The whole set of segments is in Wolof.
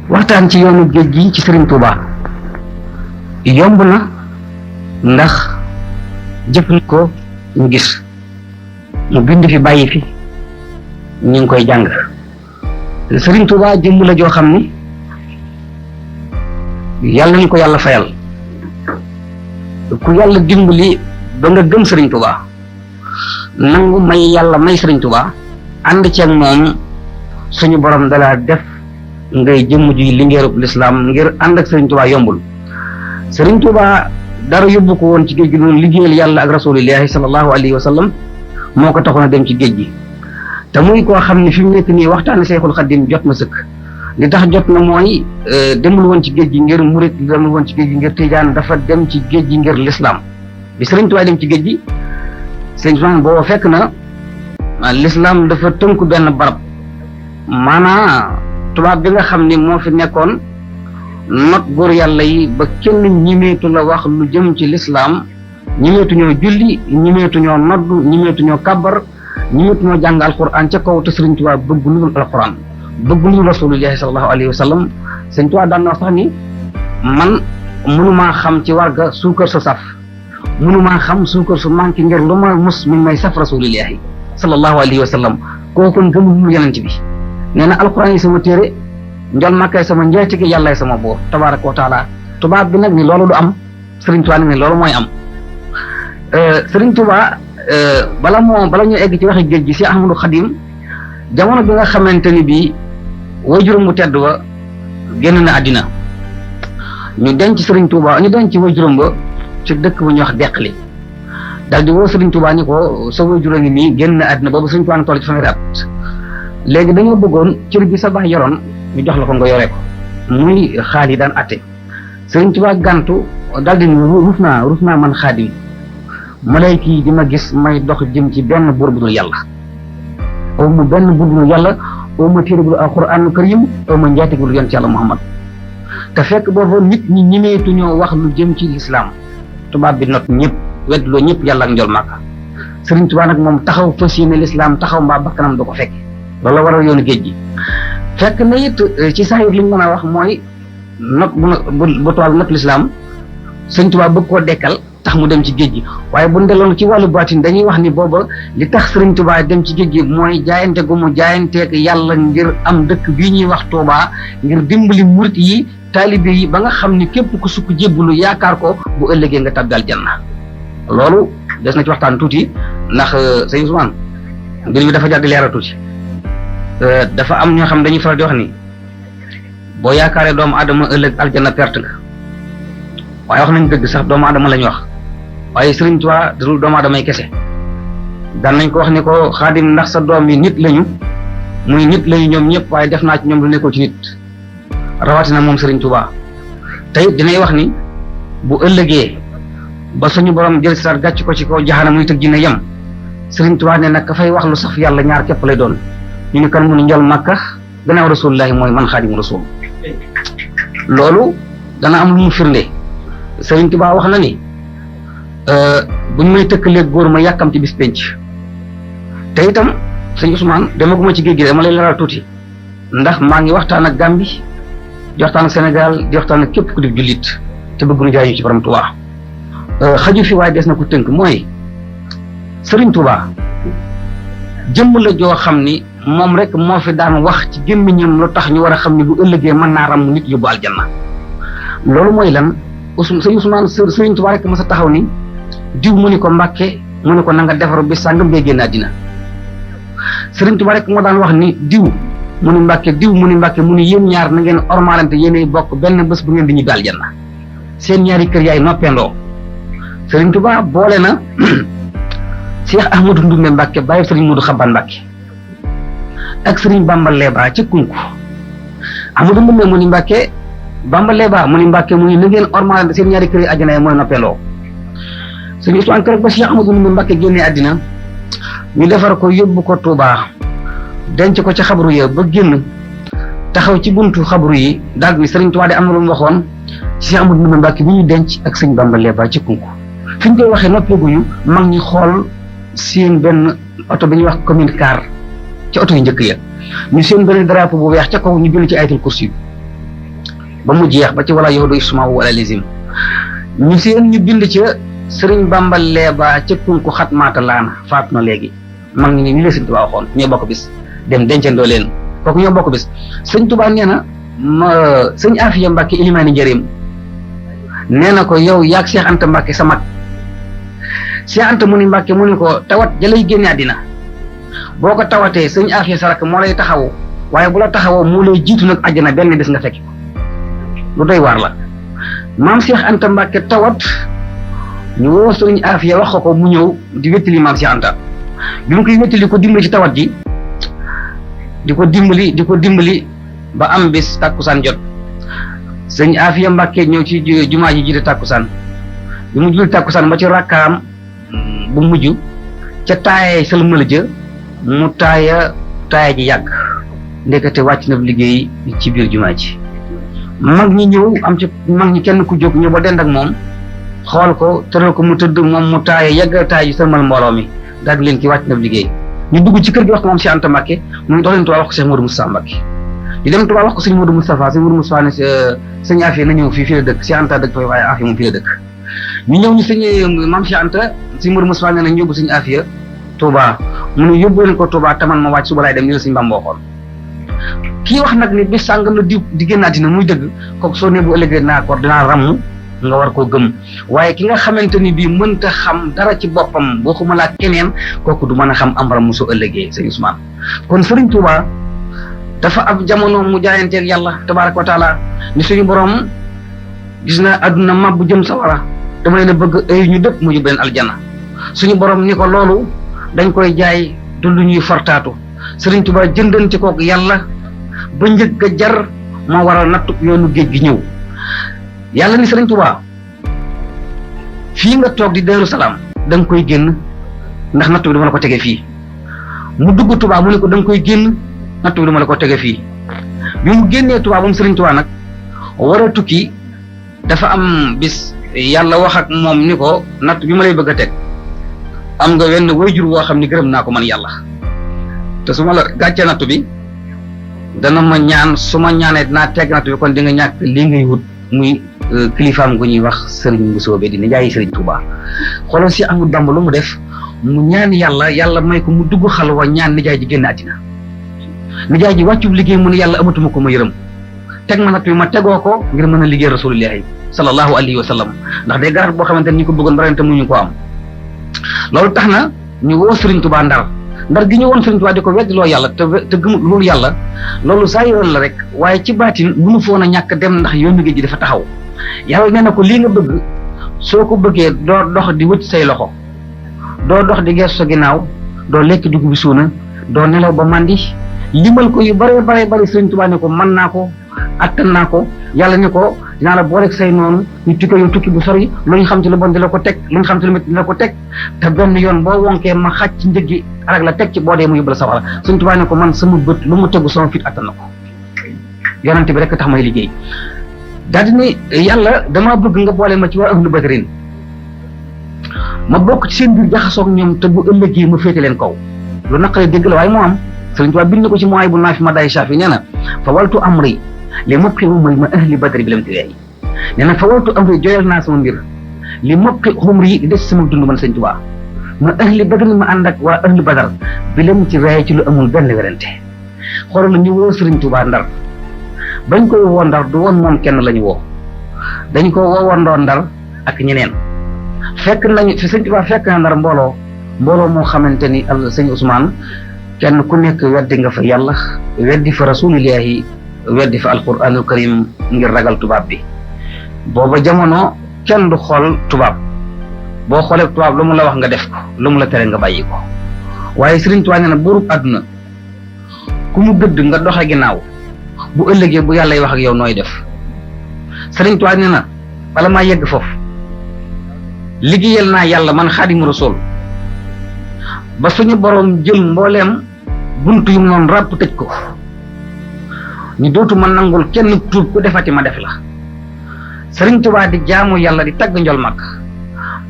waxtaan ci yoonu géej gi ci Serigne Touba yomb na ndax jëf na ko ñu gis mu bind fi bàyyi fi ñu ngi koy jàng. Serigne Touba jëmm la joo xam ni yàlla nañu ko yàlla fayal ku yàlla dimbali ba nga gëm Serigne Touba nangu may yàlla may Serigne Touba ànd ceeg moom suñu borom dalaa def ngay jëmm ji lingeerub lislaam ngir ànd ak Serigne Touba yombul. Serigne Touba dara yóbbu ko woon ci géej gi noonu liggéeyal yàlla ak rasulillahi sallallahu alayhi wa sallam moo ko taxoon a dem ci géej gi te muy koo xam ne fi mu nekk nii waxtaane Seexul Xaddim jot na sëkk. li tax jot na mooy demul woon ci géej gi ngir murit demul woon ci géej gi ngir tijaan dafa dem ci géej gi ngir lislaam bi Serigne Touba dem ci géej gi Serigne Touba boo fekk na lislaam dafa tënku benn barab maanaa tubaab bi nga xam ni moo fi nekkoon not góor yàlla yi ba kenn ñimeetu la wax lu jëm ci lislaam ñimeetu ñoo julli ñimeetu ñoo noddu ñimeetu ñoo kàbbar ñimeetu ñoo jàng alquran ca kaw te Serigne Touba bëgg lu dul alquran bëgg lu rasulillahi sallallahu alayhi wa sallam. Serigne Touba daan na wax sax ni man mënumaa xam ci warga suukar su saf mënumaa xam suukar su manqué ngir lu ma mus mi may saf rasulillahi sallallahu alayhi wa sallam. kooku gëmul lu yonent bi nee na alquran yi sama téere njol makkay sama njaatige yàllaay sama boor tabaraka wa taala. tubaab bi nag ni loolu du am Serigne Touba ni loolu mooy am. Serigne Touba bala ñu egg ci waxi géej gi si Ahmadou Khadim jamono bi nga xamante ni bii waajuram bu tedd ba génn na àddina ñu denc Serigne Touba ñu denc waajuram ba ci dëkk bu ñuy wax Deqali daal di woo Serigne Touba ni ko sa waajur a ngi nii génn na àddina boobu Serigne Touba na toll ci fanweeri at léegi dañoo bëggoon cër bi sa baay yoroon ñu jox la ko nga yore ko muy xaal yi daan atte. Serigne Touba gàntu daal di ruus naa man Xaadim malayka yi di ma gis may dox jëm ci benn buur bu dul yàlla aw ma benn buur bu dul yàlla aw ma téere bu dul alquraanu karim aw ma njaatig bu dul yonent yàlla Muhammad te fekk boobu nit ñi ñemeetu ñoo wax lu jëm ci lislaam tubaab bi not ñëpp weddloo ñëpp yàlla ak njol Màkka. Serigne Touba nag moom taxaw fas yéene lislaam taxaw mbaa bakkanam du ko fekk loolu la waral yoonu géej gi. fekk na it ci saxiir li ñu mën a wax mooy not bu tubaab not lislaam Serigne Touba bëgg koo dekkal tax mu dem ci géej gi waaye bu ndeloon ci wàllu baatin dañuy wax ni booba li tax Serigne Touba dem ci géej gi mooy jaayante gu mu jaayanteeg yàlla ngir am dëkk bii ñuy wax Touba ngir dimbali murit yi taalibe yi ba nga xam ni képp ku sukk jébbalu yaakaar ko bu ëllëgee nga tàbbi aljanna. loolu des na ci waxtaan tuuti ndax sëñ Ousmane mbir mi dafa jar di leeral tuuti. dafa am ñoo xam dañuy faral di wax ni boo yaakaaree doomu aadama ëllëg aljanna perte nga waaye wax nañ dëgg sax doomu aadama la ñu wax waaye Serigne Touba dul doomu aadama yi kese daan nañ ko wax ni ko Xaadim ndax sa doom yi nit lañu muy nit lañu ñoom ñëpp waaye def naa ci ñoom lu nekkul ci nit rawatina moom Serigne Touba tey dinay wax ni bu ëllëgee ba suñu borom jël sar gàcc ko ci kaw jaxana muy tëg dina yem Serigne Touba ne nag ka fay wax lu saf yàlla ñaar képp lay doon ñu ni kan mu ni njol Màkka gannaaw rasulullahi mooy man Xaadimu Rasul. loolu dana am lu mu firnde Serigne Touba wax na ni buñ may tëkkalee góor ma yàkkamti bis penc te itam sëñ Ousmane demaguma ci géej gi dama lay leeral tuuti ndax maa ngi waxtaan ak Gambie di waxtaan ak Sénégal di waxtaan ak képp ku di jullit te bëgg nu jaay ci borom Touba xaju fi waaye des na ko tënk mooy Serigne Touba jëmm la joo xam ni moom rek moo fi daan wax ci gémmiñam lu tax ñu war a xam ni bu ëllëgee mën naa ram nit yóbbu aljanna. loolu mooy lan sëñ Ousmane Serigne Touba rek ma sa taxaw ni diw mu ni ko Mbàkke mu ni ko na nga defaru bi sàngam ngay génn àddina. Serigne Touba rek moo daan wax ni diw mu ni Mbàkke diw mu ni Mbàkke mu ni yéen ñaar na ngeen ormalante yéenay bokk benn bés bu ngeen di ñibbi aljanna seen ñaari kër yaay noppeendoo. Serigne Touba boole na Cheikh Ahmadou Ndoumbe Mbàkke bàyyi Serigne Modou Xaban Mbàkke ak Serigne Bamba Leeba ca Kunku. Ahmadou Ndoumbe mu ni Mbàkke Bamba Leeba mu ni Mbàkke mu ni na ngeen ormalante seen ñaari kër yi àjjana mooy noppeendoo. Sëñ Ousmane keroog ba Cheikh Ahmadou Ndoumbe Mbàkke génnee àddina ñu defar ko yóbbu ko Touba denc ko ci xabru ya ba génn taxaw ci buntu xabru yi daal ni Serigne Touba de am na lu mu waxoon Cheikh Ahmadou Ndoumbe Mbàkke bi ñu denc ak sëñ Bamba Leeba ci Kunku. fi ñu koy waxee noppeeguñu mag ñi xool seen benn oto bi ñuy wax commune car ci oto yu njëkk ya ñu seen benn drapeau bu weex ca kaw ñu bind ci ayatul kursi ba mu jeex ba ci wala yahudu isma wala lisim ñu seen ñu bind ci Sëriñ Bamba leeba ca kunku xatmaata laana faatu na léegi mag ñi ni la Sëriñ Tuubaa waxoon ñoo bokk bis dem dencandoo leen kooku ñoo bokk bis Sëriñ Tuubaa nee na sëñ Afiya Mbàkke ilimaani njëriñ nee na ko yow yaag Cheikh Anta Mbàkke sa mag Cheikh Anta mu ni Mbàkke mu ni ko tawat jalay génne àddina boo ko tawatee sëñ Afiya sa rakk moo lay taxawu waaye bu la taxawoo moo lay jiitu nag àjjana benn bés nga fekki ko lu doy waar la maam Cheikh Anta Mbàkke tawat ñu woo sëriñ Afiya wax ko mu ñëw di wéttali maam Cheikh Anta bi mu koy wéttali ko dimbali ci tawat ji di ko dimbali ba am bis tàkkusaan jot sëñ Afiya Mbàkke ñëw ci jumaa ji jiite tàkkusaan bi mu julli tàkkusaan ba ci rakkaam bu mujj ca taayee sëlmal ja mu taaya ji yàgg ndekete wàcc na liggéey ci biir jumaa ji mag ñi ñëw am ci mag ñi kenn ku jóg ñëw ba dend ak moom xool ko tëral ko mu tëdd moom mu taaya yàgg taaya ji sëlmal mbooloo mi daal di leen ki wàcc na liggéey ñu dugg ci kër gi wax ko moom Cheikh Anta Mbàkke mu ngi dox leen Tuubaa wax ko Cheikh Modou Moustapha Mbàkke di dem Tuubaa wax ko sëñ Modou Moustapha ne sëñ Afiya na ñëw fii la dëkk Cheikh Anta dëkk fay waaye Afiya moom fii la dëkk ñu ñëw ni sëñ maam Cheikh Anta sëñ Modou Moustapha ne nañ yóbbu sëñ Afiya Tuubaa mu ne yóbbu leen ko Tuubaa taman ma wàcc suba laay dem ni la sëñ Bamba waxoon kii wax nag ni bis sàngam la di génn àddina muy dëgg kooku soo ne bu ëllëgee dinaa ramm nga war koo gëm waaye ki nga xamante ni bii mënta xam dara ci boppam boo xuma laa keneen kooku du mën a xam am ram su ëllëgee sëñ Ousmane kon Sëriñ Tuubaa dafa ab jamono mu jaayanteeg yàlla tabaaraka wa taala ni suñu borom gis na àdduna mabbu jëm sawara dama leen a bëgg ay ñu dëpp mu yóbbu leen aljana suñu borom ni ko loolu dañ koy jaay du lu ñuy fortaatu Sëriñ Tuubaa jëndante kook yàlla ba njëg a jar moo waral nattu yoonu géej gi ñëw yàlla ni Sëriñ Tuubaa fii nga toog di Daaru Salaam da nga koy génn ndax nattu bi dama la ko tege fii mu dugg Tuubaa mu ne ko da nga koy génn nattu bi dama la ko tege fii bi mu génnee Tuubaa ba mu Sëriñ Tuubaa nag war a tukki dafa am bis yàlla wax ak moom ni ko natt bi ma lay bëgg a teg am nga wenn waajur woo xam ni gërëm naa ko man yàlla te su ma la gàccee nattu bi dana ma ñaan su ma ñaanee dinaa teg nattu bi kon di nga ñàkk lii ngay wut muy kilifaam gu ñuy wax Sëriñ Mbusoobe di nijaay Sëriñ Tuubaa xoolal si Ahmadu Bamba lu mu def mu ñaan yàlla may ko mu dugg xalwa ñaan nijaay ji génn àddina nijaay ji wàccub liggéey mu ne yàlla amatuma ko ma yërëm teg ma natt bi ma tegoo ko ngir mën a liggéey rasulillahi sallallahu alayhi wa sallam ndax day garab boo xamante ni ñu ko bëggoon ba ren te mënuñu ko am loolu tax na ñu woo Sëriñ Tuubaa ndar gi ñu woon Sëriñ Tuubaa di ko weddiloo yàlla te gëmul loolu yàlla loolu saa yoon la rek waaye ci baatin mënu foon a ñàkk dem ndax yoonu géej gi dafa taxaw yàlla nee na ko lii nga bëgg soo ko bëggee doo dox di wëcc say loxo doo dox di gees sa ginnaaw doo lekk dugub bi suuna doo nelaw ba màndi limal ko yu bare Sëriñ Tuubaa ne ko mën naa ko attan naa ko yàlla ni ko dinaa la booleeg say noonu ñu tukki bu sori lu ñu xam ci lu bon di la ko teg lu ñu xam ci lu métti di la ko teg te benn yoon boo wonkee ma xàcc ci njëggi arak la teg ci boo dee mu yóbbu la sawara Sëriñ Tuubaa ne ko man sama bët lu mu tegu sama fit attan na ko yonante bi rek tax may liggéey daal di ni yàlla damaa bëgg nga boole ma ci waa ahlu badrin ma bokk ci seen biir jaxasoog ñoom te bu ëllëgee ma féete leen kaw lu naqaree dégg la waaye moo am Sëriñ Tuubaa bind ko ci mooy bu naa fi ma day shafi nee na fa waltu amri li mopqi umri ma ahli badri bi lam tiweey nee na fa waltu amri joyal naa sama mbir li mopqi umri di des sama dund man Sëriñ Tuubaa ma ahli badri ma ànd ak waa ahli badar bi lam ci weey ci lu amul benn werante xoolal ñu woo Sëriñ Tuubaa Ndar bañ koy woo Ndar du woon moom kenn lañu woo dañ ko woowandoo Ndar ak ñeneen fekk nañu fi Sëriñ Tuubaa fekk na Ndar mbooloo moo xamante ni sëñ Ousmane kenn ku nekk weddi nga fa yàlla weddi fa rasulillahi weddi fa alquranul karim ngir ragal tubaab bi booba jamono kenn du xool tubaab boo xoolee tubaab lu mu la wax nga def ko lu mu la tere nga bàyyi ko waaye Sëriñ Tuubaa nee na buurub àdduna ku mu gëdd nga doxe ginnaaw bu ëllëgee bu yàlla wax ak yow nooy def Sëriñ Tuubaa nee na bala maa yegg foofu liggéeyal naa yàlla man Xaadimu Rasuul ba suñu boroom jël mbooleem buntu yu mu noonu ràpp tëj ko ñu dootu ma nangul kenn tuub ku defati ma def la Sëriñ Tuubaa di jaamu yàlla di tagg njol mag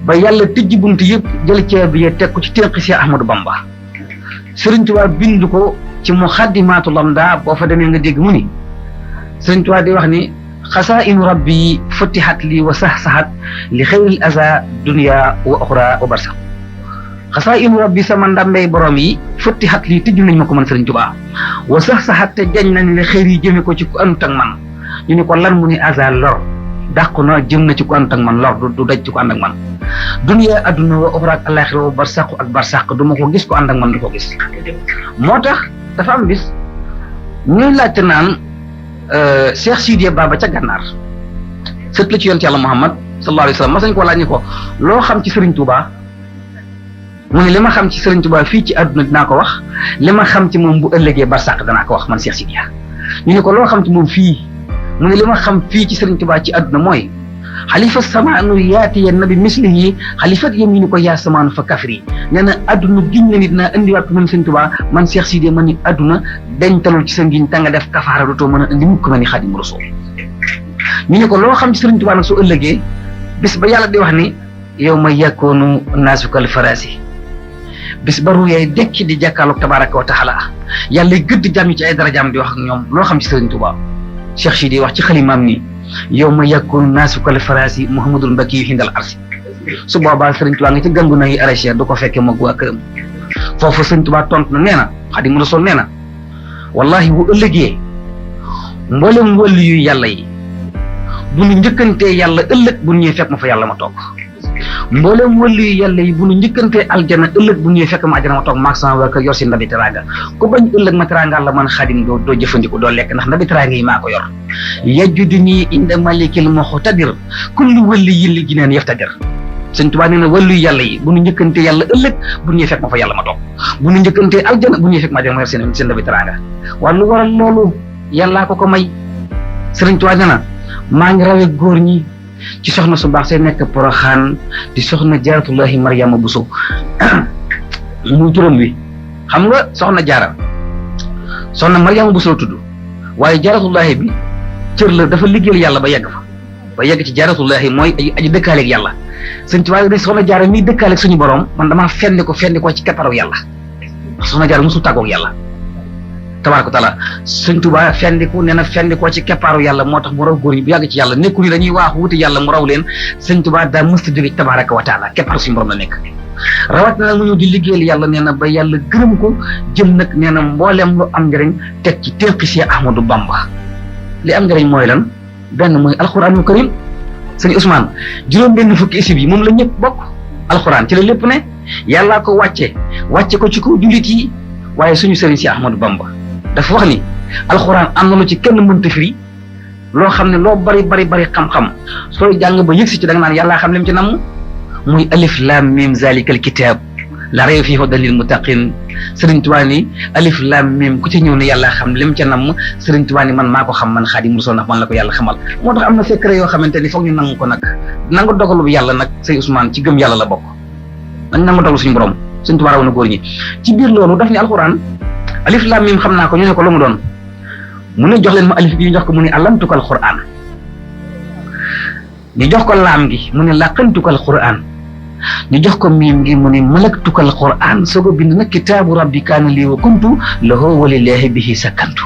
ba yàlla tijji buntu yëpp jël ceeb bi teg ko ci ténqi si Ahmadou Bamba Sëriñ Tuubaa bind ko ci Muxaddimaatul Amdaa boo fa demee nga dégg mu ni Sëriñ Tuubaa di wax ni xasaa'inu rabbi futihat li wa sax-saxat li xayril aza dunya wa oxra wa barsax xasaa'inu rabbi sama ndambey borom yi futihat lii tëjul nañ ma ko man Sëriñ Tuubaa wa sax-saxat te jañ nañ li xëyr yi jëme ko ci ku àndut ak man ñu ne ko lan mu ni aza lor dàqu na jëm na ci ku àndut ak man lor du daj ci ku ànd ak man dunya adduna wa oxra ak alaxira wa barsaqu ak barsaq du ma ko gis ko ànd ak man du ko gis moo tax dafa am bis ñuy laajte naan Cheikh Sidiya Baba ca Gànnaar sët la ci yonent yàlla Muhammad sallallahu alayhi wa sallam mas nañ ko laaj ni ko loo xam ci Sëriñ Tuubaa mu ne li ma xam ci Sëriñ Tuubaa fii ci àdduna dinaa ko wax li ma xam ci moom bu ëllëgee barsàq danaa ko wax man Cheikh Sidiya ñu ne ko loo xam ci moom fii mu ne li ma xam fii ci Sëriñ Tuubaa ci àdduna mooy xalifa samaanu yaatiya nabi mislihi xalifat yam yi ni ko yaa samaanu fa kafri nee na àdduna giñ la nit naa indiwaat ko man Sëriñ Tuubaa man Cheikh Sidiya ma ni àdduna dentalul ci sa ngiñ ta nga def kafaara dootoo mën a indi mukk ma ni Xaadimu Rasuul ñu ne ko loo xam ci Sëriñ Tuubaa nag su ëllëgee bis ba yàlla di wax ni yow ma yakkoonu naasukal farasi bis ba ruuyee dekki di jàkkaarloog tabaaraka wa taala yàlla gëdd jàmm ci ay darajaam di wax ak ñoom loo xam ci Sëriñ Tuubaa Cheikh Sidiya wax ci xalimaam ni yow ma yakkoonu naasukal farasi Muhammadul Mbakki yu hindal arsi su boobaa Sëriñ Tuubaa nga ci gàngu na yi arrêté du ko fekkee moog waa këram foofu Sëriñ Tuubaa tontu na nee na Xaadimu Rasuul nee na wallahi bu ëllëgee mboolem wàllu yu yàlla yi bu nu njëkkantee yàlla ëllëg bu ñëwee fekk ma fa yàlla ma toog mboolem wàllu yu yàlla yi bu nu njëkkantee aljana ëllëg bu ñëwee fekk ma aljana ma toog maag sama waa kër yor si ndabi teraanga ku bañ ëllëg ma teraanga la man Xaadim doo jëfandiku doo lekk ndax ndabi teraanga yi maa ko yor yajjudu nii inda malikil muqtadir kullu wàllu yi li gineen yaftadir Sëriñ Tuubaa nee na wàllu yu yàlla yi bu nu njëkkantee yàlla ëllëg bu ñëwee fekk ma fa yàlla ma toog bu nu njëkkantee aljana bu ñëwee fekk ma aljana ma yor seen ndabi teraanga waaye lu waral loolu yàllaa ko may Sëriñ Tuubaa nee na maa ngi rawee góor ñi ci soxna su baax see nekk Poroxaan di soxna Jaaratullaahi Mariama Buso muy turam wi xam nga soxna Jaara soxna Mariama Buso la tudd waaye Jaaratullaahi bi cër la dafa liggéeyal yàlla ba yegg ci Jaaratullaahi mooy aji dëkkaaleeg yàlla Sëriñ Tuubaa ne soxna Jaara miy dëkkaaleeg suñu borom man damaa fendi ko ci kepparaw yàlla soxna Jaara mosul tàggoog yàlla tabaaraka taala Sëriñ Tuubaa fendiku nee na fendikoo ci keppaaru yàlla moo tax mu raw góor ñi bu yàgg ci yàlla nekkul ni dañuy waaxu wuti yàlla mu raw leen Sëriñ Tuubaa daa mësta jóge ci tabaaraka wa taala keppaaru suñu borom la nekk rawat na nag mu ñëw di liggéeyal yàlla nee na ba yàlla gërëm ko jël nag nee na mbooleem lu am njëriñ teg ci teqi si Ahmadou Bamba li am njëriñ mooy lan benn mooy alxuraanul karim sëñ Ousmane juróom-benn fukki isib yi moom la ñëpp bokk alxuraan ci la lépp ne yàllaa ko wàcce ko ci kaw jullit yi waaye suñu sëriñ si Ahmadou Bamba dafa wax ni alxuraan am na lu ci kenn mënta firi loo xam ne loo bari xam-xam sooy jàng ba yëgsi ci da nga naan yàllaa xam lim ci namm muy alif lam mim zalikal kitab la rayba fiihi hudan lil muttaqin Sëriñ Tuubaa ni alif lam mim ku ci ñëw ne yàllaa xam lim ca namm Sëriñ Tuubaa ni man maa ko xam man Xaadimu Rasuul ndax man la ko yàlla xamal moo tax am na secret yoo xamante ni foog ñu nangu ko nag nangu dogalu bi yàlla nag sëñ Ousmane ci gëm yàlla la bokk nañ nangu dogalu suñu borom Sëriñ Tuubaa raw na góor ñi ci biir loolu daf ni alxuraan alif lam mim xam naa ko ñu ne ko lu mu doon mu ne jox leen ma alif bi ñu jox ko mu ne allamtukal qur'an ñu jox ko laam gi mu ne laqantukal qur'an ñu jox ko miim gi mu ne malaktukal qur'an soog a bind nag kitaabu rabbi kaana lii wa kuntu lahu wa lillahi bihi sakkantu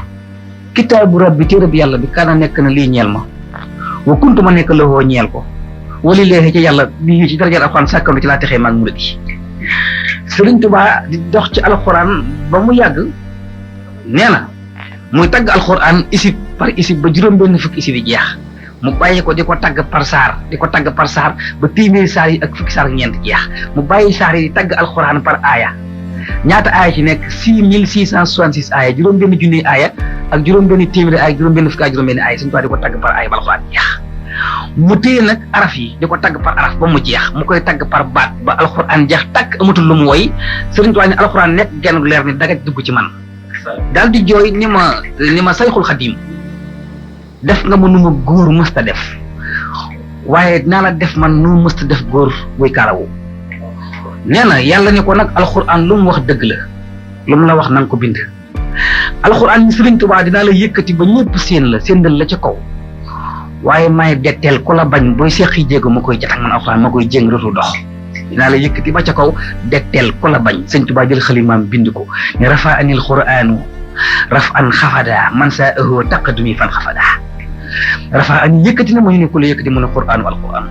kitaabu rabbi téere bi yàlla bi kaana nekk na lii ñeel ma wa kuntu ma nekk lahu ñeel ko wa lillahi ci yàlla bii ci darajar alxuraan sakkantu ci laa texee maag murid yi Sëriñ Tuubaa di dox ci alxuraan ba mu yàgg nee na muy tagg alxuraan isib par isib ba juróom-benn fukki isib yi jeex mu bàyyi ko di ko tagg par saar ba téeméeri saar yi ak fukki saar ak ñeent jeex mu bàyyi saar yi di tagg alxuraan par aaya ñaata aaya ci nekk 6666 aaya juróom-benn junni aaya ak juróom-benn téeméeri aaya juróom-benn fukki aaya juróom-benn aaya Sëriñ Tuubaa di ko tagg par aaya ba alxuraan jeex mu téye nag araf yi di ko tagg par araf ba mu jeex mu koy tagg par baat ba alxuraan jeex tàkk amatul lu mu woy Sëriñ Tuubaa ni alxuraan nekk genn leer ni dagaj dugg ci man daal di jooy ni ma sayxul xadim def nga ma nu ma góor mësta def waaye dinaa la def man nu mësta def góor buy kaarawu nee na yàlla ne ko nag alxuraan lu mu wax dëgg la lu mu la wax na nga ko bind alxuraan ni Sëriñ Tuubaa dinaa la yëkkati ba ñëpp séendal la ca kaw waaye may detteel ku la bañ booy seqi jéego ma koy jatag man alxuraan ma koy jéng dootul dox dinaa la yëkkati ba ca kaw detteel ku la bañ Sëriñ Tuubaa jël xalimaam bind ko ne rafa anil quraanu raf an xafada man saa ëhoo taqadumi fan xafada rafaan yëkkati na mu ñu ne ku la yëkkati mu ne qur'aanu alquran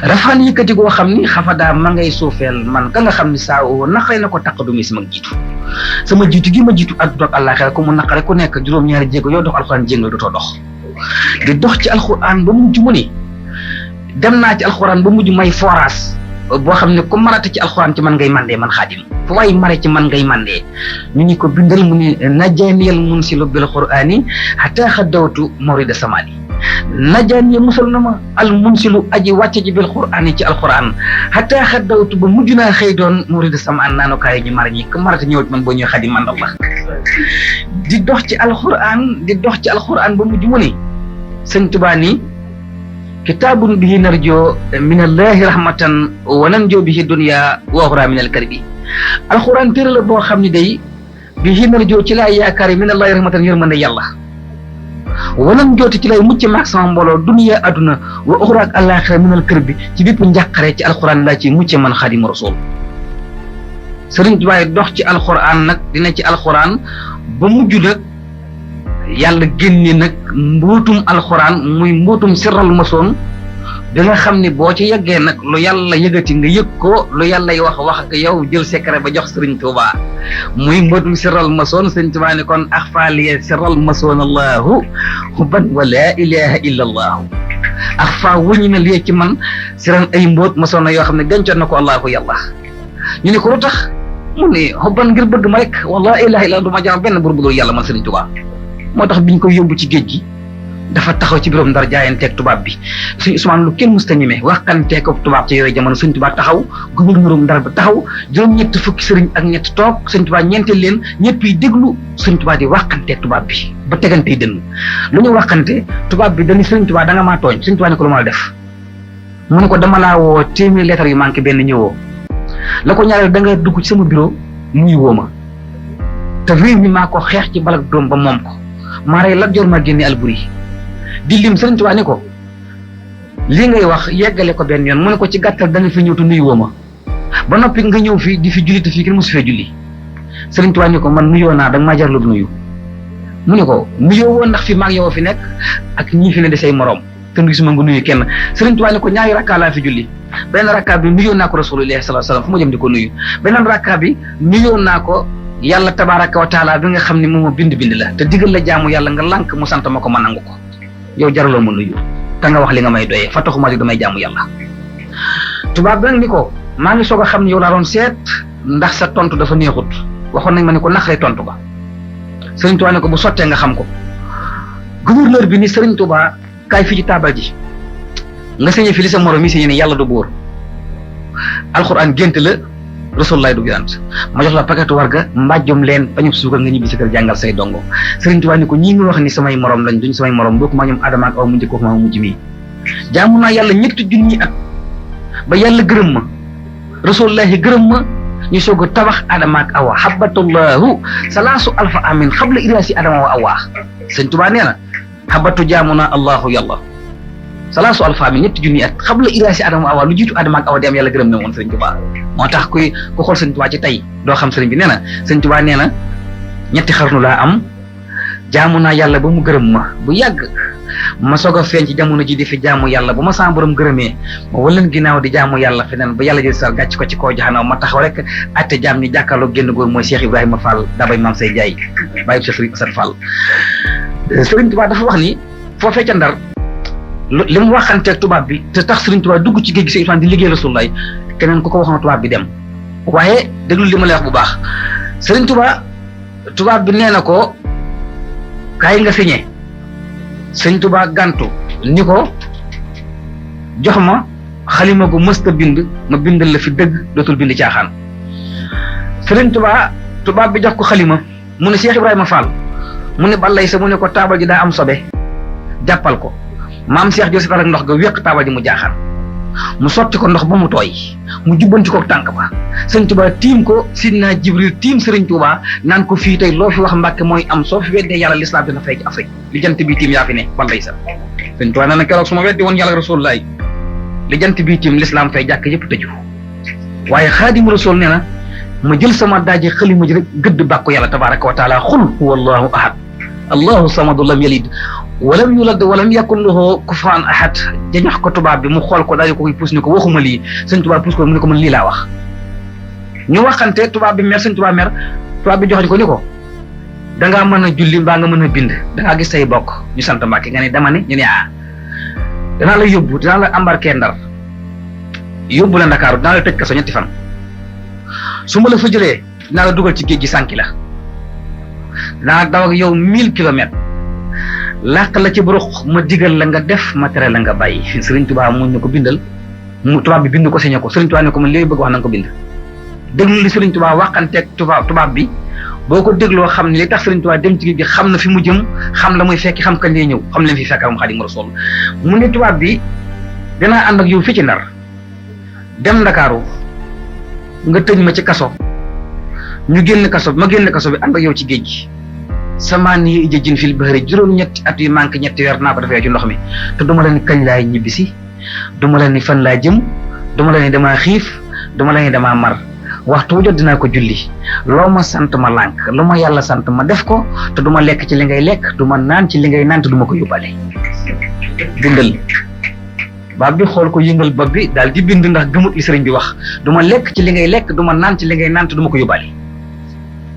rafaan yëkkati goo xam ni xafadaa ma ngay suufeel man ka nga xam ni saa oo naqare na ko taqadumi sama jiitu gi ma jiitu àdduna ak àllaaxira ku mu naqare ku nekk juróom-ñaari jéego yoo dox alquran jéng la dootoo dox di dox ci alquran ba mujj mu ni dem naa ci alquran ba mujj may forage boo xam ne ku marate ci alquran ci man ngay mandee man xaadim fu waay mare ci man ngay mandee ñu ni ko bindal mu ne najaaniyal munsilu bil qur'ani hatta xaddawtu mawrida samani najaaniya musal na ma al munsilu aji wàcce ji bil qur'ani ci alquran hatta xaddawtu ba mujj naa xëy doon mawrida samaan naanukaay ñu mar ñi ku marate ñëw ci man boo ñëw xaadim man Allah di dox ci alquran ba mujj mu ni sëñ Tuubaa ni kitaabun bihi narjoo min allahi rahmatan wa nanjoo bihi dunya wa uxra min alkarbi alxuraan téere la boo xam ne day bihi narjoo ci laay yaakaar yi min allahi rahmatan yërmande yàlla wa nanjooti ci lay mucc maag sama mbooloo dunya adduna wa uxra ak àllaaxira min alkarbi ci bépp njàqare ci alxuraan laa ci mucc man xaadimu rasul sëriñ Tuubaa dox ci alxuraan nag dina ci alxuraan ba mujj nag yàlla génne nag mbootum alxuraan muy mbootum sirral masoon da nga xam ne boo ci yeggee nag lu yàlla yëgati nga yëg ko lu yàlla wax ak yow jël secret ba jox sëriñ Tuubaa muy mbootum sirral masoon sëriñ Tuubaa ne kon axfaaliya sirral masoon allahu hubban wa laa ilaha illa allahu axfa wëññi na lii ci man siral ay mboot masoon na yoo xam ne dencoon na ko allahu yàlla ñu ne ko lu tax mu ne hubban ngir bëgg ma rek wa laa ilaha illa du ma jaam benn bur bu dul yàlla man sëriñ Tuubaa moo tax biñ ko yóbbu ci géej gi dafa taxaw ci biirom Ndar jaayanteeg tubaab bi suñu Usmaan lu kenn musta ñeme waxanteeg ko tubaab ci yooyu jamono sëñ Tuubaa taxaw gouverneurum Ndar ba taxaw juróom-ñett fukki sëriñ ak ñett toog sëñ Tuubaa ñeenteel leen ñëpp yi déglu sëñ Tuubaa di waxanteeg tubaab bi ba tegantey dënn lu ñu waxante tubaab bi dañu sëñ Tuubaa da nga maa tooñ sëñ Tuubaa ne ko lu ma la def mu ne ko dama laa woo téeméer lettre yu manqué benn ñëwoo la ko ñaareel da nga dugg ci sama bureau muy woo ma te réew mi maa ko xeex ci balak doom ba moom ko maa rey Lat Joor maa génne Alburi di lim sëriñ Tuubaa ne ko lii ngay wax yeggale ko benn yoon mu ne ko ci gàttal da nga fi ñëw te nuyu woo ma ba noppi nga ñëw fii di fi julli te fii kenn mosu fee julli sëriñ Tuubaa ne ko man nuyoo naa da nga maa jarlu nuyu mu ne ko nuyoo woon ndax fi maag yow fi nekk ak ñii fi ne di say morom te gisuma nga nuyu kenn sëriñ Tuubaa ne ko ñaari rakkaa laa fi julli benn rakkaa bi nuyoo naa ko Rasulullaahi sallallaahu alayhi wa sallam fu ma jëm di ko nuyu beneen rakkaa bi nuyoo naa ko yàlla tabaaraka wa taala bi nga xam ne moom bind la te digal la jaamu yàlla nga lànk mu sant ma ko ma nangu ko yow jaraloo ma nuyu te nga wax li nga may doyee fa taxuma di damay jaamu yàlla tubaab bi nag ni ko maa ngi soog a xam ne yow laa doon seet ndax sa tontu dafa neexut waxoon nañ ma ne ko naqaree tontu ba Sëriñ Tuubaa ne ko bu sottee nga xam ko gouverneur bi ni Sëriñ Tuubaa kaay fii ci taabal ji nga sañee fi li sa morom yi sañee ne yàlla du buur alxuraan gént la Rasulullah du yonent ma jox la paquetu warga mbàjjum leen bañu suukar nga ñibbi si kër jàngal say dongo Sëriñ Tuubaa ni ko ñii nga wax ni samay morom lañ duñ samay morom bokk maa ñoom Adama ak aw mu njëkk wax maa mujj mii jaamu naa yàlla ñetti junni at ba yàlla gërëm ma Rasulullahi gërëm ma ñu soog a tabax Adama ak Awa habatullahu salaasu alfa amin xabla iraasi Adama wa Awa Sëriñ Tuubaa nee na habatu jaamu naa Allahu yàlla salaasu alfa amin ñetti junni at xabla iraasi Adama wa Awa lu jiitu Adama ak Awa di am yàlla gërëm na woon Sëriñ Tuubaa moo tax ku xool Sëriñ Tuubaa ci tey doo xam sëriñ bi nee na Sëriñ Tuubaa nee na ñetti xarnu laa am jaamu naa yàlla ba mu gërëm ma bu yàgg ma soog a feeñ ci jamono ji di fi jaamu yàlla ba ma sama borom gërëmee ma waleen ginnaaw di jaamu yàlla feneen ba yàlla jël sal gàcc ko ci kaw jaxanaw ma taxaw rek atte jaam ñi jàkkaarloo génn góor mooy Cheikh Ibrahima Fall dabay maam say jaay bàyyi Cheikh Assane Fall Sëriñ Tuubaa dafa wax ni foofee ca Ndar li mu waxanteeg tubaab bi te tax Sëriñ Tuubaa dugg ci géej gi Sëriñ Tuubaa di liggéey Rasulullaay keneen ku ko waxoon tubaab bi dem waaye déglu li ma lay wax bu baax Sëriñ Tuubaa tubaab bi nee na ko kaay nga signé Sëriñ Tuubaa gàntu ni ko jox ma xalima gu mësta bind ma bindal la fi dëgg dootul bind caaxaan Sëriñ Tuubaa tubaab bi jox ko xalima mu ne Cheikh Ibrahima Fall mu ne balay sa mu ne ko taabal ji daa am sobe jàppal ko maam Cheikh Joseph ak ndox ga wéq taabal ji mu jaaxaan mu sotti ko ndox ba mu tooy mu jubbanti ko tànk ba Sëriñ Tuubaa tiim ko Sidna Jibril tiim Sëriñ Tuubaa naan ko fii tey loo fi wax Mbàkke mooy am soo fi weddee yàlla lislaam dina fay ci Afrique li jant bii tiim yaa fi ne balay sa Sëriñ Tuubaa nee na keroog su ma weddi woon yàlla Rasulullaay li jant bii tiim lislaam fay jàkk yëpp tëju waaye Xaadimu Rasuul nee na ma jël sama daaje xalima ji rek gëdd bàkku yàlla tabaaraka wa taala xul huwa allahu ahad allahu samadu lam yalid walam yulad walam yakun lahu kufuwan ahad dañ wax ko tubaab bi mu xool ko daal di ko koy puus ni ko waxuma lii sëñ tubaab puus ko mu ne ko man lii laa wax ñu waxante tubaab bi mer sëñ tubaab mer tubaab bi joxoñ ko ni ko dangaa mën a julli mbaa nga mën a bind dangaa gis say bokk ñu sant Mbàkke nga ne dama ne ñu ne danaa la yóbbu dinaa la embarqué Ndar yóbbu la Ndakaaru dinaa la tëj kaso 3 fan su ma la fa jëlee dinaa la dugal ci géej gi sànki la dinaa daw ak yow 1000 kilomètres làq la ci buruq ma digal la nga def ma tere la nga bàyyi Sëriñ Tuubaa mu ñu ko bindal mu tubaab bi bind ko signé ko Sëriñ Tuubaa ne ko man li bëgg wax na nga ko bind déglu li Sëriñ Tuubaa waxanteeg tubaab bi boo ko dégloo xam ne li tax Sëriñ Tuubaa dem ci géej gi xam na fi mu jëm xam la muy fekki xam kañ lay ñëw xam leen fi fekk moom Xaadimu Rasuul mu ne tubaab bi dinaa ànd ak yow fii ci Ndar dem Ndakaaru nga tëj ma ci kaso ñu génn kaso ma génn kaso bi ànd ak yow ci géej gi samaan yi ijjin fil bahri juróom-ñetti at yu manqué ñetti weer naa ko defee ci ndox mi te duma la ni kañ laay ñibbisi duma la ni fan laa jëm duma la ni damaa xiif duma la ni damaa mar waxtu wu jot dinaa ko julli loo ma sant ma lànk lu ma yàlla sant ma def ko te duma lekk ci li ngay lekk duma naan ci li ngay naan te duma ko yóbbale bindal baab bi xool ko yëngal bopp bi daal di bind ndax gëmut li sëriñ bi wax duma lekk ci li ngay lekk duma naan ci li ngay naan te duma ko yóbbale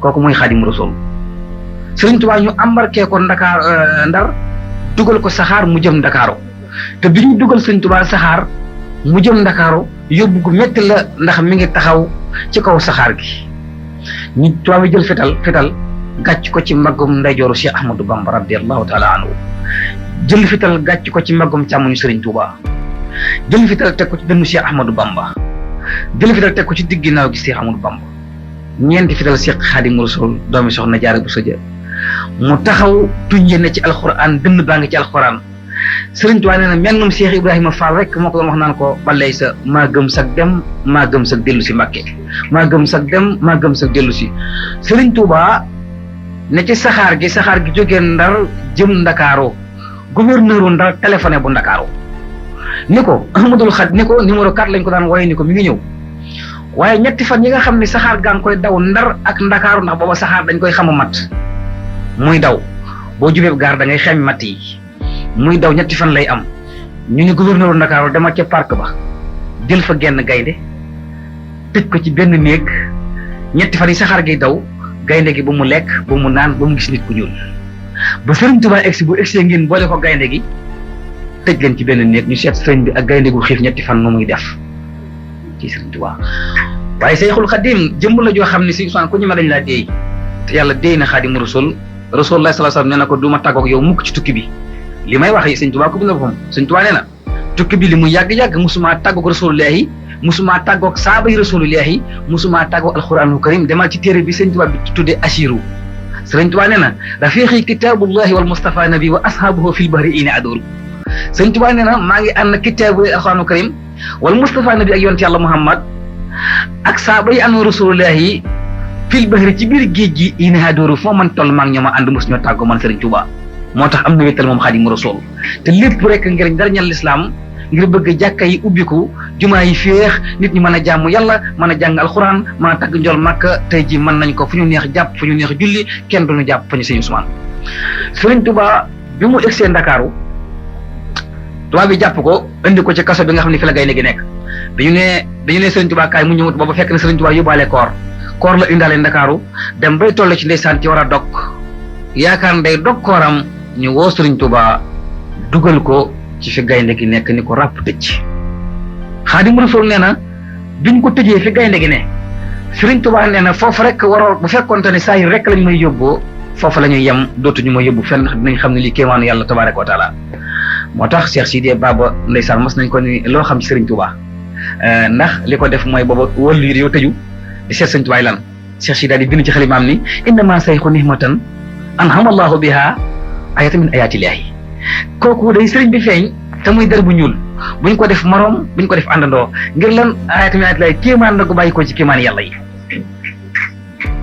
kooku mooy Xaadimu Rasuul Sëriñ Tuubaa ñu embarqué ko Ndar dugal ko saxaar mu jëm Ndakaaru te bi ñu dugal Sëriñ Tuubaa saxaar mu jëm Ndakaaru yóbbu gu métti la ndax mi ngi taxaw ci kaw saxaar gi ñu tubaab bi jël fital gàcc ko ci mbaggum ndeyjooru Cheikh Ahmadou Bamba radiyallahu taala anhu jël fital gàcc ko ci mbaggum càmmoñu Sëriñ Tuubaa jël fital teg ko ci dënnu Cheikh Ahmadou Bamba jël fital teg ko ci digg ginnaaw gi Cheikh Ahmadou Bamba ñeenti fital Cheikh Xaadimu Rasuul doomi soxna Jaara Buso ja mu taxaw tuñ ne ci alxuraan dënn baa ngi ci alxuraan Sëriñ Tuubaa nee na mennum Cheikh Ibrahima Fall rek moo ko doon wax naan ko balay sa maa gëm sag dem maa gëm sag dellu si Mbàkke maa gëm sag dem maa gëm sag dellu si Sëriñ Tuubaa ne ci saxaar gi jógee Ndar jëm Ndakaaru gouverneur Ndar téléphoné bu Ndakaaru ni ko Ahmadul Xadim ni ko numéro 4 lañ ko daan wooye ni ko mi ngi ñëw waaye ñetti fan yi nga xam ne saxaar gaa ngi koy daw Ndar ak Ndakaaru ndax booba saxaar dañ koy xama mat muy daw boo jubee gaar da ngay xem mat yi muy daw ñetti fan lay am ñu ni gouverneur Ndakaaru dama ca parc ba jël fa genn gaynde tëj ko ci benn néeg ñetti fan yi saxaar gi daw gaynde gi ba mu lekk ba mu naan ba mu gis nit ku ñuul ba Sëriñ Tuubaa egsi bu egsee ngeen boole ko gaynde gi tëj leen ci benn néeg ñu seet sëriñ bi ak gaynde gu xiif ñetti fan nu muy def ci Sëriñ Tuubaa waaye Seyxul Xadim jëmm la joo xam ne si Usmaan ku ñu ma dañ laa déey te yàlla déey na Xaadimu Rasuul Rasulullah sallallahu alayhi wasallam nee na ko du ma tàggoog yow mukk ci tukki bi li may wax yi Sëriñ Tuubaa ko bind boppam Sëriñ Tuubaa nee na tukki bi li mu yàgg-yàgg musumaa tàggoog Rasulullahi musumaa tàggoog saaba yi Rasulullahi musumaa tàggoog alquranul karim demal ci téere bi Sëriñ Tuubaa bi tuddee Asiru Sëriñ Tuubaa nee na rafiqi kitaabullahi wal Mustafa nabi wa ashabuhu fil bahri ina adoru Sëriñ Tuubaa nee na maa ngi ànd kitaabu alquranul karim wal Mustafa nabi ak yonent yàlla Muhammad ak saaba yi àndoon Rasulullahi fil bahri ci biir géej gi ina adoru foo man toll maa ngi ñoo ma ànd mos ñoo tàggoo man Sëriñ Tuubaa moo tax am na wéttal moom Xaadimu Rasuul te lépp rek ngir njariñal lislaam ngir bëgg jàkka yi ubbiku jumaa yi féex nit ñi mën a jaamu yàlla mën a jàng alxuraan mën a tagg njol Makka tey ji mën nañ ko fu ñu neex jàpp fu ñu neex julli kenn duñu jàpp fa ñu Sëriñ Usmaan Sëriñ Tuubaa bi mu egsee Ndakaaru tubaab bi jàpp ko indi ko ci kaso bi nga xam ne fi la gaynde gi nekk dañu ne Sëriñ Tuubaa kaay mu ñëwut booba fekk na Sëriñ Tuubaa yóbbaale koor la indaale Ndakaaru dem bay toll ci ndeysaan ci war a dog yaakaar ndey dog kooram ñu woo Sëriñ Tuubaa dugal ko ci fi gaynde gi nekk ni ko ràpp tëj Xaadimu Rasuul nee na biñ ko tëjee fi gaynde gi ne Sëriñ Tuubaa nee na foofu rek waroo bu fekkonte ne saa yi rek lañ may yóbboo foofu la ñuy yem dootuñu ma yóbbu fenn dinañ xam ne lii kéemaanu yàlla tabaaraka wa taala moo tax Cheikh Sidiye Baba ndeysaan mas nañ ko ni loo xam ci Sëriñ Tuubaa ndax li ko def mooy booba wàllu yi yow tëju di seet Sëriñ Tuubaa lan Cheikh Sidiye daal di bind ci xalimaam ni innama sayxu nihmatan anhamallahu biha ayatan min ayatillahi kooku day sëriñ bi feeñ te muy der bu ñuul buñ ko def moroom buñ ko def àndandoo ngir lan ayatan min ayatillahi kéemaan la ko bàyyi ko ci kéemaan yàlla yi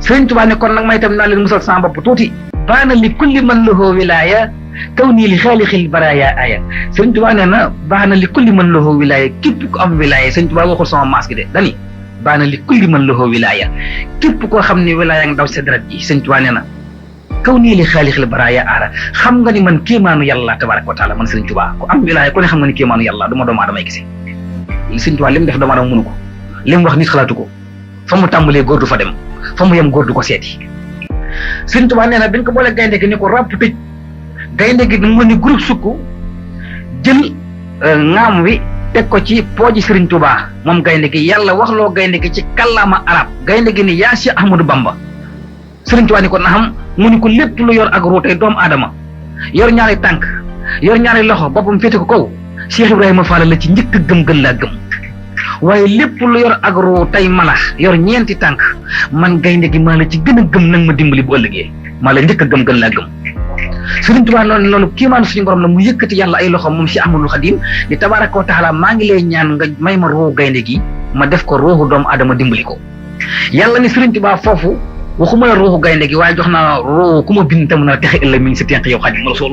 Sëriñ Tuubaa ne kon nag may tam naa leen musal sama bopp tuuti baana li kulli man lahu wilaya kaw nii li xaalixil baraya aya Sëriñ Tuubaa nee na baana li kulli man lahu wilaya képp ku am wilaya Sëriñ Tuubaa waxul sama maas gi de dani baana li kulli man lahu wilaya képp koo xam ne wilaya nga daw sa deret ji Sëriñ Tuubaa nee na kaw nii li xaalix la baraaya aara xam nga ni man kéemaanu yàlla tabaraka wa taala man Sëriñ Tuubaa ku am wilaaya ku ne xam nga ni kéemaanu yàlla du ma doomu aadama gisee Sëriñ Tuubaa li mu def doomu aadama mënu ko li mu wax nit xalaatu ko fa mu tàmbalee góor du fa dem fa mu yem góor du ko seeti Sëriñ Tuubaa nee na biñ ko boole gaynde gi ni ko ràpp tëj gaynde gi mu ni groupe sukk jël ŋaam wi teg ko ci pooji Sëriñ Tuubaa moom gaynde gi yàlla waxloo gaynde gi ci kàllaama arab gaynde gi ni yaa Cheikh Ahmadou Bamba Sëriñ Tuubaa ni ko naxam mu ni ko lépp lu yor ak ruutee doomu aadama yor ñaari tànk yor ñaari loxo boppam féete ko kaw Cheikh Ibrahima Fall la ci njëkk a gëm gën laa gëm waaye lépp lu yor ak ruu tey malax yor ñeenti tànk man gaynde gi maa la ci gën a gëm nag ma dimbali bu ëllëgee maa la njëkk a gëm gën laa gëm Sëriñ Tuubaa loolu kiimaanu suñu borom la mu yëkkati yàlla ay loxo moom si Ahmadul Xadim di tabaraka wa taala maa ngi lay ñaan nga may ma ruu gaynde gi ma def ko ruuxu doomu aadama dimbali ko yàlla ni Sëriñ Tuubaa foofu waxuma la ruuxu gaynde gi waaye jox naa ruuxu ku ma bind tam na texe ëllëg mi ngi si tenq yow Xadim Rasul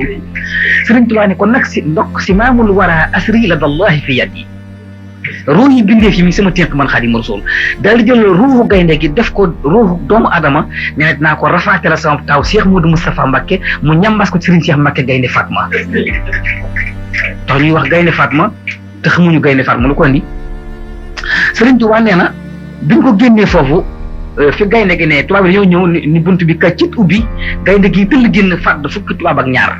Sëriñ Tuubaa ni ko nag si ndok si maamul wara asri la dallahi fi yadi ruux yi bindee fi mi sama tenq man Xadim Rasul daal di jël ruuxu gaynde gi def ko ruuxu doomu aadama nee na dinaa ko rafaate la sama taw Cheikh Modou Moustapha Mbacké mu ñambas ko Sëriñ Cheikh Mbacké gaynde Fatma tax ñuy wax gaynde Fatma te xamuñu gaynde Fatma lu ko andi Sëriñ Tuubaa nee na biñ ko génnee foofu fi gaynde gi ne tubaab bi dañoo ñëw ni bunt bi kaccit ubbi gaynde gi tëll génn fàdd fukki tubaab ak ñaar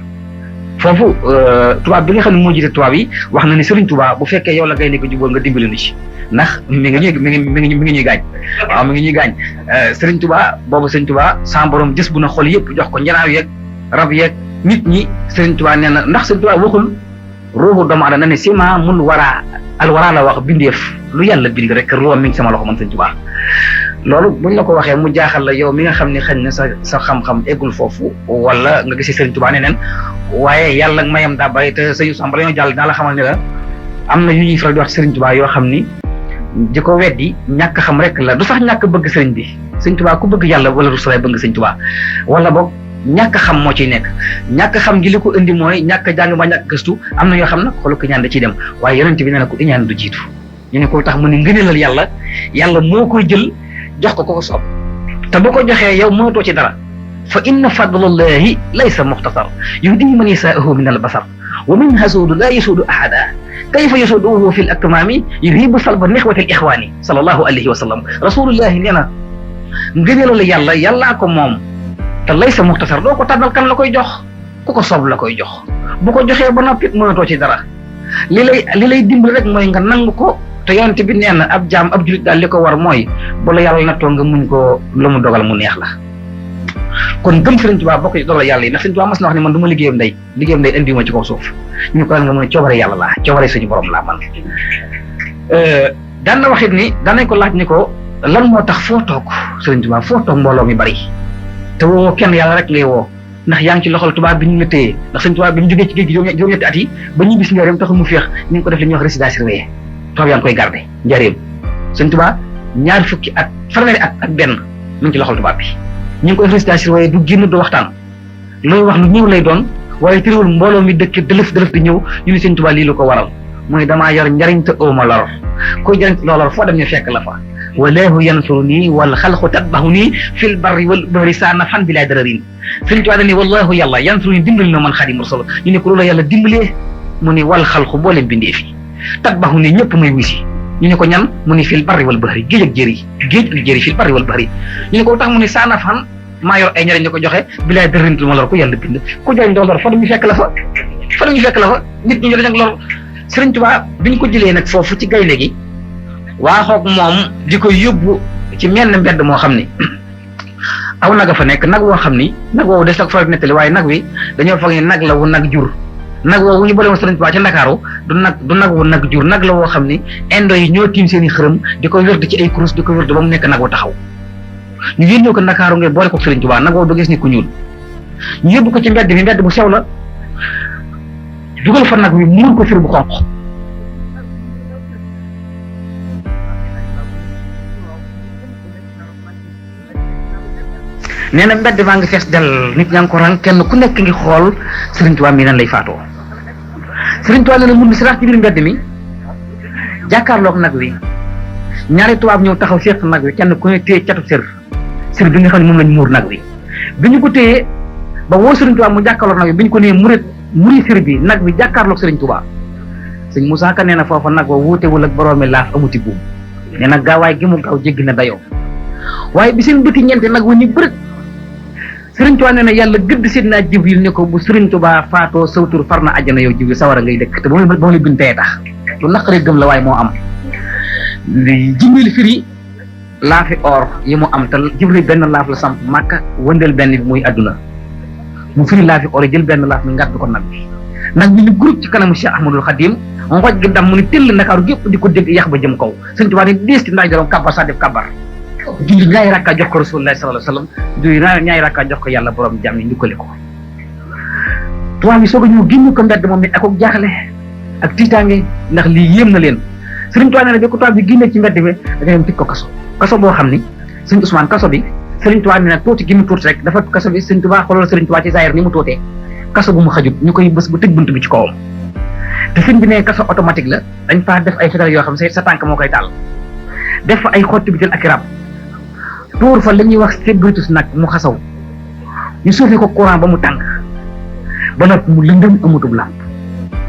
foofu tubaab bi nga xam ne moo jiite tubaab yi wax na ni Sëriñ Tuubaa bu fekkee yow la gaynde gi jubóol nga dimbali nu ci ndax mi ngi ñuy gaañ waaw mi ngi ñuy gaañ Sëriñ Tuubaa boobu Sëriñ Tuubaa sa borom jës bu na xol yëpp jox ko njanaaw yeeg rab yeeg nit ñi Sëriñ Tuubaa nee na ndax Sëriñ Tuubaa waxul ruuxu doomu aadama na ne sima mun waraa al waraa la wax bindeef lu yàlla bind rek ruuxam mi ngi sama loxo man Sëriñ Tuubaa loolu buñ la ko waxee mu jaaxal la yow mi nga xam ne xëy na sa xam-xam eggul foofu wala nga gisi Sëriñ Tuubaa neneen waaye yàlla mayam daa bàyyi te sëñ Samba la ñoo jàll dinaa la xamal ne la am na yu ñuy faral di wax Sëriñ Tuubaa yoo xam ni di ko weddi ñàkk xam rek la du sax ñàkk bëgg sëriñ bi Sëriñ Tuubaa ku bëgg yàlla wala rusalaay bëgg Sëriñ Tuubaa wala boog ñàkk xam moo ciy nekk ñàkk xam gi li ko indi mooy ñàkk jàng ba ñàkk gëstu am na yoo xam nag xolu ko ñaan da ciy dem waaye yonent bi nee na ko iñaan du jiitu ñu ne ko tax mu ne ngëneelal yàlla moo koy jël jox ko ko soob te bu ko joxee yow mënatoo ci dara fa inna fadlallahi laysa muxtasar yuhdi man yasaahu min albasar wa min hasuudu laa yasuudu ahada kayfa yasuuduhu fi l akmaami yuhibu salba nixwati l ixwaani sallallahu alayhi wa sallam rasulullahi nee na ngëneelal yàllaa ko moom te laysa muxtasar doo ko tànnal kan la koy jox ku ko soob la koy jox bu ko joxee ba noppi mënatoo ci dara li lay dimbali rek mooy nga nangu ko te yonent bi nee na ab jaam ab julit daal li ko war mooy bu la yàlla nattoo nga muñ ko lu mu dogal mu neex la kon gëm Sëriñ Tuubaa bokk ci dogal yàlla yi ndax Sëriñ Tuubaa mas na wax ne man du ma liggéeyam ndey indiwuma ci kaw suuf ñu ko nga mën a coobare yàlla laa coobare suñu borom laa man daan na waxit ni daanañ ko laaj ni ko lan moo tax foo toog Sëriñ Tuubaa foo toog mbooloo mi bari te woo kenn yàlla rek ngay woo ndax yaa ngi ci loxol tubaab bi ñu la téye ndax Sëriñ Tuubaa bi mu jógee ci géej gi juróom-ñetti at yi ba ñu bis njëriñ taxul mu féex ñu ngi ko def li ñuy wax résidence surveillée tubaab yaa ngi koy garder njëriñ Sëriñ Tuubaa ñaar fukki at fanweeri at ak benn mu ngi ci loxol tubaab bi ñu ngi koy def résidence surveillée du génn du waxtaan looy wax lu ñëw lay doon waaye terewul mbooloo mi dëkk dëlëf di ñëw ñu ni Sëriñ Tuubaa lii lu ko waral mooy damaa yor njariñ te ooma lor koy jariñ loolor foo dem ñu fekk la fa wallahu yansuruni wal xalqu tatbahuni fil barri wal bahri saa nafan bilaa dararin Sëriñ Tuubaa ni wallahu yàlla yansuruni dimbali na man Xaadimu Rasuul ñu ne ko loolu yàlla dimbalee mu ni wal xalqu boo leen bindee fi tatbahuni ñëpp may wisi ñu ne ko ñan mu ni fil barri wal bahri géej ak jëri fil barri wal bahri ñu ne ko tax mu ni saa nafan maa yor ay njëriñ ñu ko joxe bilaa dararin ma lor ko yàlla bind ku jariñ doo lor fa ñu fekk la fa nit ñi dañ ak lor Sëriñ Tuubaa biñ ko jëlee nag foofu ci gaynde gi waaxoog moom di ko yóbbu ci menn mbedd moo xam ni aw nag a fa nekk nag woo xam ni nag woowu des na ko faral nettali waaye nag wi dañoo foog ni nag la wu nag jur nag woowu ñu boole woon Sëriñ Tuubaa ca Ndakaaru du nag wu nag jur nag la woo xam ni indo yi ñoo tiim seen i xërëm di ko wérd ci ay kurus di ko wérd ba mu nekk nag wu taxaw ñu yónnee ko Ndakaaru ngir boole ko Sëriñ Tuubaa nag woowu du gis ni ku ñuul ñu yóbbu ko ci mbedd bu sew la dugal fa nag wi muur ko fir bu xonq nee na mbedd maa ngi fees del nit ñaa ngi ko rang kenn ku nekk ngi xool Sëriñ Tuubaa mi nan lay faatoo Sëriñ Tuubaa nee na mun bi sirax ci biir mbedd mi jàkkaarloog nag wi ñaari tubaab ñëw taxaw seq nag wi kenn ku ne téye catu sër bi nga xam ne moom lañ muur nag wi bi ñu ko téyee ba woo Serigne Touba mu jàkkaarloog nag bi ñu ko nee muri sir bi nag bi jàkkaarloog Serigne Touba sëñ Moussa Ka nee na foofa nag wa wuutewul ak boroomi laaf amuti buum nee na gaawaay gi mu gaaw jéggi na dayoo waaye bi seen bëti ñeente nag wa ñu bërëg Serigne Touba nee na yàlla gëdd Seydina Jibril ne ko bu Serigne Touba faatoo sawtur far na àjjana yow Jibril sawara ngay dëkk te ba mu la bintee tax lu naqaree gëm la waaye moo am Jibril firi laafi or yi mu am te Jibril benn laaf la samp Màkka wëndeel benn bi muy àdduna mu firi laafi or yi jël benn laaf mi ngàtt ko nag bi ñu groupe ci kanamu Cheikh Ahmadul Khadim ngoj gi dam mu ni tëll Ndakaaru gépp di ko dégg yax ba jëm kaw Serigne Touba ne diis ci ndax joroom kabar sa def kabar julli ñaari rakka jox ko Rasulullah sallallahu alayhi wasallam julli ñaari rakka jox ko yàlla borom jàmm yi njukkale ko tubaab yi soog a ñëw génn ko mbedd moom mi ak jaaxle ak tiitaange ndax lii yéem na leen Serigne Touba nee na bi ko tubaab bi génnee ci mbedd bi dañu dem tëj ko kaso boo xam ni Serigne Ousmane kaso bi Serigne Touba nee na tuuti gi mu tuuti rek dafa kaso bi Serigne Touba xoolal Serigne Touba ci zaahir ni mu tuutee kaso bu mu xajut ñu koy bës bu tëj bunt bi ci kawam te sëñ bi ne kaso automatique la dañ faa def ay fetal yoo xam sa tànk moo koy taal def fa ay xotti bi ak rab tuur fa li ñuy wax sébritus nag mu xasaw ñu suufee ko courant ba mu tàng ba nag mu lëndëm amatub làmp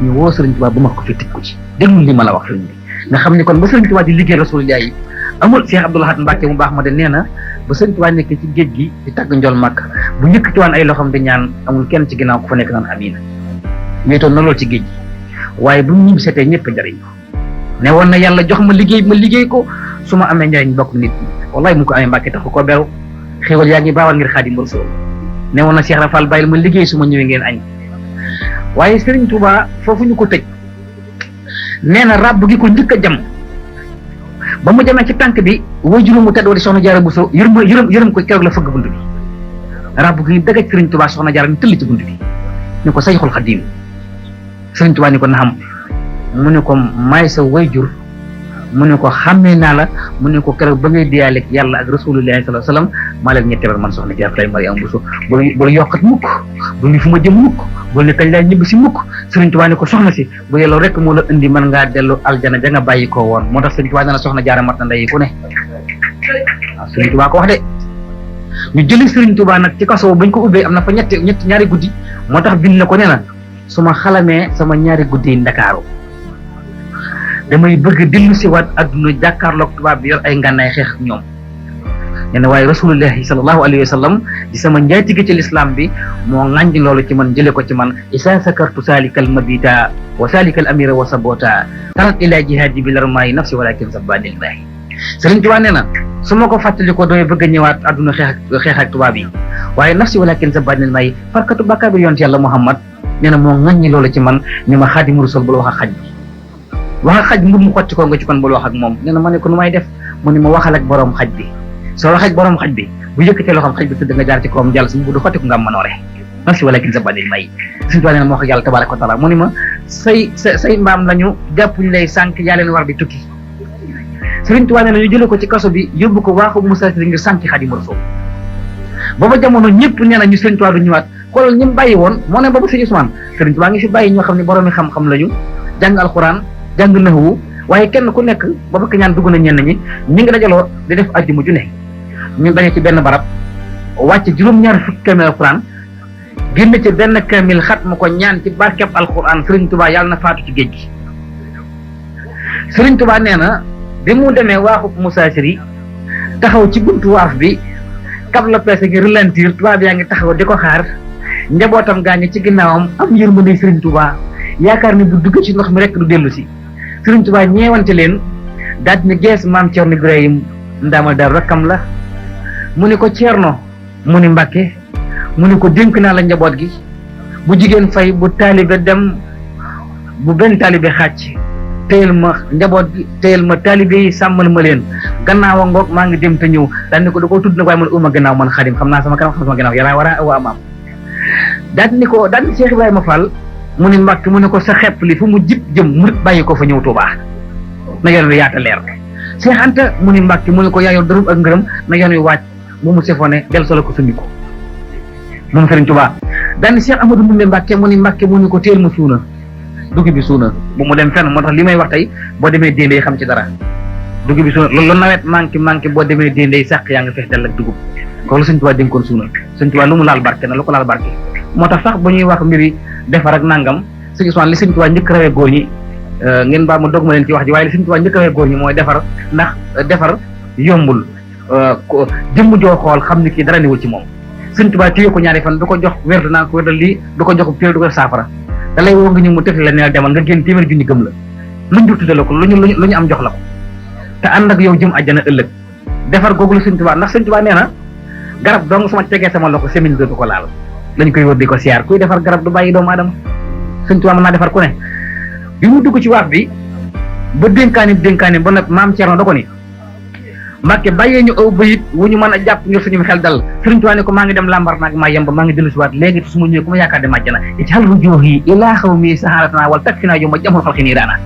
ñu woo Serigne Touba ba ma ko fi tëj ko ci déglu li ma la wax sëriñ bi nga xam ne kon ba Serigne Touba di liggéey Rasulullah yi amul Cheikh Abdoul Ahad Mbacké mu baax ma de nee na ba Serigne Touba nekk ci géej gi di tàgg njol màkk bu yëkkatiwaan ay loxoom di ñaan amul kenn ci ginnaaw ku fa nekk naan amiin wéetoon na lool ci géej gi waaye bu mu ñibbi seetee ñëpp njariñ ne woon na yàlla jox ma liggéey ko su ma amee njariñ bokk nit ñi wallahi mu ko amee Mbàkke taxu ko beru xéwal yaa ngi baawal ngir Xaadimu Rasuul ne woon na Cheikh Rafal bàyyil ma liggéey su ma ñëwee ngeen añ waaye Serigne Touba foofu ñu ko tëj nee na ràbb gi ko njëkk a jam ba mu jamee ci tànk bi way juróom mu tedd wala Soxna Jaara Buso yërëm ko keroog la fëgg bunt bi ràbb gi dagaj Serigne Touba Soxna Jaara ni tëll ci bunt bi ni ko Sayxul Xadiim Serigne Touba ni ko naxam mu ne ko may sa wayjur mu ne ko xàmmee naa la mu ne ko keroog ba ngay diyaaleeg yàlla ak Rasulullah sallallahu alayhi wasallam maa leen ñetteel man Soxna Jaara lay Mariama Buso bul yokkat mukk bul ni fu ma jëm mukk bul ne kañ laay ñibbi si mukk Serigne Touba ni ko soxna si bu yelloo rek moo la indi mën ngaa dellu aljana ja nga bàyyi ko woon moo tax Serigne Touba nee na Soxna Jaara mat na ndey ku ne waaw Serigne Touba ko wax de ñu jëli Serigne Touba nag ci kaso bañ ko ubbee am na fa ñaari guddi moo tax bind na ko nee na su ma xalamee sama ñaari guddi yi Ndakaaru damay bëgg dellu si waat adduna jàkkaarloog tubaab bi yor ay ngànnaay xeex ak ñoom nee na waaye Rasulullahi sallallahu alayhi wa sallam di sama njaatige ci lislaam bi moo ŋàññi loolu ci man jële ko ci man isa sakartu salikal mabita wa salikal amira wa sabota tarat ila jihaadi bi larmaayi nafsi walakin sabanillahi Serigne Touba nee na su ma ko fàttali ko damay bëgg a ñëwaat adduna xeex ak tubaab yi waaye nafsi walakin sabanillahi farkatu bàkkaar bi yonent yàlla Muhammad nee na moo ŋàññi loolu ci man ni ma Xaadimu Rasuul bul wax ak xaj bi wax ak xaj mbir mu xotti ko nga ci kon bul wax ak moom nee na ma ne ko nu may def mu ne ma waxal ak borom xaj bi soo waxee ak borom xaj bi bu yëkkatee loo xam xaj bi tëdd nga jaar ci kawam jàll suñu bu du xotti ko nga am manoore nafsi walakin sabanillahi may Sëriñ Tuubaa nee na ma wax ak yàlla tabaaraka wa taala mu ne ma say mbaam lañu jàppuñ lay sànq yaa leen war di tukki Sëriñ Tuubaa nee na ñu jëlee ko ci kaso bi yóbbu ko waaxu Musaa ngir sànq Xaadimu Rasuul booba jamono ñëpp nee na ñu Sëriñ Tuubaa du ñëwaat xoolal ñi mu bàyyi woon moo ne boobu Sëriñ Ousmane Sëriñ Tuubaa ngi fi bàyyi ñoo xam ne boroomi xam-xam lañu jàng alxuraan jàng naxwu waaye kenn ku nekk ba bëgg ñaan dugg na ñenn ñi ñu ngi dajaloo di def àjjuma ju ne ñu dañu ci benn barab wàcc juróom-ñaar fukki kaamil alxuraan génn ci benn kaamil xat mu ko ñaan ci barkeb alxuraan Sëriñ Tuubaa yàlla na faatu ci géej gi Sëriñ Tuubaa nee na bi mu demee waaxu Musaasiri taxaw ci buntu waaf bi kab la peese gi ralentir tubaab yaa ngi taxaw di ko xaar njabootam gaa ngi ci ginnaawam am yërmande Sëriñ Tuubaa yaakaar ni bu dugg ci ndox mi rek du dellu si Sëriñ Tuubaa ñeewante leen daal di ne gees maam Cerno Ibrahim ndaamal daal rakkam la mu ne ko Cerno mu ni Mbàkke mu ne ko dénk naa la njaboot gi bu jigéen fay bu taalibe dem bu benn taalibe xàcc téyel ma njaboot gi téyel ma taalibe yi sàmmal ma leen gannaaw a ngoog maa ngi dem te ñëw daal ni ko da koo tudd nag waaye man uma gannaaw man Xaadim xam naa sama kanam xam sama gannaaw yàlla war a awa amaam daal ni ko daal ni Cheikh Ibrahima Fall mu ni Mbàkke mu ne ko sa xepp li fu mu jib jëm murit bàyyi ko fa ñëw Tuubaa na yoon wi yaata leer Cheikh Anta mu ni Mbàkke mu ne ko yaayoon dërëm ak ngërëm na yoon wi wàcc mu mu sefone del solo ko sumiko moom Sëriñ Tuubaa daal ni Cheikh Amadou Ndumbe Mbàkke mu ni Mbàkke mu ne ko téel ma suuna dugub bi suuna bu mu dem fenn moo tax li may wax tey boo demee déndey xam ci dara dugub bi suuna loolu nawet manqué boo demee déndey sàq yaa nga fees dell ak dugub loolu Sëñ Tuubaa dénkoon suuna Sëñ Tuubaa lu mu laal barke na lu ko laal barke moo tax sax bu ñuy wax mbiri defar ak nangam Sëñ Usmaan li Sëñ Tuubaa njëkk rawee góor ñi ngeen baa ma dog ma leen ci wax ji waaye li Sëñ Tuubaa njëkk rawee góor ñi mooy defar ndax defar yombul jëmm joo xool xam ni kii dara niwul ci moom Sëñ Tuubaa téye ko ñaari fan du ko jox wérdu naa ko wérdal lii du ko jox téere du ko saafara da lay woo nga ñu mu tëf la neel demal nga génn téeméer junni gëm la luñ du tudde la ko lu ñu am jox la ko te ànd ak yow jëm àjjana ëllëg defar googu la Sëñ Tuubaa ndax Sëñ Tuubaa nee na garab dong sama tegee sama loxo semaine dootu ko laal lañ koy wër di ko siyaar kuy defar garab du bàyyi doomu aadama Sëñ Tuubaa mën naa defar ku ne bi mu dugg ci waaf bi ba dénkaani ba nag maam Cerno da ko ni Mbàkke bàyyee ñu aw bayit wu ñu mën a jàpp ngir suñu xel dal Sëriñ Tuubaa ne ko maa ngi dem lambar naag maa yemba maa ngi dellu si waat léegi te su ma ñëwee ku ma yaakaar dem àjjana ij'al rujuuhi ilaa xawmi sahadatana wal takfina yow ma jamul xalqi niiraana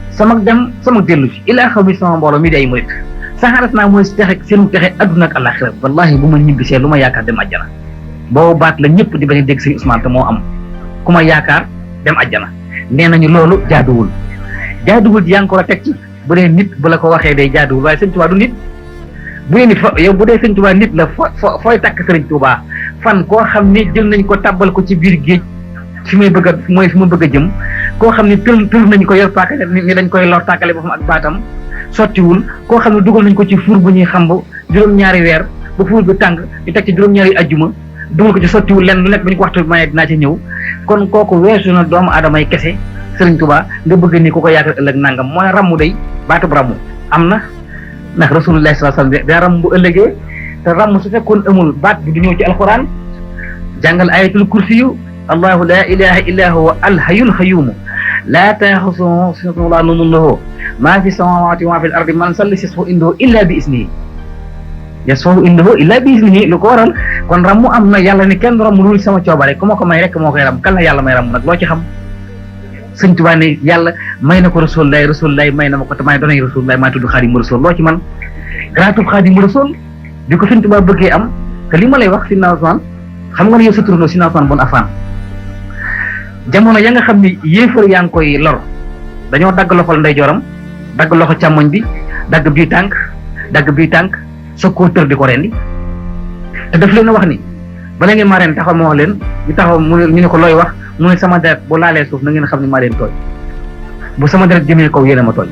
sama dem sama dellu si ilaa xawmi sama mbooloo mi di ay murit sahadatana mooy texe seenu texe adduna ak àllaaxira wallahi bu ma ñibbisee lu ma yaakaar dem àjjana boobu baat la ñëpp di bañ a dégg Sëriñ Usmaan te moo am ku ma yaakaar dem àjjana nee nañu loolu jaaduwul yaa ngi ko teg ci bu dee nit bu la ko waxee day jaaduwul waaye Sëñ Tuubaa du nit bu dee nit yow bu dee Sëñ Tuubaa nit la fooy takk Sëriñ Tuubaa fan koo xam ni jël nañ ko tàbbal ko ci biir géej fi may bëgg a mooy fi ma bëgg a jëm koo xam ni tël nañ ko yor paaka ni dañ koy lor tàkkale boppam ak baatam sottiwul koo xam ne dugal nañ ko ci fuur bu ñuy xamb juróom-ñaari weer ba fuur bi tàng ñu teg ci juróom-ñaari ajjuma dugal ko ci sottiwul lenn lu nekk ba ñu ko waxtu maye dinaa ci ñëw kon kooku weesu na doomu aadama yi kese Sëriñ Tuubaa nga bëgg ni ku ko yaakaar ëllëg nangam mooy rammu day baatub rammu am na ndax Rasulullah sallallahu alayhi wasallam daa ramm bu ëllëgee te ramm su fekkoon amul baat bi du ñëw ci alquran jàngal ayatul kursi yu allahu la ilaha illa huwa alhayyul qayyum la ta'khudhuhu sinatun wa la nawmun lahu ma fi samawati wa ma fi al-ardi man yasfahu indahu illa bi isnihi yasfahu indahu illa bi isnihi lu ko waral kon rammu am na yàlla ni kenn ramm lu sama coobare ku ma ko may rek moo koy ram kan la yàlla may ramm nag loo ci xam Sëñ Tuubaa ne yàlla may na ko Rasulullah may na ma ko te may doonay Rasulullah maa tudd Xaadimu Rasuul loo ci man garaatub Xaadimu Rasuul bi ko Sëñ Tuubaa bëggee am te li ma lay wax Sidna Usmaan xam nga ne yow sa turandoo Sidna Usmaan bun Affaan jamono ya nga xam ni yéefar yaa ngi koy lor dañoo dagg loxol ndeyjooram dagg loxo càmmoñ bi dagg bii tànk soog koo tër di ko rendi te daf leen a wax ni bala ngeen maa ren taxaw ma wax leen ñu taxaw ñu ne ko looy wax mu ne sama deret bu laalee suuf na ngeen xam ne maa leen tooñ bu sama deret jëmee kaw yéen a ma tooñ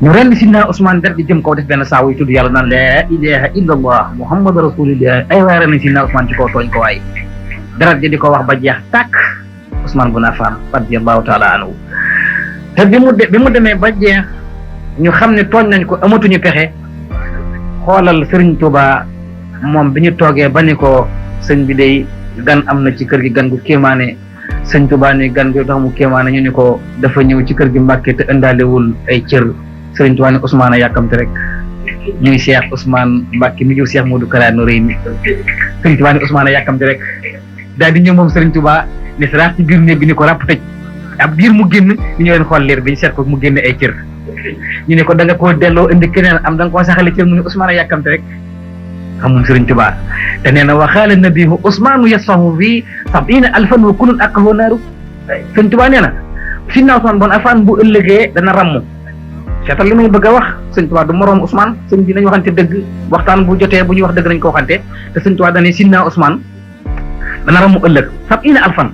ñu rendi Sidna Usmaan deret di jëm kaw def benn saawu yi tudd yàlla naan laa ilaha illa allah muhammadu rasulillah ay waay ren nañ Sidna Usmaan ci kaw tooñ ko waaye deret ji di ko wax ba jeex tàkk Usmaan bun Affaan radiyallahu taala anhu te bi mu demee ba jeex ñu xam ne tooñ nañ ko amatuñu pexe xoolal Sëriñ Tuubaa moom bi ñu toogee ba ni ko sëñ bi day gan am na ci kër gi gan gu kéemaane Sëñ Tuubaa ni gan gi tax mu kéemaane ñu ni ko dafa ñëw ci kër gi Mbàkke te indaalewul ay cër Sëriñ Tuubaa ni Ousmane a yàkkamte rek ñuy Cheikh Ousmane Mbàkke mi jur Cheikh Modou Kara Noreyni Sëriñ Tuubaa ni Ousmane a yàkkamte rek daal di ñëw moom Sëriñ Tuubaa ni saraax ci biir néeg bi ni ko ràpp tëj ab biir mu génn ni ñu leen xool leer bi ñu seet ko mu génne ay cër ñu ne ko da nga koo delloo indi keneen am da nga koo saxale cër mu ne Ousmane a yàkkamte rek xamul Sëriñ Tuubaa te nee na waxaale nabihu Usmaanu yasfahu fii 70,000 wa kullun aqahu naaru Sëriñ Tuubaa nee na Sidna Usmaan bun Affaan bu ëllëgee dana ramm seetal li may bëgg a wax Sëriñ Tuubaa du moroom Usmaan sëñ bi nañ waxante dëgg waxtaan bu jotee bu ñuy wax dëgg nañ ko waxante te Sëriñ Tuubaa dane Sidna Usmaan dana ramm ëllëg 70,000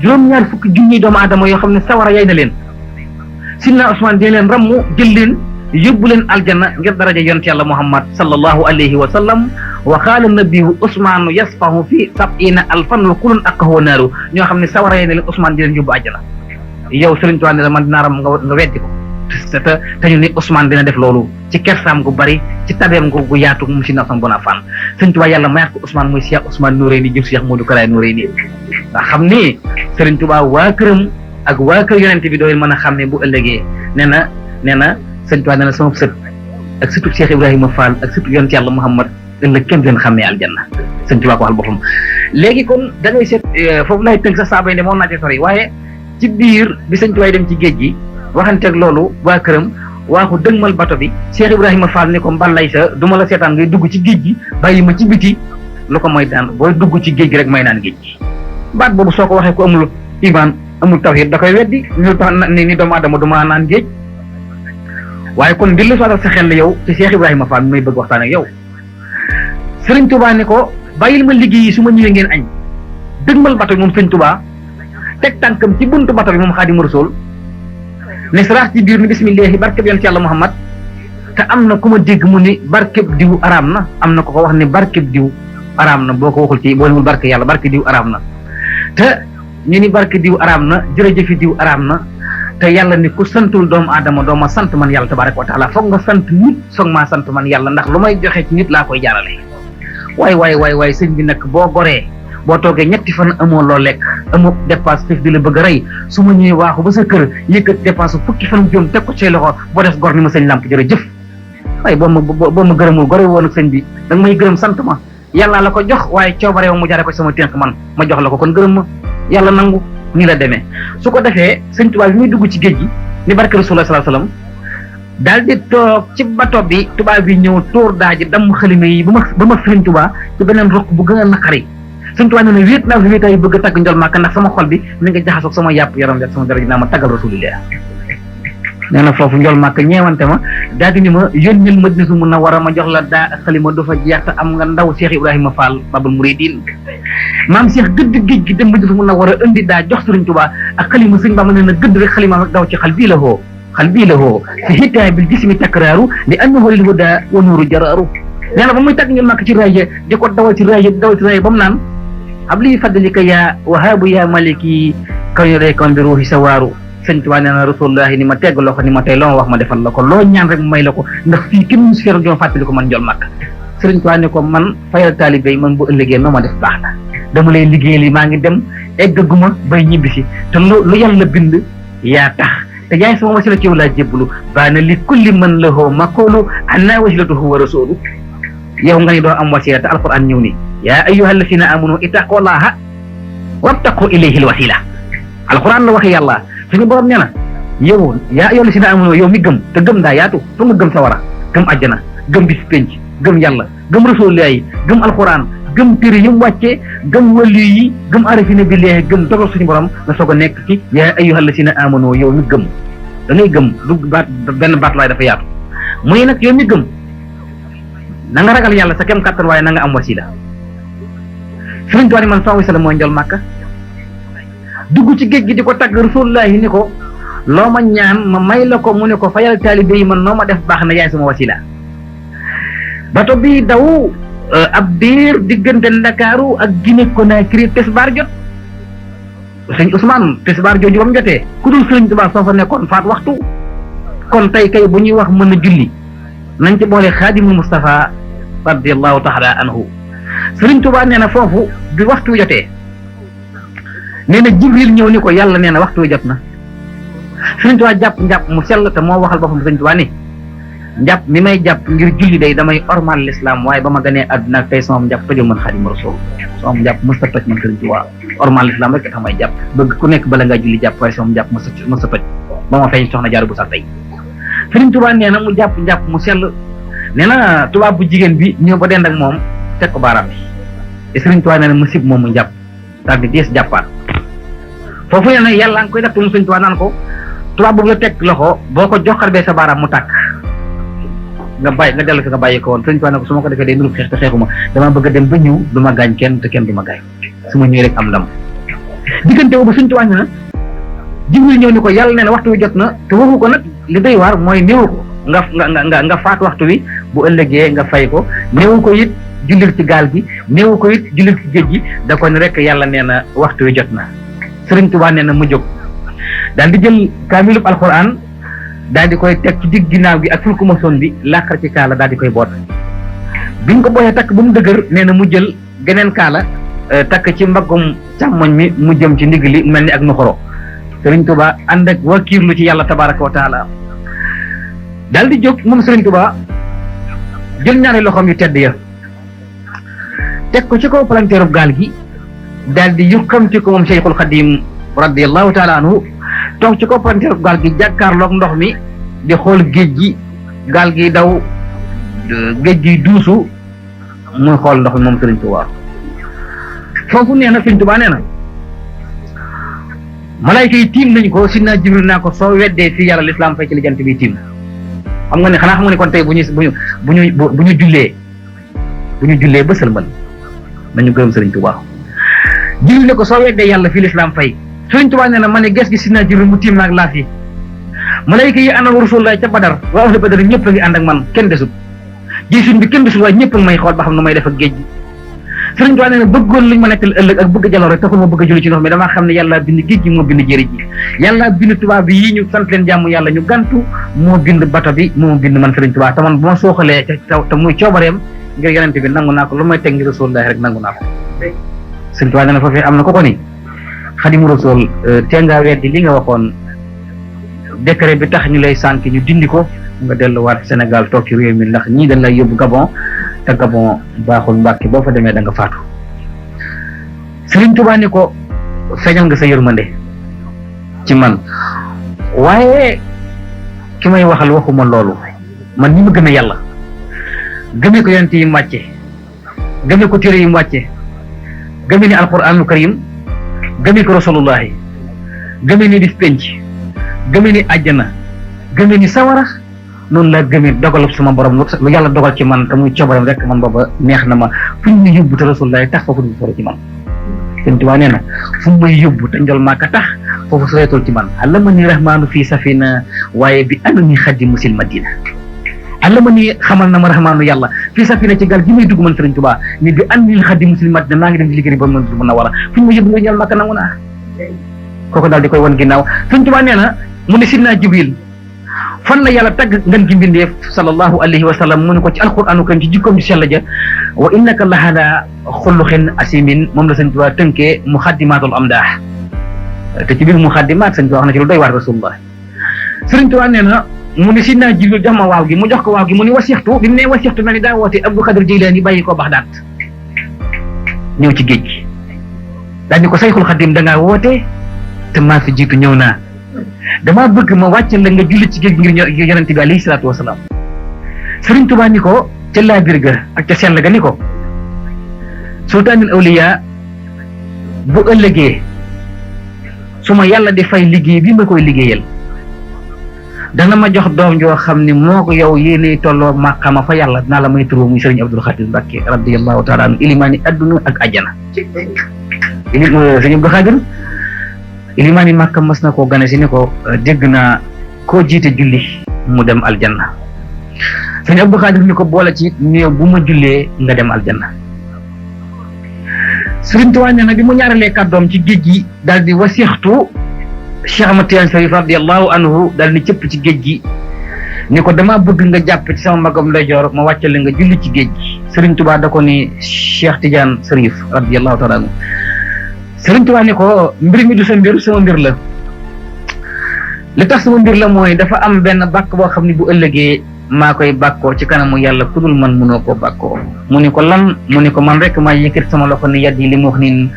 juróom-ñaar fukki junniy doomu aadama yoo xam ne sawara yay na leen Sidna Usmaan dina leen ramm jël leen yóbbu leen aljanna ngir daraja yonent yàlla Muhammad sallallahu alayhi wa sallam wa qaala nabiyu Usmaanu yasfahu fi 70,000 wa kullun aqahu naaru ñoo xam ne sawara yee ne leen Usmaan di leen yóbbu aljanna yow Sëriñ Tuubaa ne la man dinaa ram nga weddi ko te ñu ne Usmaan dina def loolu ci kersaam gu bari ci tabeem gu yaatu mu Sidna Usmaan bun Affaan Sëriñ Tuubaa yàlla mayaat ko Usmaan muy Cheikh Ousmane Noreyni jur Cheikh Modou Kara Noreyni nga xam ni Sëriñ Tuubaa waa këram ak waa kër yonent bi doo leen mën a xam ne bu ëllëgee nee na Sëñ Tuubaa nee na sama sët ak sëtu Cheikh Ibrahima Fall ak sëtu yonent yàlla Muhammad ëllëg kenn leen xàmmee aljanna Sëñ Tuubaa ko waxal boppam léegi kon da ngay seet foofu lay tënk sa saaba yi ne moom naa ci sori waaye ci biir bi Sëñ Tuubaa dem ci géej gi waxanteeg loolu waa këram waaxu dëgmal bato bi Cheikh Ibrahima Fall ni ko mbalay sa du ma la seetaan ngay dugg ci géej gi bàyyi ma ci biti lu ko mooy daan booy dugg ci géej gi rek may naan géej gi baat boobu soo ko waxee ko amul iman amul tawhid da koy weddi ñu tax ni doomu aadama du ma naan géej waaye kon di lu sootal sa xel yow ci Cheikh Ibrahima Fall mi may bëgg waxtaan ak yow Sëriñ Tuubaa ne ko bàyyil ma liggéey yi su ma ñëwee ngeen añ dëgmal bato bi moom Sëriñ Tuubaa teg tànkam ci buntu bato bi moom Xaadimu Rasuul ne saraax ci biir ni bismillahi barkeb yonent Yàlla Muhammad te am na ku ma dégg mu ni barkeb diw araam na am na ko ko wax ne barkeb diw araam na boo ko waxul ci boo nemul barke yàlla barke diw araam na te ñu ni barke diw araam na jërëjëfi diw araam na te yàlla ni ku santul doomu aadama doo ma sant man yàlla tabaraka wa taala foog nga sant nit soog maa sant man yàlla ndax lu may joxe ci nit laa koy jaarale waay sëñ bi nag boo goree boo toogee ñetti fan amoo loo lekk amoo dépense xiif di la bëgg a rey su ma ñëwee waaxu ba sa kër yëkkat dépense fukki fan juróom teg ko ci loxo boo des gor ni ma sëñ làmp jërëjëf waaye boo ma gërëmul gore woon ak sëñ bi da nga may gërëm sant ma yàlla la ko jox waaye coobare mu jaare ko sama tënk man ma jox la ko kon gërëm ma yàlla nangu nii la demee su ko defee sëñ tubaab bi muy dugg ci géej gi ni barke rasulullah sallallahu alayhi wasallam daal di toog ci bato bi tubaab bi ñëw tóor daaji damm xalima yi ba ma sëñ tubaab ci beneen ruq bu gën a naqari sëñ tubaab nee na wéet naa fi wéetaay bëgg a tagg njol Màkka ndax sama xol bi mi nga jaxasoog sama yàpp yaram bi ak sama dara ji naa ma taggal rasulillah nee na foofu njol Màkka ñeewante ma daal di ni ma yónnil Madinatu Munawwara ma jox la daa ak xalima du fa jeex te am nga ndaw Cheikh Ibrahima Fall Babul Mouridine maam Cheikh gëdd géej gi dem Madinatu Munawwara indi daa jox Sëriñ Tuubaa ak xalima sëñ Bamba nee na gëdd rek xalima ak daw ci xal bii la hoo fi hitaay bil jismi takraaru li annahu lil huda wa nuuru jaraaru nee na ba muy tàgg njol Màkka ci raaya di ko dawal ci raaya ba mu naan habli fadlika ya wahaabu ya maliki kaw ñu day kon bi ruuxi sa waaru sëñ Tuubaa nee na rasulullahi ni ma tegg loxo ni ma tey loo ma wax ma defal la ko loo ñaan rek mu may la ko ndax fii kenn mu si feeru joom fàttali ko man njol Màkka sëriñ Tuubaa ne ko man fayal taalibe yi man bu ëllëgee noo ma def baax na dama lay liggéey li maa ngi dem eggaguma bay ñibbisi te lu yàlla bind yaa tax te yaay sama wasila ci yow laa jébbalu baana li kulli man lahu maqulu anna wasilatuhu wa rasulu yow nga ni doo am wasila te alquran ñëw ni yaa ayyuha alladina amanu ittaqullaha wabtaqu ilayhi alwasila alquran la waxe yàlla suñu borom nee na yow yaa ayyuha alladina amanu yow mi gëm te gëm daa yaatu fu nga gëm sawara gëm àjjana gëm bis penc gëm yàlla gëm rasulullah yi gëm alquran gëm téere yi mu wàccee gëm wali yi gëm arifina billahi gëm dogal suñu borom nga soog a nekk ci yaa ayyuha alladina amanu yow mi gëm da ngay gëm du baat benn baat laay dafa yaatu muy nag yow mi gëm na nga ragal yàlla sa kem kàttan waaye na nga am wasila sëriñ Tuubaa man sallallahu alayhi wasallam mooy njol Màkka dugg ci géej gi di ko tagg rasulullahi ni ko loo ma ñaan ma may la ko mu ne ko fayal taalibe yi man noo ma def baax na yaay sama wasila bato bi daw ab biir diggante Ndakaaru ak Guinée Conakry tisbaar jot sëñ Ousmane tisbaar jooju ba mu jotee ku dul sëriñ Tuubaa soo fa nekkoon faat waxtu kon tey kay bu ñuy wax mën a julli nañ ci boole Xaadimul Mustafa radiyallahu taala anhu sëriñ Tuubaa nee na foofu bi waxtu jotee nee na Jibril ñëw ni ko yàlla nee na waxtu jot na sëriñ Tuubaa jàpp njàpp mu sell te moo waxal boppam sëriñ Tuubaa ni njàpp mi may jàpp ngir julli day damay ormal l'islam waaye ba ma gënee àdduna ak tey sama njàpp tojul man Xaadimu Rasuul sama njàpp mës ta toj man sëriñ Tuubaa ormal l'islam rek tax may jàpp bëgg ku nekk bala ngaa julli jàpp waaye sama njàpp mës ta toj ba ma feeñ soxna Jaara bu sax tey sëriñ Tuubaa nee na mu jàpp njàpp mu sell nee na tubaab bu jigéen bi ñëw ba dend ak moom teg ko baaraam bi te sëriñ Tuubaa nee na mu sib moom mu njàpp daal di dees jàppaat foofu nee na yàlla nga koy def mu sëriñ Tuubaa naan ko tubaab boobu la teg loxo boo ko joxar bee sa baaraam mu tàkk nga bàyyi nga dellu fi nga bàyyi ko woon sëriñ Tuubaa ne ko su ma ko defee day nuru xeex te xeexuma dama bëgg a dem ba ñëw du ma gaañ kenn te kenn du ma gaañ su ma ñëwee rek am ndam diggante boobu sëriñ Tuubaa nee na Jibril ñëw ni ko yàlla nee na waxtu wi jot na te waxu ko nag li doy waar mooy néew ko nga faat waxtu wi bu ëllëgee nga fay ko néew ko it jullil ci gaal gi néew ko it jullil ci géej gi da ko ne rek yàlla nee na waxtu wi jot na sëriñ Tuubaa nee na mu jóg daal di jël kaamilub alquran daal di koy teg ci digg ginnaaw gi ak fulku masoon bi làqar ci kaala daal di koy boot biñ ko booyee takk ba mu dëgër nee na mu jël geneen kaala takk ci mbaggum càmmoñ mi mu jëm ci ndigg li mel ni ak nuxoro sëriñ Tuubaa ànd ak wakiirlu ci yàlla tabaraka wa taala daal di jóg moom sëriñ Tuubaa jël ñaari loxoom yu tedd ya teg ko ci kaw palanteerub gaal gi daal di yuqamti ko moom Cheikhul Xadim radiyallahu taala anhu toog ci kaw palanteerub gaal gi jàkkaarloog ndox mi di xool géej gi gaal gi daw géej gi duusu muy xool ndox mi moom sëriñ Tuubaa foofu nee na sëriñ Tuubaa nee na malayka yi tiim nañ ko sidna Jibril naa ko soo weddee fii yàlla lislaam fay ci li jant bi tiim xam nga ne kon tey bu ñu jullee bu ñu jullee ba sëlmal nañu gërëm Serigne Touba. Jibril ne ko soo weddee yàlla fii lislaam fay. Serigne Touba nee na ma ne ges gi si naa Jibril mu tiim naag laaf yi malayka yi ànd ak Rasulullah ca Badar waa ahlu Badar ñëpp a ngi ànd ak man kenn desut gisun bi kenn desul waaye ñëpp a ngi may xool ba xam nu may def ak géej gi. Serigne Touba nee na bëggoon luñ ma nekkal ëllëg ak bëgg jaloor rek taxul ma bëgg a julli ci ndox mi damaa xam ne yàlla bind géej gi moo bind jëri ji yàlla bind tubaab bi yi ñu sant leen jàmm yàlla ñu gantu moo bind bato bi moo bind man Serigne Touba te man bu ma sooxalee te muy coobareem ngir yonent bi nangu naa ko lu may teg ngir Rasulullah rek nangu naa ko. Serigne Touba nee na foofee am na ko ni Xadimu Rasul tee ngaa weddi li nga waxoon décret bi tax ñu lay sànk ñu dindi ko nga delluwaat Sénégal toog ci réew mi ndax ñii dañ lay yóbbu Gabon te Gabon baaxul Mbàkke boo fa demee da nga faatu. Serigne Touba ni ko feeñal nga sa yërmande ci man waaye ki may waxal waxuma loolu man ñi ma gëmee yàlla gëmee ko yonent yi mu wàcce gëmee ko téere yi mu wàcce gëmee ni alquraanul karim gëmee ko rasulullahi gëmee ni bis penc gëmee ni àjjana gëmee ni sawara noonu laa gëmee dogalub sama borom lu yàlla dogal ci man te muy coobaram rek man booba neex na ma fu ñu yóbbu te rasulullahi tax foofu du sore ci man. Sëñ Tuubaa nee na fu may yóbbu te njol maaka tax foofu soreetul ci man allama ni rahmaanu fii safina waaye bi anu ni xaddi musil madina allama ni xamal na ma rahmaanu yàlla fii safina ci gaal gi may dugg man Sëriñ Tuubaa ni bi anu ni xaddi musil madina maa ngi dem ci liggéey ba mën na war a fu ñu ma yóbbu nga njol maaka nangu naa kooku daal di koy wan ginnaaw. Sëñ Tuubaa nee na mu ne sidna Jibril fan la yàlla tagg ngeen gi mbindeef sallallahu alayhi wa sallam mu ne ko ci alquranu karim ci jikkoom ju sell ja wa innaka lahada xuluqin asimin moom la Sëñ Tuubaa tënkee muxaddimatul amdaax te ci biir muxaddimaat Sëñ Tuubaa wax na ci lu doy waar rasulullah. Sëriñ Tuubaa nee na mu ne sidna Jibril jox ma waaw gi mu jox ko waaw gi mu ne wasixtu bi mu ne wasixtu mel ni daa woote Abdul Xaadir Jeylaani bàyyi ko Baxdaad ñëw ci géej gi daal ni ko Sayxul Xadim da ngaa woote te maa fi jiitu ñëw naa damaa bëgg ma wàcc la nga julli ci géej gi ngir yonente bi alayhi salaatu wasalaam. Sëriñ Tuubaa ni ko ca laabir ga ak ca sell ga ni ko sultaanul awliya bu ëllëgee su ma yàlla di fay liggéey bi ma koy liggéeyal dana ma jox doom joo xam ni moo ko yow yéenay tolloo maqama fa yàlla dinaa la may turoo muy Sëriñ Abdul Xaadir Mbàkke radiyallahu taala anhu ilimaani adduna ak ajjana. Sëriñ Abdul Xaadir ilimaani Màkka mas na koo gane si ni ko dégg naa koo jiite julli mu dem aljanna. Sëriñ Abdul Xaadir ni ko boole ci néew bu ma jullee nga dem aljanna. Sëriñ Tuubaa nee na bi mu ñaaralee kàddoom ci géej gi daal di wasixtu Cheikh Ahmad Tijaan Sharif radiyallahu anhu daal di cëpp ci géej gi ni ko damaa bëgg nga jàpp ci sama magam ndeyjoor ma wàccale nga julli ci géej gi. Sëriñ Tuubaa da ko ni Cheikh Tijaan Sharif radiyallahu taala anhu. Sëriñ Tuubaa ni ko mbir mi du sa mbir sama mbir la li tax sama mbir la mooy dafa am benn bàkk boo xam ne bu ëllëgee maa koy bàkkoo ci kanamu yàlla ku dul man mënoo koo bàkkoo. mu ni ko lan mu ni ko man rek maa yëkkati sama loxo ni yaddi li mu wax nin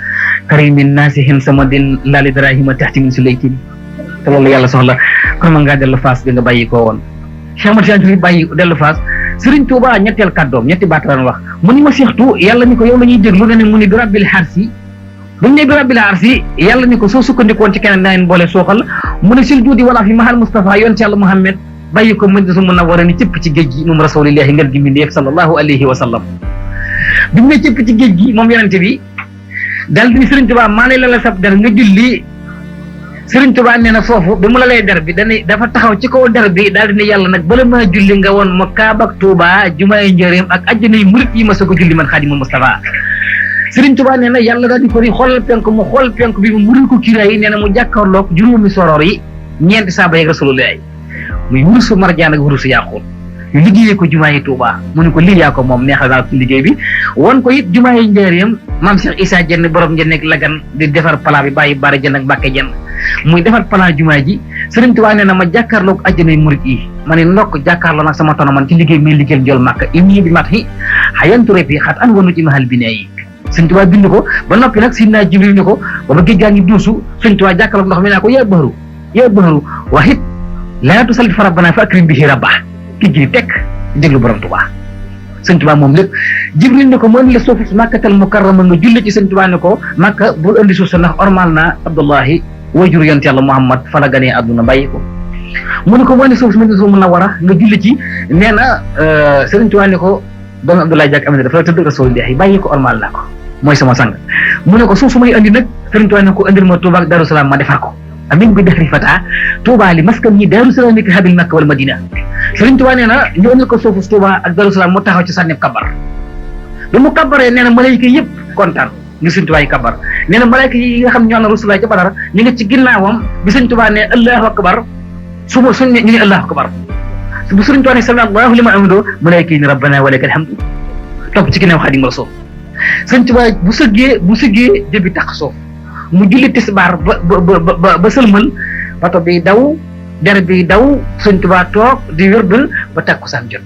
karimin naasihin sama din laali darahima taxti min sulaytin te loolu yàlla soxla kon ma ngaa dellu faas bi nga bàyyi koo woon. Cheikh Ahmad Tijaan Sharif bàyyi dellu faas. Sëriñ Tuubaa ñetteel kàddoom ñetti baat la wax mu ni wasixtu yàlla ni ko yow la ñuy déglu ne mu ni bi rabbil harsi buñ ne bi rabbil arsi yàlla ni ko soo sukkandikoon ci keneen daañu boole sooxal mu ne sil juudi wala fi mahal Mustafa yoon ci yàlla Muhammad bàyyi ko Madinatu Munawwara ni cëpp ci géej gi moom rasulillahi ngeen gi mbindeef sallallahu alayhi wa sallam. bi mu ne cëpp ci géej gi moom yonente bi daal di ni Sëriñ Tuubaa maa lay la sab der nga julli. Sëriñ Tuubaa nee na foofu bi mu la lay der bi dafa taxaw ci kaw der bi daal di ne yàlla nag bala maa julli nga woon ma Kaaba ak Tuubaa jumaay njëreem ak àjjanay murit yi ma soog a julli man Xaadimul Mustafa. Sëriñ Tuubaa nee na yàlla daal di ko ni xoolal penk mu xool penk bi mu muril ko kiraay yi nee na mu jàkkaarloog juróomi soror yi ñeenti saaba yeeg rasulullah muy wurusu marjaan ak wurusu yaaquut ñu liggéeyee ko jumaa yi Tuubaa mu ne ko lii yaa ko moom neexal daal ci liggéey bi wan ko it jumaa yi njëreem maam Cheikh Issa Dieng borom Dieng ak Lagan di defar plan bi bàyyi Baara Dieng ak Mbàkke Dieng muy defar plan jumaa ji. Sëriñ Tuubaa nee na ma jàkkaarloog àjjanay murit yi ma ne ndokk jàkkaarloo nag sama tono man ci liggéey mi liggéeyal njol Màkka inni bi mat yi xayantu repi xat an wanu ci mahal bi yi. Sëñ Tuubaa bind ko ba noppi nag sidna Jibril ni ko ba géej gaa ngi duusu Sëñ Tuubaa jàkkaarloog ndox mi naa ko yaa bahru waxit laa tusallit fa rabbana fa akrim bihi rabba géej gi tekk déglu borom Tuubaa. Sëñ Tuubaa moom lépp Jibril ne ko mu indi la suuf si Makkatal Mukarrama nga julli ci Sëñ Tuubaa ne ko Makka bul indi suuf sa ndax ormal naa Abdullahi wajur yonent yàlla Muhammad fa la ganee àdduna bàyyi ko. mu ne ko mu indi suuf si Madinatu Munawwara nga julli ci nee na Sëriñ Tuubaa ne ko doomu Abdoulaye Diak Amina dafa tëdd Rasulullah bàyyi ko ormal naa ko mooy sama sang mu ne ko suuf su may andi nag Sëriñ Tuubaa ne ko andil ma Touba ak Darou Salaam ma defar ko amin bi dexri fata Touba li maskan ñi Darou Salaam ni habil Makka wal Madina Sëriñ Tuubaa nee na ñu andil ko suufu Touba ak Darou Salaam mu taxaw ci sànni kabar lu mu kabaree nee na malayka yëpp kontaan ngi Sëriñ Tuubaa yi kabar nee na malayka yi nga xam ñoo na Rasulullah ca Badar ñu ngi ci ginnaawam bi Sëriñ Tuubaa ne Allahu akbar suba suñ ñu ne Allahu akbar bu Sëriñ Tuubaa ne sami Allahu liman hamidahu malayka yi ne rabbana wa lakal hamdu topp ci ginnaaw Xaadimu Rasuul Sëriñ Tuubaa bu sëggee jëbi tax soof mu julli tisbaar ba sëlmal bato bi daw der bi daw Sëriñ Tuubaa toog di wërd ba takkusaan jot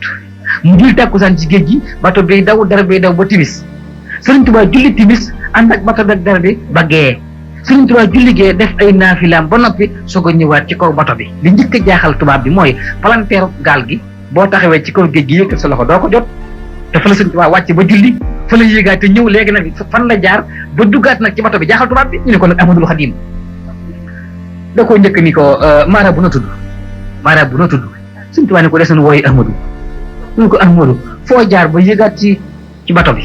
mu julli takkusaan ci géej gi bato bi daw der bi daw ba timis Sëriñ Tuubaa julli timis ànd ak bato bi ak der bi ba gee Sëriñ Tuubaa julli gee def ay naafilaam ba noppi soog a ñëwaat ci kaw bato bi li njëkk a jaaxal tubaab bi mooy palanteeru gaal gi boo taxawee ci kaw géej gi yëkkat sa loxo doo ko jot te fa la Sëriñ Tuubaa wàcc ba julli fa la yéegaat te ñëw léegi nag fan la jaar ba duggaat nag ci bato bi jaaxal tubaab bi ñu ne ko nag Ahmadul Xadim da koo njëkk ni ko maara bu na tudd Sëriñ Tuubaa ne ko des na wooyi Ahmadu ñu ne ko Ahmadu foo jaar ba yéegaat ci bato bi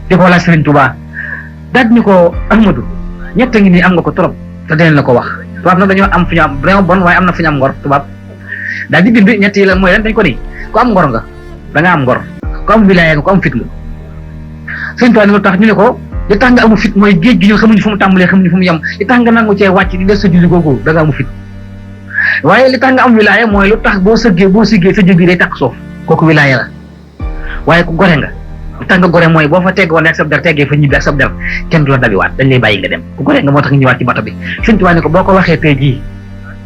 di ko laaj Sëriñ Tuubaa daal ni ko Ahmadu ñett ngi nii am nga ko trop te dinañ la ko wax tubaab nag dañoo am fu ñu am vraiment bon waaye am na fu ñu am ngor tubaab daal di bind ñett yi la mooy lan dañ ko ni ku am ngor nga da nga am ngor ku am wilaaya nga ku am fit nga Sëriñ Tuubaa ni lu tax ñu ne ko li tax nga amu fit mooy géej gi ñun xamuñu fu mu tàmbalee xamuñu fu mu yem li tax nga nangu cee wàcc di def sa julli googu da nga amu fit waaye li tax nga am wilaaya mooy lu tax boo siggee sa jëb bi day takk soof kooku wilaaya la waaye ku gore nga lu tax nga gore mooy boo fa teggoon ak sab der teggee fa ñibbi ak sab der kenn du la dabiwaat dañ lay bàyyi nga dem ku gore nga moo tax nga ñëwaat ci bato bi Sëriñ Tuubaa ne ko boo ko waxee tey jii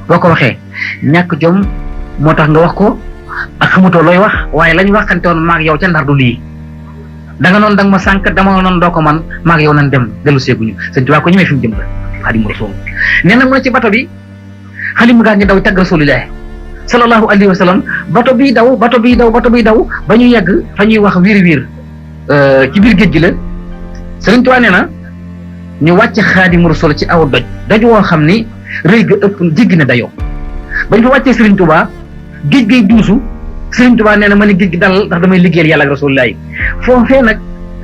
boo ko waxee ñàkk jom moo tax nga wax ko ak xamutoo looy wax waaye lañ waxante woon maag yow ca Ndar du lii da nga noonu da nga ma sànq dama noonu doo ko man maag yow nan dem dellu seeguñu Sëriñ Tuubaa ko ñëwee fi mu jëm la Xaadimu Rasuul nee na mu ne ci bato bi xalim gaa ngi daw tagg Rasulullah sallallahu alayhi wa sallam bato bi daw ba ñu yegg fa ñuy wax wiir ci biir géej gi la Sëriñ Tuubaa nee na ñu wàcc Xaadimu Rasuul ci aw doj woo xam ni rëy ga ëpp jéggi na dayoo bañ fa wàccee Sëriñ Tuubaa géej gay duusu Sëriñ Tuubaa nee na ma ne géej gi dal ndax damay liggéeyal yàlla ak Rasulullah foofee nag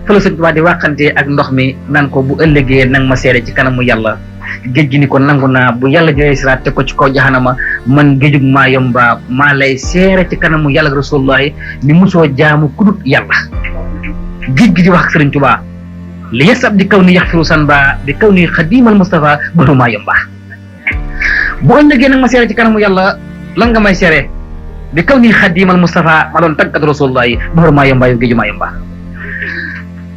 fa la Sëriñ Tuubaa di waxantee ak ndox mi naan ko bu ëllëgee nang ma seere ci kanamu yàlla géej gi ni ko nangu naa bu yàlla jooyee siraat teg ko ci kaw jahanama man géejug maa yomba maa lay seere ci kanamu yàlla ak Rasulullah ni mosoo jaamu kudut yàlla géej gi di wax ak Sëriñ Tuubaa li yasab di kaw ni yaxfiru san ba di kaw ni xadimal Mustafa bënu maa yomba bu ëllëgee nag ma seere ci kanamu yàlla lan nga may seere bi kaw ni xadimal Mustafa ma doon tàggat Rasulullah bëru maa yomba yow géeju maa yomba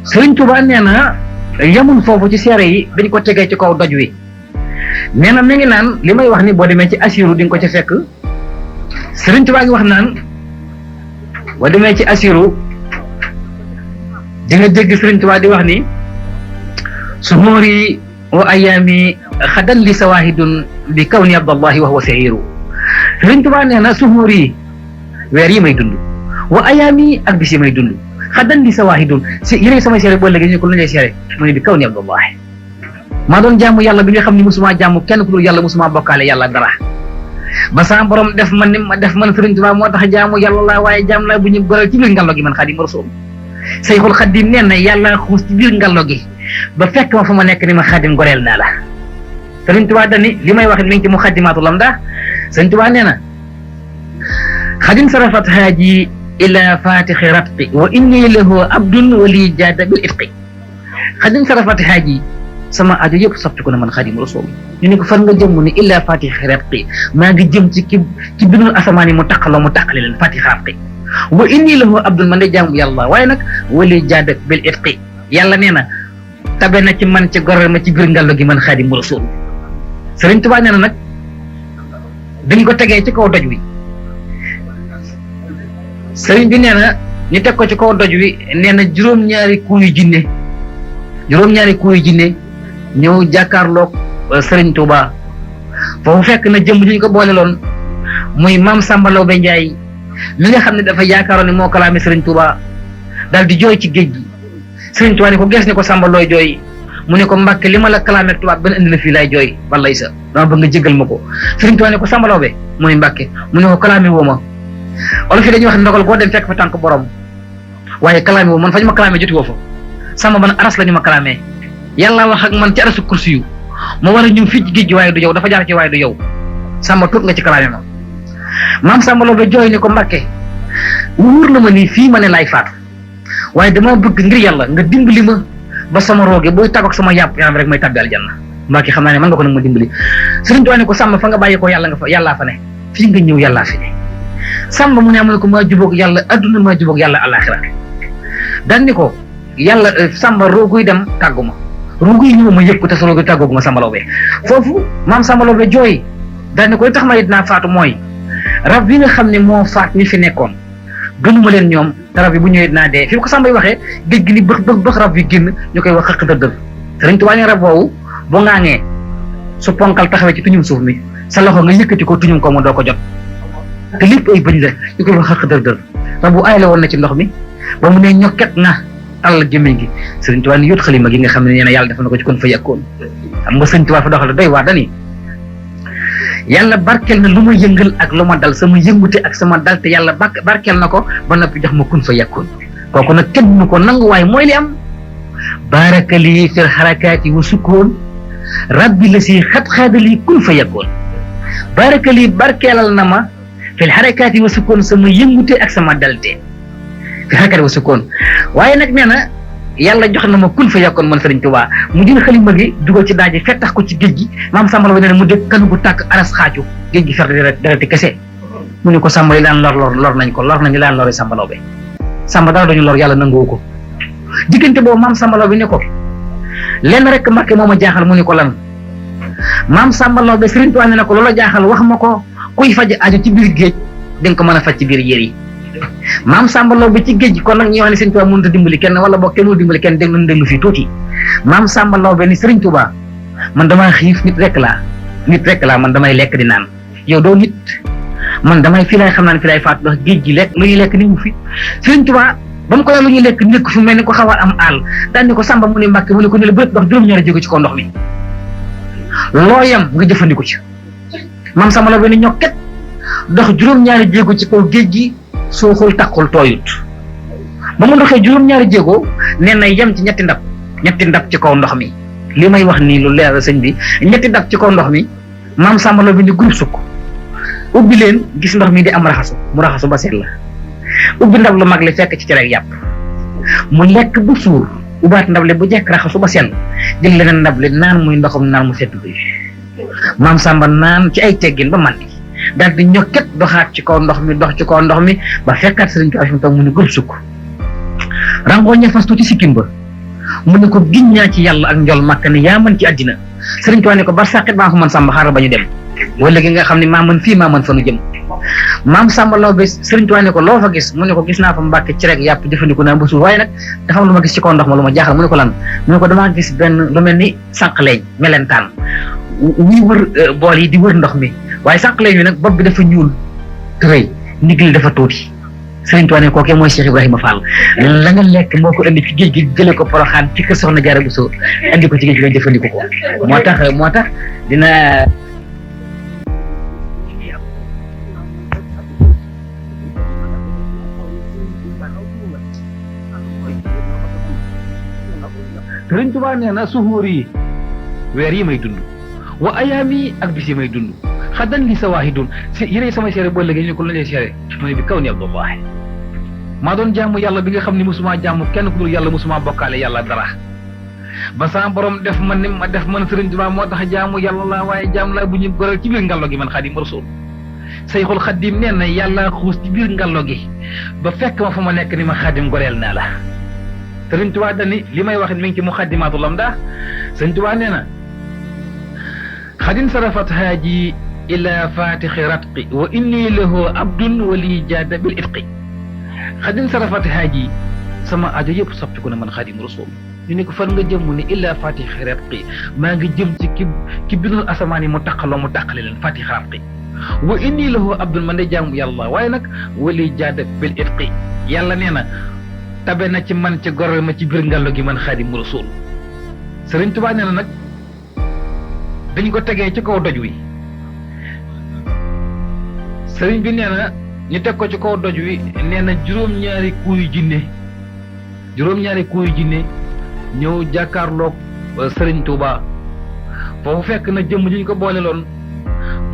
Sëriñ Tuubaa nee na yamul foofu ci seere yi dañ ko tegee ci kaw doj wi nee na mi ngi naan li may wax ni boo demee ci Asiru di nga ko ci fekk Sëriñ Tuubaa ngi wax naan boo demee ci Asiru di nga dégg Sëriñ Tuubaa di wax ni suhuri wa ayaami xadan li sawahidun bi kaw ni Abdallahi wa huwa sahiru Sëriñ Tuubaa nee na suhuri weer yi may dund wa ayaami ak bis yi may dund xadan li sawahidun si yéen samay seere boo léegi ñu ko lu ñuy seere mu ne bi kaw ni Abdallahi maa doon jaamu yàlla bi nga xam ne musuma jaamu kenn ku dul yàlla musuma bokkaale yàlla dara ba sama borom def man ni ma def man Sëriñ Tuubaa moo tax jaamu yàlla la waaye jaam la bu ñu goral ci biir ngallo gi man Xaadimu Rasuul Sayxul Xadim nee na yàlla xuus ci biir ngallo gi ba fekk ma fa ma nekk ni ma Xadim goreel naa la Sëriñ Tuubaa dani li may wax mi ngi ci Muxaddimaatul Lamda Sëriñ Tuubaa nee na xadim sarafat haaji ila fatixi ratqi wa inni lahu abdun wali jaada bil itqi xadim sarafat haaji sama aajo yëpp soppiku na man Xaadimu Rasuul ñu ne ko fan nga jëm mu ne illa fatixi ratqi maa ngi jëm ci ki bindul asamaan yi mu taqale leen fatixi ratqi wa inni lahu abdun man de jaamu yàlla waaye nag wali jaada bil itqi yàlla nee na tabe na ci man ci goreel ma ci biir ngallo gi man Xaadimu Rasuul Sëriñ Tuubaa nee na nag dañ ko tegee ci kaw doj wi sëriñ bi nee na ñu teg ko ci kaw doj wi nee na juróom-ñaari kuuy jinne ñëw jàkkaarloog Sëriñ Tuubaa foofu fekk na jëmm ji ñu ko boole loon muy maam Samba Lawbe Njaay mi nga xam ne dafa yaakaaroon ne moo kalaame Sëriñ Tuubaa daal di jooy ci géej gi Sëriñ Tuubaa ne ko gees ne ko Samba looy jooy mu ne ko Mbàkke li ma la kalaame ak tubaab benn indi la fii laay jooy wallay sa dama bëgg nga jégal ma ko Sëriñ Tuubaa ne ko Samba Lawbe mu ne Mbàkke mu ne ko kalaame woo ma olof yi dañuy wax ndogal goo dem fekk fa tànk borom waaye kalaame boobu man fañ ma kalaame joti woo fa sàmba man aras la ñu ma kalaame yàlla wax ak man ci arasu kursi yu ma war a ñëw fii ci géej gi waaye du yow dafa jaar ci waaye du yow sàmba tuut nga ci kalaame ma maam Samba Laobé jooy ni ko Mbàkke wóor na ma nii fii ma ne laay faatu waaye dama bëgg ngir yàlla nga dimbali ma ba sama rooge booy tàggoog sama yàpp yaram rek may tàbbi aljanna Mbàkke xam naa ne mën nga ko nag ma dimbali Sëriñ Tuubaa ne ko Samba fa nga bàyyi ko yàlla nga fa yàllaa fa ne fii nga ñëw yàllaa fi ne Samba mu ne am na ko maa jubóog yàlla adduna maa jubóog yàlla alaxira daan ni ko yàlla Samba rooguy dem tàggu ma rooguy ñëw ma yëg ko te sa rooguy tàggoogu ma Samba Laobé foofu maam Samba Laobé jooy daan ni ko li tax ma it naa faatu mooy rab bi nga xam ne moo faat ñi fi nekkoon gënuma leen ñoom te rab bi bu ñëwee dinaa dee fi ko Samba yi waxee géej gi ni bëx rab bi génn ñu koy wax xëq dëddër Sëriñ Tuubaa ne rab boobu bu ŋaaŋee su ponkal taxawee ci tuñum suuf mi sa loxo nga yëkkati ko tuñum ko mu doo ko jot te lépp ay bëñ la ñu koy wax xëq dëddër rab bu aay la woon na ci ndox mi ba mu ne ñokket nga àll gémmiñ gi Sëriñ Tuubaa ni yóot xalima gi nga xam ne nee na yàlla def na ko ci kon fa yàkkoon xam nga Sëriñ Tuubaa fa doxal doy waa dani yàlla barkeel na lu ma yëngal ak lu ma dal sama yëngute ak sama dal te yàlla barkeel na ko ba noppi jox ma kun fa yàkkoon kooku nag kenn nu ko nangu waaye mooy li am baarakali fil xarakaati wa sukkoon rabbi la si xat-xaadali kun fa yàkkoon baarakali barkeelal na ma fil xarakaati wa sukkoon sama yëngute ak sama dalte fil xarakaati wa sukkoon waaye nag nee na yàlla jox na ma kun fa yàkkoon man Sëriñ Tuubaa mu jël xalima gi dugal ci daaji fettax ko ci géej gi maam Samba Laobé nee na mu dégg kanu bu tàkk aras xaaju géej gi fer dereti kese mu ne ko Samba li daan lor nañ ko lor nañu daan lori Samba Laobé Samba dara dañu lor yàlla nangoo ko diggante boobu maam Samba Laobé ne ko lenn rek Mbàkke moo ma jaaxal mu ne ko lan maam Samba Laobé Sëriñ Tuubaa ne na ko loola jaaxal wax ma ko kuy faj aju ci biir géej di nga ko mën a faj ci biir yér yi maam Samba Laobé ci géej kon nag ñuy wax ne Sëriñ Tuubaa mënut a dimbali kenn wala boog kenn mënul dimbali kenn déglu fii tuuti maam Samba Laobé ni Sëriñ Tuubaa man damaa xiif nit rek laa man damay lekk di naan yow doo nit man damay fii laay xam naa ne fii laay faatu ndax géej gi lekk lu ñuy lekk ni mu fi Sëriñ Tuubaa ba mu ko lu ñuy lekk nekk fi mel ni ko xaw a am àll daan ni ko Samba mu ne Mbàkke mu ne ko ne la bët dox juróom-ñaari jéego ci kaw ndox mi loo yam nga jëfandiku ci maam Samba Laobé ni ñokket dox juróom-ñaari jéego ci kaw géej gi suuxul takkul tooyut ba mu doxee juróom-ñaari jéego nee na yem ci ñetti ndab ci kaw ndox mi li may wax nii lu leer la sëñ bi ñetti ndab ci kaw ndox mi maam Samba Laobé ni groupe sukk ubbi leen gis ndox mi di am raxasu mu raxasu ba seet la ubbi ndab lu mag li fekk ci cere ak yàpp mu lekk bu suur ubbaat ndab li bu jekk raxasu ba sell jël leneen ndab li naan muy ndoxam naan mu sedd bi maam Samba naan ci ay teggin ba mandi daal di ñokket doxaat ci kaw ndox mi dox ci kaw ndox mi ba fekkaat Sëriñ Tuubaa fi mu toog mu ne groupe sukk rangoo ña fas tuuti sikkim ba mu ne ko giñ ñaa ci yàlla ak njol màkk ne yaa mën ci àddina Sëriñ Tuubaa ne ko bar sàqit maa ko man Samba xaaral ba ñu dem wala gi nga xam ne maa mën fii maa mën fa nu jëm maam Samba Laobé Sëriñ Tuubaa ne ko loo fa gis mu ne ko gis naa fa Mbàkke ci rek yàpp jëfandiku naa ba suur waaye nag dafa am lu ma gis ci kaw ndox ma lu ma jaaxal mu ne ko lan mu ne ko damaa gis benn lu mel ni sànq leeñ melentaan wuy wër bool yi di wër ndox mi waaye sànq leeñ wi nag bopp bi dafa ñuul tërëy ndigli dafa tuuti Sëriñ Tuubaa ne kookee mooy Cheikh Ibrahima Fall la nga lekk moo ko indi ci géej gi jëlee ko Poroxaan ci kër Soxna Jaara Buso indi ko ci géej gi nga jëfandiku ko moo tax dina Sëriñ Tuubaa nee na suhuur yi weer yi may dund wa ayaam yi ak bis yi may dund xaddan li sa waahidun yéenay samay seere boo léegi ñu ko la ñuy seere mooy bi kaw ni Abdullahi maa doon jaamu yàlla bi nga xam ne mosuma jaamu kenn ku dul yàlla mosuma bokkaale yàlla dara ba sama borom def man ni ma def man Sëriñ Tuubaa moo tax jaamu yàlla laa waaye jaam laa bu ñu goral ci biir ngallo gi man Xaadimu Rasuul Sayxul Xaadim nee na yàlla xuus ci biir ngallo gi ba fekk ma fa ma nekk ni ma Xaadim goreel naa la Sëriñ Tuubaa dani li may wax mi ngi ci Muxaddimaatul Amdah Sëriñ Tuubaa nee na xadin sarafat haaji ila fatixi ratqi wa inni lahu abdun wali jaada bil itqi xadin sarafat haaji sama aajo yëpp soppiku na man Xaadimu Rasuul ñu ne ko fan nga jëm mu ne illa fatixi ratqi maa ngi jëm ci ki bindoon asamaan yi mu taqale leen fatixi ratqi wa inni lahu abdun man de jaamu yàlla waaye nag wali jaada bil itqi yàlla nee na tabe na ci man ci gorel ma ci biir ngallo gi man Xaadimu Rasuul Sëriñ Tuubaa nee na nag dañ ko tegee ci kaw doj wi sëriñ bi nee na ñu teg ko ci kaw doj wi nee na juróom-ñaari kuuy jinne juróom-ñaari kuy jinne ñëw jàkkaarloog Serigne Touba foofu fekk na jëmm ji ñu ko boole loon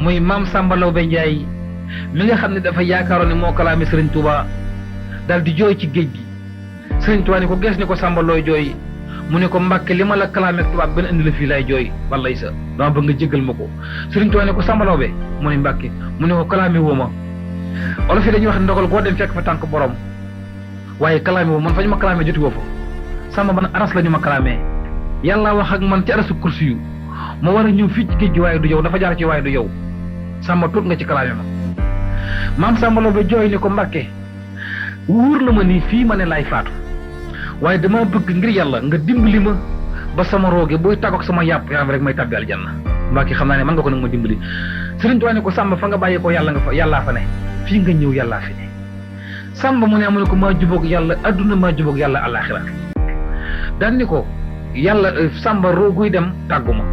muy maam Samba Lawbe Njaay mi nga xam ne dafa yaakaaroon ne moo kalaame Serigne Touba daal di jooy ci géej gi Serigne Touba ni ko gees ni ko Samba looy jooy mu ne ko Mbàkke li ma la kalaame tubaab benn indi la fii lay jooy wallay sa dama bëgg nga jéggal ma ko Serigne Touba ne ko Samba Lawbe mu ne Mbàkke mu ne ko kalaame woo ma olof yi dañuy wax ndogal goo dem fekk fa tànk borom waaye kalaame woo man fa ñu ma kalaame joti woo fa Samba man aras la ñu ma kalaame yàlla wax ak man ci arasu kursi yu ma war a ñëw fii ci géej gi waaye du yow dafa jaar ci waaye du yow Samba tuut nga ci kalaame ma maam Samba Lawbe jooy ni ko Mbàkke wóor na ma nii fii ma ne laay faatu waaye dama bëgg ngir yàlla nga dimbali ma ba sama rooge buy tàggoog sama yàpp yaram rek may tàbbi aljanna Mbàkke xam naa ne mën nga ko nag ma dimbali Sëriñ Tuubaa ne ko Samba fa nga bàyyee ko yàlla nga fa yàllaa fa ne fii nga ñëw yàllaa fi ne Samba mu ne amu ne ko maa jubóog yàlla adduna maa jubóog yàlla àllaaxira daan ni ko yàlla Samba rooguy dem tàggu ma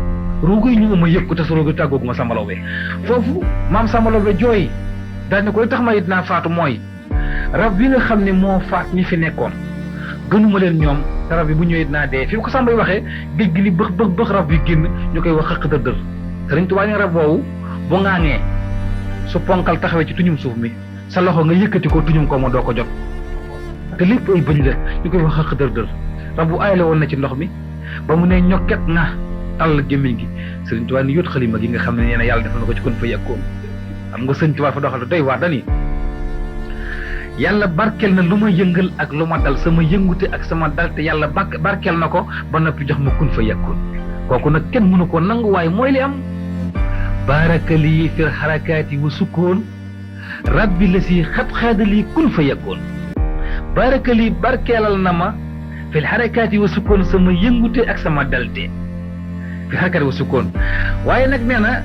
rooguy ñëw ma yëg ko te sa rooguy tàggoogu ma Samba Lawbe foofu maam Samba Lawbe jooy daan ni ko li tax ma it naa faatu mooy rab bi nga xam ne moo faat ñi fi nekkoon gënuma leen ñoom te rab bi bu ñëwee dinaa dee fi ko Samba yi waxee géej gi ni bëx bëx bëx rab bi génn ñu koy wax xëq dër Sëriñ Tuubaa ne rab boobu bu ŋaaŋee su ponkal taxawee ci tuñum suuf mi sa loxo nga yëkkati ko tuñum ko ma doo ko jot te lépp ay bëñ la ñu koy wax xëq dër rab bu aayale woon na ci ndox mi ba mu ne ñokket na tàll gémmiñ gi Sëriñ Tuubaa ni yóot xalima gi nga xam ne nee na yàlla defal na ko ci kon fa yàkkoon xam nga Sëriñ Tuubaa fa doxal doy waar dani yàlla barkeel na lu ma yëngal ak lu ma dal sama yëngute ak sama dal te yàlla barkeel na ko ba noppi jox ma kun fa yàkkoon kooku nag kenn mënu ko nangu waaye mooy li am baarakali fil xarakaati wa sukkoon rabbi la si xat-xaadali kun fa yàkkoon baarakali barkeelal na ma fil xarakaati wa sukkoon sama yëngute ak sama dalte fil xarakaati wa sukkoon waaye nag nee na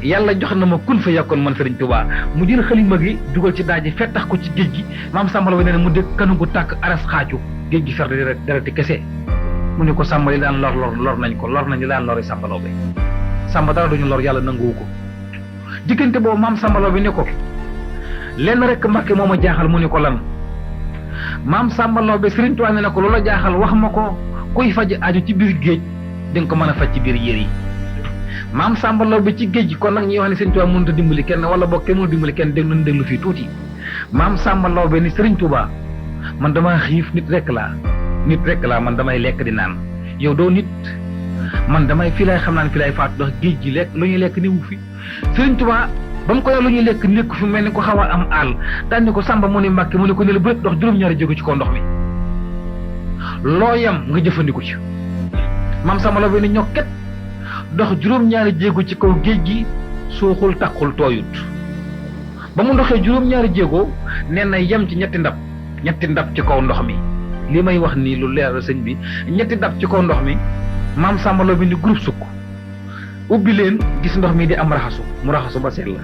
yàlla jox na ma kun fa yàkkoon man Sëriñ Tuubaa mu jël xalima gi dugal ci daaji fettax ko ci géej gi maam Samba Lawbe nee na mu dëkk kanu gu tàkk aras xaaju géej gi fer dereti kese mu ne ko Samba li daan lor nañ ko lor nañ li daan lori Samba Lawbe Samba dara duñu lor yàlla nanguwu ko diggante boobu maam Samba Lawbe ne ko lenn rek Mbàkke moo ma jaaxal mu ne ko lan maam Samba Lawbe Sëriñ Tuubaa ne na ko loola jaaxal wax ma ko kuy faj aju ci biir géej di nga ko mën a faj ci biir yére yi maam Samba Lawbe ci géej gi kon nag ñuy wax ne Sëriñ Tuubaa mënut a dimbali kenn wala boog kenn mënut a dimbali kenn déglu fii tuuti maam Samba Lawbe ni Sëriñ Tuubaa man damaa xiif nit rek laa man damay lekk di naan yow doo nit man damay fii laay xam naan fii laay faatu ndax géej gi lekk lu ñuy lekk ni wu fi Sëriñ Tuubaa ba mu ko lu ñuy lekk nekk fi mel ni ko xaw a am àll daan ni ko Samba mu ne Mbàkke mu ne ko ne la bëreet dox juróom-ñaari jéego ci kaw ndox mi loo yam nga jëfandiku ci maam Samba Lawbe ni ñokket dox juróom-ñaari jéego ci kaw géej gi suuxul taqul tooyut ba mu ndoxee juróom-ñaari jéego nee na yem ci ñetti ndab ci kaw ndox mi li may wax nii lu leer sëñ bi ñetti ndab ci kaw ndox mi maam Samba Lawbe ni groupe sukk ubbi leen gis ndox mi di am raxasu mu raxasu ba sell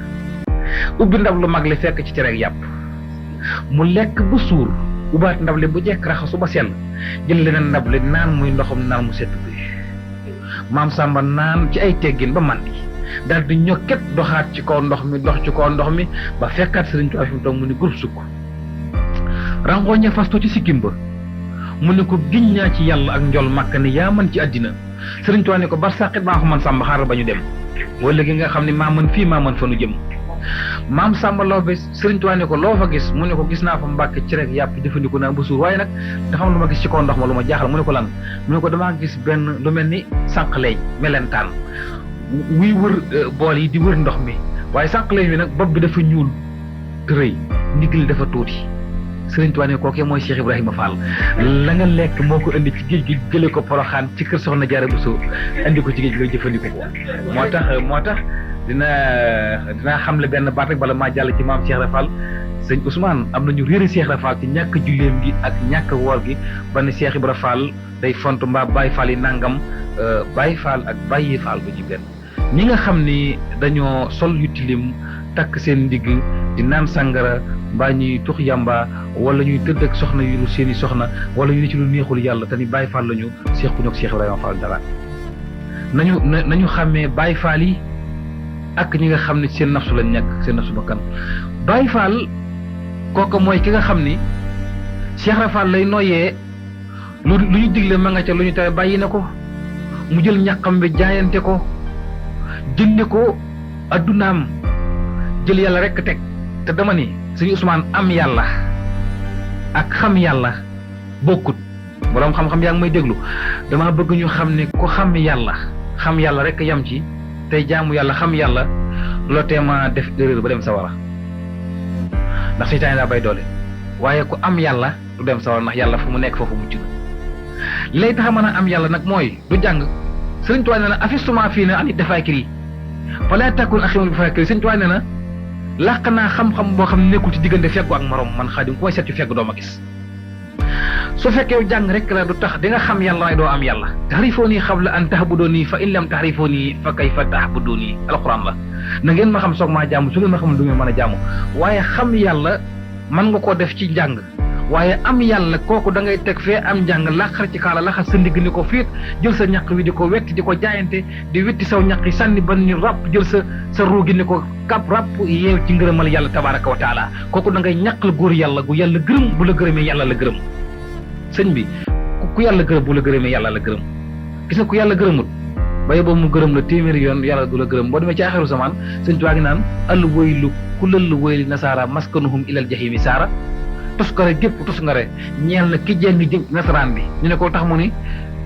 ubbi ndab lu mag li fekk ci cere ak yàpp mu lekk ba suur ubbaat ndab li bu jekk raxasu ba sell jël leneen ndab li naan muy ndoxum naan mu set bi maam Samba naan ci ay teggin ba màndi daal di ñokket doxaat ci kaw ndox mi dox ci kaw ndox mi ba fekkaat Sëriñ Tuubaa fi mu toog mu ni groupe sukk rangooña fasto ci sikkim ba mu ne ko giñ ñaa ci yàlla ak njol màkk ne yaa mën ci àddina Sëriñ Tuubaa ne ko bar sàqit maa ko man Samba xaaral ba ñu dem wala gi nga xam ne maa mën fii maa mën fa nu jëm maam Samba Lawbe Sëriñ Tuubaa ne ko loo fa gis mu ne ko gis naa fa Mbàkke ci rek yàpp jëfandiku naa ba suur waaye nag dafa am lu ma gis ci kaw ndox ma lu ma jaaxal mu ne ko lan mu ne ko damaa gis benn lu mel ni sànq leeñ melentaan wuy wër bool yi di wër ndox mi waaye sànq leeñ bi nag bopp bi dafa ñuul te rëy ndigli dafa tuuti Sëriñ Tuubaa ne kookee mooy Cheikh Ibrahima Fall la nga lekk moo ko indi ci géej gi jële ko Poroxaan ci kër Soxna Jaara Buso indi ko ci géej gi nga jëfandiku ko moo tax dinaa xamle benn baat rek bala maa jàll ci maam Cheikh Ibra Fall sëñ Ousmane am nañu réere Cheikh Ibra Fall ci ñàkk julleem gi ak ñàkk woor gi ba ne Cheikh Ibra Fall day font mbaa Baye Fall yi nangam Baye Fall ak Baye Fall bu ci benn ñi nga xam ni dañoo sol yu tilim takk seen ndigg di naan sàngara mbaa ñuy tux yàmba wala ñuy tëdd ak soxna yu seeni soxna wala ñu ne ci lu neexul yàlla te ni Baye Fall lañu seexuñu ak Cheikh Ibrahima Fall dara nañu xàmmee Baye Fall yi ak ñi nga xam ne seen nafsu lañ nekk seen nafsu bakkan Baye Fall kooku mooy ki nga xam ni Cheikh Ibra Fall lay noyyee lu ñu digle ma nga ca lu ñu tere bàyyi na ko mu jël ñaqam bi jaayante ko jënde ko addunaam jël yàlla rek teg te dama ni sëñ Ousmane am yàlla ak xam yàlla bokkut borom xam-xam yaa ngi may déglu dama bëgg ñu xam ne ku xam yàlla rek yam ci tey jaamu yàlla xam yàlla loo teema def erreur ba dem sawara ndax seytaane daa bay doole waaye ku am yàlla du dem sawara ndax yàlla fu mu nekk foofu mucc na lay tax a mën a am yàlla nag mooy du jàng sëriñ Tuubaa nee na afistuma fii na anit dafaakiri fala takun aximul bi faakiri sëriñ Tuubaa nee na làq naa xam-xam boo xam ne nekkul ci diggante feggu ak morom man Xaadim ku may seet ci feggu doo ma gis su fekkee jàng rek la du tax di nga xam yàlla waaye doo am yàlla taxrifooni qabla an tahbuduni fa in lam taxrifooni fa kayfa tahbuduni alquran la na ngeen ma xam soog maa jaamu su ngeen ma xamul du ngeen mën a jaamu waaye xam yàlla mën nga koo def ci njàng waaye am yàlla kooku da ngay teg fee am njàng laqar ci kaala laxas sa ndigg ni ko fiit jël sa ñaq wi di ko wetti di ko jaayante di wetti saw ñaq yi sànni ba ni ràpp jël sa ruugi ni ko kap ràpp yeew ci ngërëmal yàlla tabaraka wa taala kooku da ngay ñaqal góor yàlla gu yàlla gërëm bu la gërëmee yàlla la gërëm sëñ bi ku yàlla gërëm bu la gërëmee yàlla la gërëm gis nga ku yàlla gërëmut baye boobu mu gërëm la téeméeri yoon yàlla du la gërëm boo demee ci axiru zaman sëñ Tuubaa ngi naan all woylu ku lëll woyli nasaara maskanuhum ilal jahimi saara tuskare gépp tuskare ñeel na ki jeng jëm nasaraan bi ñu ne ko tax mu ni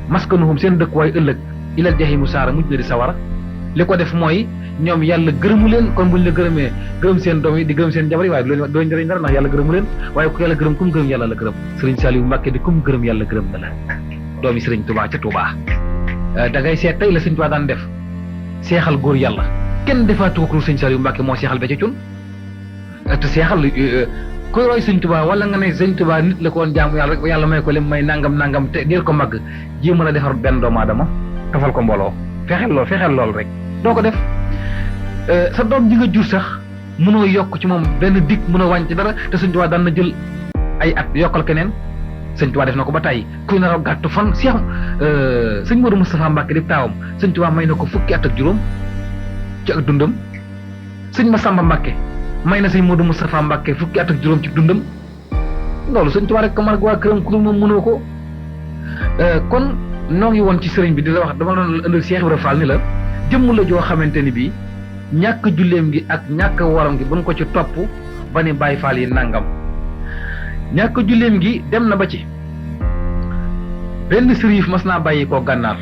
maskanuhum seen dëkkuwaay ëllëg ilal jahimu saara mujj na di sawara li ko def mooy ñoom yàlla gërëmu leen kon buñ la gërëmee gërëm seen doom yi di gërëm seen jabar yi waaye doo njëriñ dara ndax yàlla gërëmu leen waaye ku yàlla gërëm kum gërëm yàlla la gërëm sëriñ Saliou Mbacke di kum gërëm yàlla gërëm na la doomi sëriñ Touba ca Touba da ngay seet tey la sëriñ Touba daan def seexal góor yàlla kenn defaatu ko sëriñ Saliou Mbacke moo seexal ba ca cun te seexal kuy roy sëñ Tuubaa wala nga ne sëñ Tuubaa nit la ko woon jaamu yàlla rek yàlla may ko lim may nangam te ngir ko màgg jéem a defar benn doomu aadama tafal ko mbooloo fexeel lool rek doo ko def sa doom ji nga jur sax mënoo yokk ci moom benn dig mënoo wàññi ci dara te sëñ Tuubaa daan na jël ay at yokkal keneen sëñ Tuubaa def na ko ba tàyyi kuy nar a gàttu fan seex sëñ Modou Moustapha Mbacke di taawam sëñ Tuubaa may na ko fukki at ak juróom ci ak dundam sëñ Massamba Mbacke may na sëñ Modou Moustapha Mbacke fukki at ak juróom ci dundam loolu sëñ Tuubaa rek ko man ak waa këram ku dul moom mënoo ko kon noo ngi woon ci sëriñ bi di la wax dama doon indil Cheikh Ibrahima Fall ni la jëmm la joo xamante ni bii ñàkk julleem gi ak ñàkk waram gi buñ ko ci topp ba ni Baay Faal yi nangam ñàkk julleem gi dem na ba ci benn sërif mas naa bàyyi koo gànnaar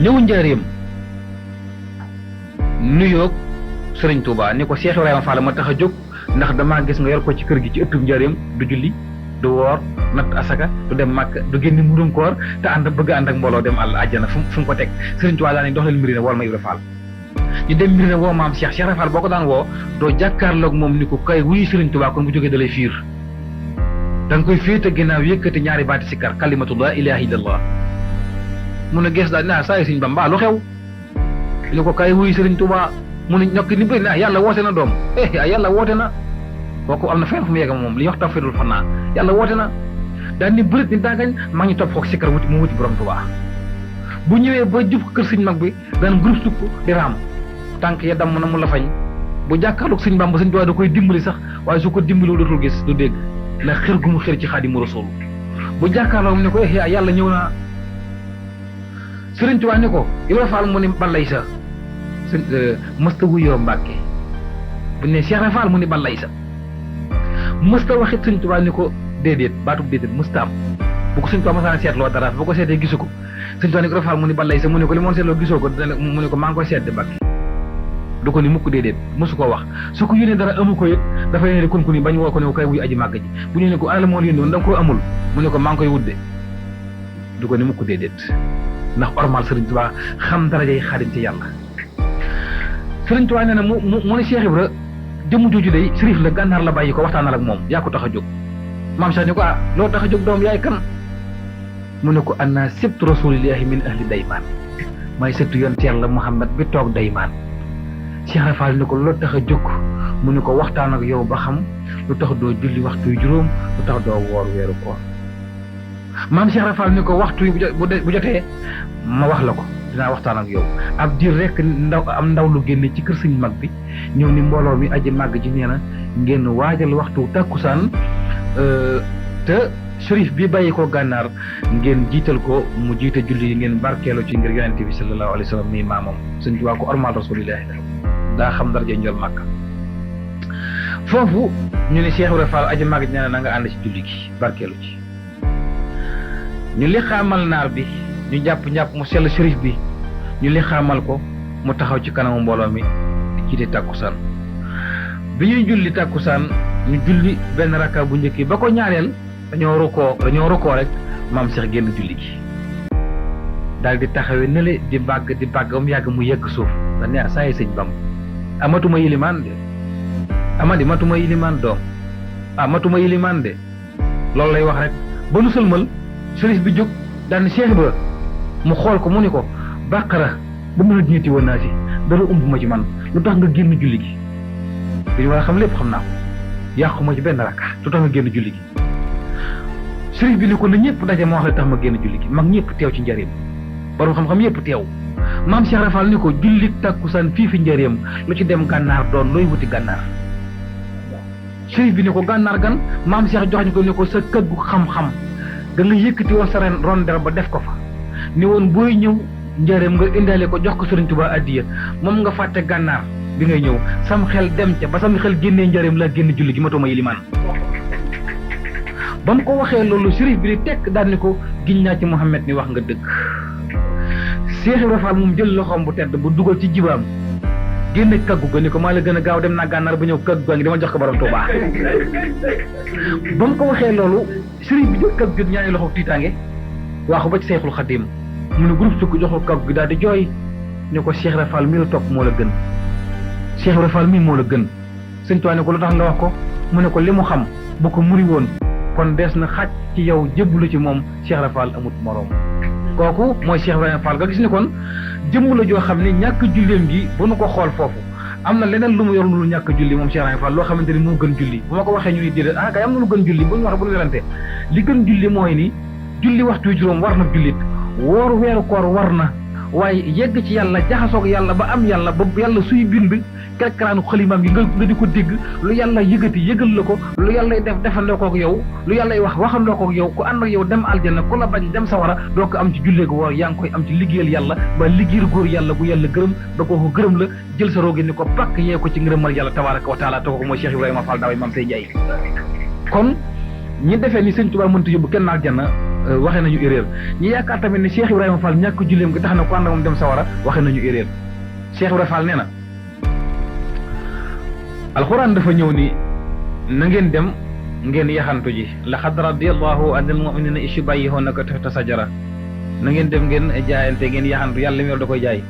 ñëw njaareem nuyoog sëriñ Touba ni ko Cheikh Ibrahima Fall ma tax a jóg ndax damaa gis nga yor ko ci kër gi ci ëttub njaareem du julli du woor natt asaka du dem màkk du génn murum koor te bëgg ànd ak mbooloo dem àll àjjana fu mu ko teg sëriñ Touba daan dox leen mbiri ne wool ma Ibra Fall ñu dem mbiri ne woo maam Cheikh Ibrahima Fall boo ko daan woo doo jàkkaarloog moom ni ko kay wuyu sëriñ Touba kon bu jógee da lay fiir da nga koy féete ginnaaw yëkkati ñaari baati sikkar kalimatu la ilaha illallah mun a gees daal naa saa yu sëriñ Bamba lu xew ñu ko kay wuyu sëriñ Touba mu ne ñokk ni bëri na yàlla woote na doom yàlla woote na kooku am na fenn fu mu yegg moom li ñuy wax tawfiidul fannaa yàlla woote na daal ni bërit ni daagañ maa ngi topp foog sikkar wuti mu wuti borom Tuubaa bu ñëwee ba jub kër sëñ mag bi daan groupe sukk di raam tànk ya damm na mu la fañ bu jàkkaarloog sëñ Bamba sëñ Tuubaa da koy dimbali sax waaye su ko dimbali dootul gis du dégg la xër gu mu xër ci Xaadimu Rasuul bu jàkkaarloog mu ne ko yàlla ñëw na sëriñ Tuubaa ni ko Ibra Fall mu ni balay sa mësta wuyoo Mbàkke bu ne Cheikh Fall mu ni balay sa mësta waxit sëñ Tuubaa ni ko déedéet baatub déedéet mësta am bu ko sëñ Tuubaa masaan seetloo dara bu ko seetee gisu ko sëñ Tuubaa ni ko Fall mu ni balay sa mu ne ko li moon seetloo gisoo ko mu ne ko maa ngi koy seet de Mbàkke du ko ni mukk déedéet mësu koo wax su ko yónnee dara amu ko it dafa yéene kon ku ni bañ woo ko ne ko kay wuy aji màgg ji bu ñu ne ko ala moo yónni woon da nga koo amul mu ne ko maa ngi koy wudde du ko ni mukk déedéet ndax ormal sëriñ Tuubaa xam darajay Xaadim ci yàlla sëriñ Tuubaa nee na mu ne Cheikh Ibra jëmm jooju day sërif la gànnaar la bàyyi ko waxtaanal ak moom yaa ko tax a jóg maam Cheikh ni ko loo tax a jóg doom yaay kan mu ne ko anna sibtu rasulillahi min ahli daymaan may sëttu yonent yàlla Muhammad bi toog daymaan Cheikh Fall ni ko loo tax a jóg mu ne ko waxtaan ak yow ba xam lu tax doo julli waxtu juróom lu tax doo woor weeru koor maam Cheikh Fall ni ko waxtu bu jotee ma wax la ko dinaa waxtaan ak yow ab diir rek ndaw lu génne ci kër sëñ mag bi ñëw ni mbooloo mi aji màgg ji nee na ngeen waajal waxtu tàkkusaan te shérif bi bàyyi ko gànnaar ngeen jiital ko mu jiite julli yi ngeen barkeelu ci ngir yonente bi sallallahu alayhi wa sallam mi maamam sëñ Tuubaa ko ormal rasulillahi daa xam daraja njol màkk foofu ñu ne Cheikh Ibrahima Fall aji màgg nee na nga ànd ci julli gi barkeelu ci ñu li xaamal naar bi ñu jàpp mu sell shérif bi ñu li xaamal ko mu taxaw ci kanamu mbooloo mi jiite tàkkusaan bi ñuy julli tàkkusaan ñu julli benn rakka bu njëkk ba ko ñaareel dañoo rukkoo rek maam Cheikh génn julli gi daal di taxawee nële di bàgg ba mu yàgg mu yegg suuf da ne saa yi sëñ Bam amatuma yilimaan de amadi matuma yilimaan doom matuma yilimaan de loolu lay wax rek ba nu sëlmal shérif bi jóg daal ni Cheikh Ibra mu xool ko mu ni ko bàqara ba mën a ñetti woon naa si dara umb ma ci man lu tax nga génn julli gi dañu war a xam lépp xam naa ko yàquma ci benn rakka lu tax nga génn julli gi shérif bi ni ko na ñëpp daje ma wax la tax ma génn julli gi mag ñëpp teew ci njëriñ borom xam-xam yëpp teew maam Cheikh Rafal ni ko julli takkusaan fii fi njëriñam lu ci dem gànnaar doon looy wuti gànnaar shérif bi ni ko gànnaar gan maam Cheikh jox ñu ko ni ko sa këggu xam-xam da nga yëkkati woon sa ren rondel ba def ko fa ni woon booy ñëw njëriñ nga indaale ko jox ko Sëriñ Tuubaa addiya moom nga fàtte gànnaar bi ngay ñëw sam xel dem ca ba sam xel génnee njëriñ la génn julli gi matuma yilimaan ba mu ko waxee loolu shérif bi di tekk daal ni ko giñ naa ci Muhammad ni wax nga dëgg Cheikh Ibrahima Fall moom jël loxoom bu tedd bu dugal ci jibaam génne kaggu ga ni ko maa la gën a gaaw dem naa gànnaar ba ñëw kaggu gaa ngi dama jox ko borom Tuubaa ba mu ko waxee loolu shérif bi jël kaggu gi ñaari loxo tiitaange waaxu ba ci Seexul Xadiim mu ne groupe sukk jox ko kaggu gi daal di jooy ni ko Cheikh Ibrahima Fall mii la topp moo la gën Cheikh Ibrahima Fall mii moo la gën sëñ Tuubaa ne ko lu tax nga wax ko mu ne ko li mu xam bu ko muri woon kon des na xaj ci yow jébbalu ci moom Cheikh Ibrahima Fall amut moroom kooku mooy Cheikh Ibrahima Fall nga gis ni kon jëmm la joo xam ne ñàkk julleem gi bu nu ko xool foofu am na leneen lu mu yor lu ñàkk julli moom Cheikh Ibrahima Fall loo xamante ni moo gën julli bu ma ko waxee ñu ni déedéet kay am na lu gën julli bu ñu waxee bu ñu werante li gën julli mooy ni julli waxtu juróom war na jullit woor weeru koor war na waaye yegg ci yàlla jaxasoog yàlla ba am yàlla ba yàlla suy bind kerkaraanu xalimaam gi nga di ko dégg lu yàlla yëgati yëgal la ko lu yàllay def defandoo koog yow lu yàllay wax waxandoo koog yow ku ànd ak yow dem aljanna ku la bañ dem sawara doo ko am ci jullee gu woor yaa ngi koy am ci liggéeyal yàlla ba liggéeyal góor yàlla gu yàlla gërëm ba ko gërëm la jël sa roogi ni ko pakk yee ko ci ngërëmal yàlla tabaraka wa taala te ko mooy Cheikh Ibrahima Fall daaway maam say jaay kon ñi defee ni sëñ Tuubaa mënta yóbbu kenn aljanna waxee nañu erreur ñi yaakaar tamit ni Cheikh Ibrahima Fall ñàkk julleem gi tax na ko ànd moom dem sawara waxee nañu erreur Cheikh Ibrahima Fall nee na alxuraan dafa ñëw ni na ngeen dem ngeen yaxantu ji laqad radiyallahu anil mu'minina is yubayyi'unaka tahta sajara na ngeen dem ngeen jaayante ngeen yaxantu yàlla mi da koy jaay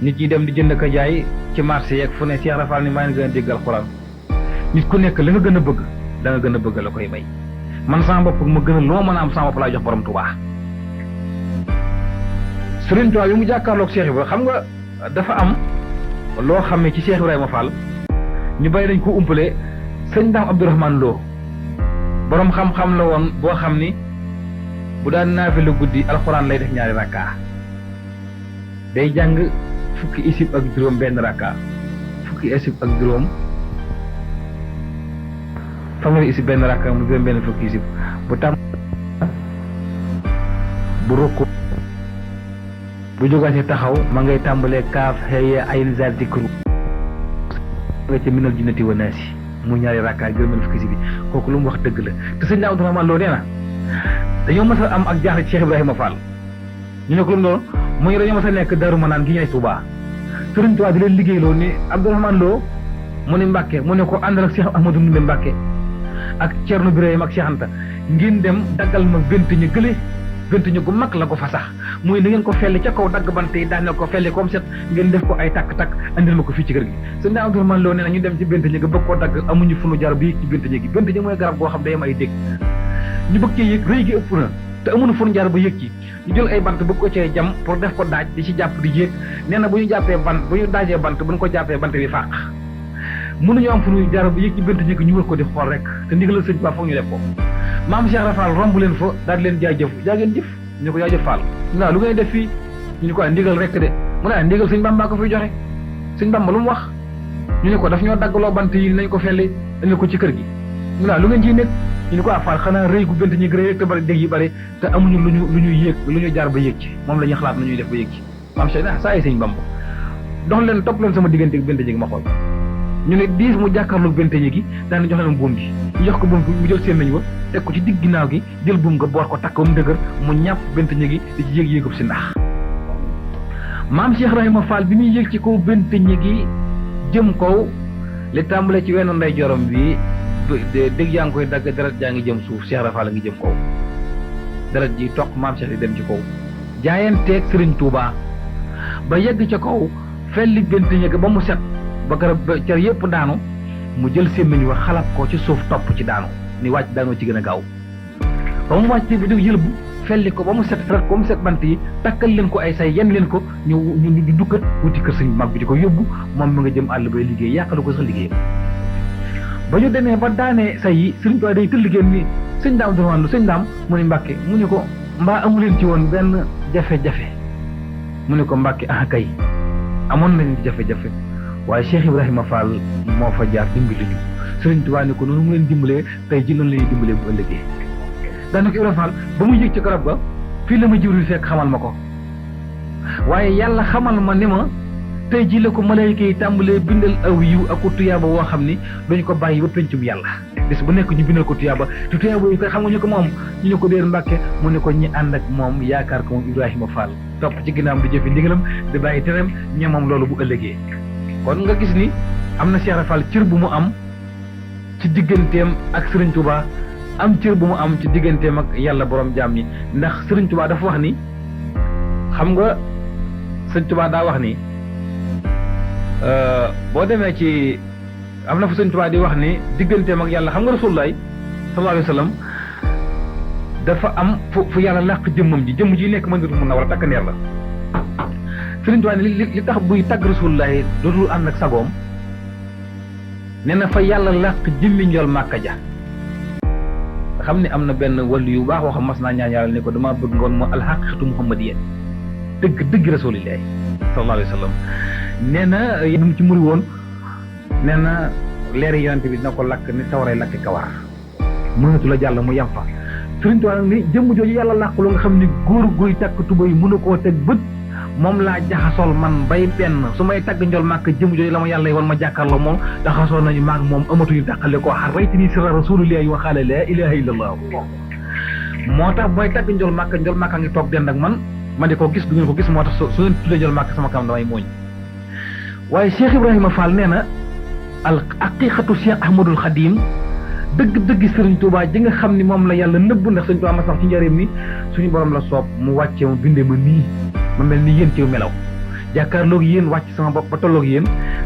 nit ñi dem di jënd ko jaay ci marché yeeg fu ne Cheikh Ibrahima Fall ni maa ngi gën a dégg alxuraan nit ku nekk la nga gën a bëgg da nga gën a bëgg la koy may man sama bopp ma gën a lu ma mën a am sama bopp laa jox borom Tuubaa Sëriñ Tuubaa bi mu jàkkaarloog Cheikh Ibrahima xam nga dafa am loo xam ne ci Cheikh Ibrahima Fall ñu bàyyi dañ ko umpale sëñ Daam Abdourahmane Lo borom xam-xam la woon boo xam ni bu daan naafilu guddi alxuraan lay def ñaari rakka day jàng fukki isib ak juróom benn rakka fukki isib ak juróom fanweeri isib benn rakka mu juróom benn fukki isib bu tam bu rukku bu jógaatee taxaw ma ngay tàmbalee kaaf xëye ayn zaal dikru nga ca minal jinnati wa naasi mu ñaari rakka juróom benn fukki isib bi kooku lu mu wax dëgg la te sëñ Daam Abdourahmane Lo nee na dañoo mës a am ak jaaxle ci Cheikh Ibrahima Fall ñu ne ko lu mu doon muy dañoo mës a nekk Daaru Manaan gi ñooy Touba Sëriñ Tuubaa di leen liggéeyloo ni Abdourahmane Lo mu ne Mbàkke mu ne ko àndal ak Cheikh Ahmadou Ndumbe Mbàkke ak Ceerno Birahim ak Cheikh Anta ngeen dem daggal ma gëntiñu gële gëntiñu gu mag la ko fa sax muy na ngeen ko felli ca kaw dagg bant yi daaneel ko felli comme set ngeen def ko ay takk-takk andil ma ko fii ci kër gi sëñ Daam Abdourahmane Lo nee na ñu dem ci gëntiñu ga bëgg koo dagg amuñu fu nu jaar bi yëg ci gëntiñu gi gëntiñu mooy garab goo xam day am ay dégg ñu bëgg cee yëg rëy gi ëpp na te amuñu fu nu jaar ba yëg ci ñu jël ay bant bëgg ko cee jam pour def ko daaj di ci jàpp di yéeg nee na bu ñu jàppee bant bu ñu daajee bant bu ñu ko jàppee bant bi fàq mënuñu am fu nu jaar ba yëg ci gëntiñu gi ñu wër ko di xool rek te ndigalal sëñ Ba foog ñu def ko maam Cheikh Rafal romb leen fa daal di leen jaajëf jaageen jëf ñu ko jaajëf Fall lu ngay def fii ñu ko ndigal rek de mu ne ndigal sëñ Bamba ko fiy joxe sëñ Bamba lu mu wax ñu ne ko daf ñoo daggaloo bant yi nañ ko felli indi ko ci kër gi mu lu ngeen ciy nekk ñu ni ko Fall xanaa rëy gu Bente Ñi rek te bari dégg yi bari te amuñu lu ñu yéeg lu ñu jaar ba yéeg ci moom la ñuy xalaat nu ñuy def ba yéeg ci maam Cheikh saa yi sëñ Bamba dox leen topp leen sama diggante ak Bente Ñi ma xool ñu ne diis mu jàkkaarloog Bente Ñi gi daan jox leen buum gi ñu jox ko buum gi mu jël seen nañ wa teg ko ci digg ginnaaw gi jël buum nga boor ko takk ba mu dëgër mu ñàpp Bente Ñi gi di ci yéeg-yéegub si ndax maam Cheikh Ibrahima Fall bi muy yéeg ci kaw Bente Ñi gi jëm kaw li tàmbale ci wenn nday jorom bi dégg yaa ngi koy dagg deret jaa ngi jëm suuf Cheikh Ibrahima Fall ngi jëm kaw deret ji toq maam Cheikh di dem ci kaw jaayanteeg Serigne Touba ba yegg ca kaw felli Bente Ñi gi ba mu set ba garab ba car yëpp daanu mu jël sémmiñ wax xalab ko ci suuf topp ci daanu ni wàcc daanoo ci gën a gaaw ba mu wàcc bi dug yëlbu felli ko ba mu set rat ko mu set bant yi takkal leen ko ay say yen leen ko ñu dukkat wuti kër sëñ mag bi di ko yóbbu moom mi nga jëm àll bay liggéey yàqalu ko sax liggéeyam ba ñu demee ba daanee say yi sëriñ Tuubaa day tëll génn ni sëñ daam duraan lu sëñ daam mu ni Mbàkke mu ni ko mbaa amu leen ci woon benn jafe-jafe mu ni ko Mbàkke ah kay amoon nañ jafe-jafe waaye Cheikh Ibrahima Fall moo fa jaar dimbali ñu sëriñ Tuubaa ni ko noonu mu leen dimbalee tey ji noonu la ñuy dimbalee bu ëllëgee daanaka Ibrahima Fall ba mu yëg ci garab ga fii la ma Jibril fekk xamal ma ko waaye yàlla xamal ma ni ma tey ji la ko malayka yi tàmbalee bindal aw yiw ak ko tuyaaba woo xam ni dañu ko bàyyi ba pencum yàlla bis bu nekk ñu bindal ko tuyaaba te tuyaaba yi koy xam nga ñu ko moom ñu ne ko déer Mbàkke mu ne ko ñi ànd ak moom yaakaar ko moom Ibrahima Fall topp ci ginnaawam di jëfi ndigalam di bàyyi tereem ñe moom loolu bu ëllëgee kon nga gis ni am na Cheikh Fall cër bu mu am ci digganteem ak Serigne Touba am cër bu mu am ci digganteem ak yàlla borom jaam ñi ndax Serigne Touba dafa wax ni xam nga Serigne Touba daa wax ni boo demee ci am na fu Serigne Touba di wax ni digganteem ak yàlla xam nga Rasulullah sallallahu alayhi wa sallam dafa am fu yàlla làq jëmmam ji nekk mën nga mun na war a takkandeer la Serigne Touba li tax buy tagg Rasulullah dootul ànd ak sagoom nee na fa yàlla làq jëmmi njool Màkka ja nga xam ne am na benn wàllu yu baax wax mas naa ñaan yàlla ne ko dama bëgg ngoon moo alxaqiqatu muhammadiyya dëgg Rasulullah sallallahu alayhi wa sallam nee na yéen mu ci muri woon nee na leeri yonente bi dina ko lakk ni sawaray lakk kawar mënatu la jàll mu yem fa Serigne Touba nag ni jëmm jooju yàlla làq lu nga xam ni góor guy takk tuba yi mënu koo teg bët moom laa jaxasool man bay benn su may tagg njol màkk jëm jooju la ma yàlla war ma jàkkaarloo moom jaxasoo nañu maag moom amatuñu dàqale koo xar rayti nii sirra rasulillahi wa xaala laa ilaha illallah moo tax mooy tagg njol màkk ngi toog dend ak man di ko gis du ngeen ko gis moo tax su ngeen tuddee njol màkk sama kanam damay mooñ waaye Cheikh Ibrahima Fall nee na al aqiqatu Cheikh Ahmadul Xadim dëgg Serigne Touba ji nga xam ni moom la yàlla nëbb ndax Serigne Touba ma sax ci njëriñ ni suñu borom la soob mu wàccee mu bindee ma nii ma mel ni yéen ci melaw jàkkaarloog yéen wàcc sama bopp ba tolloog yéen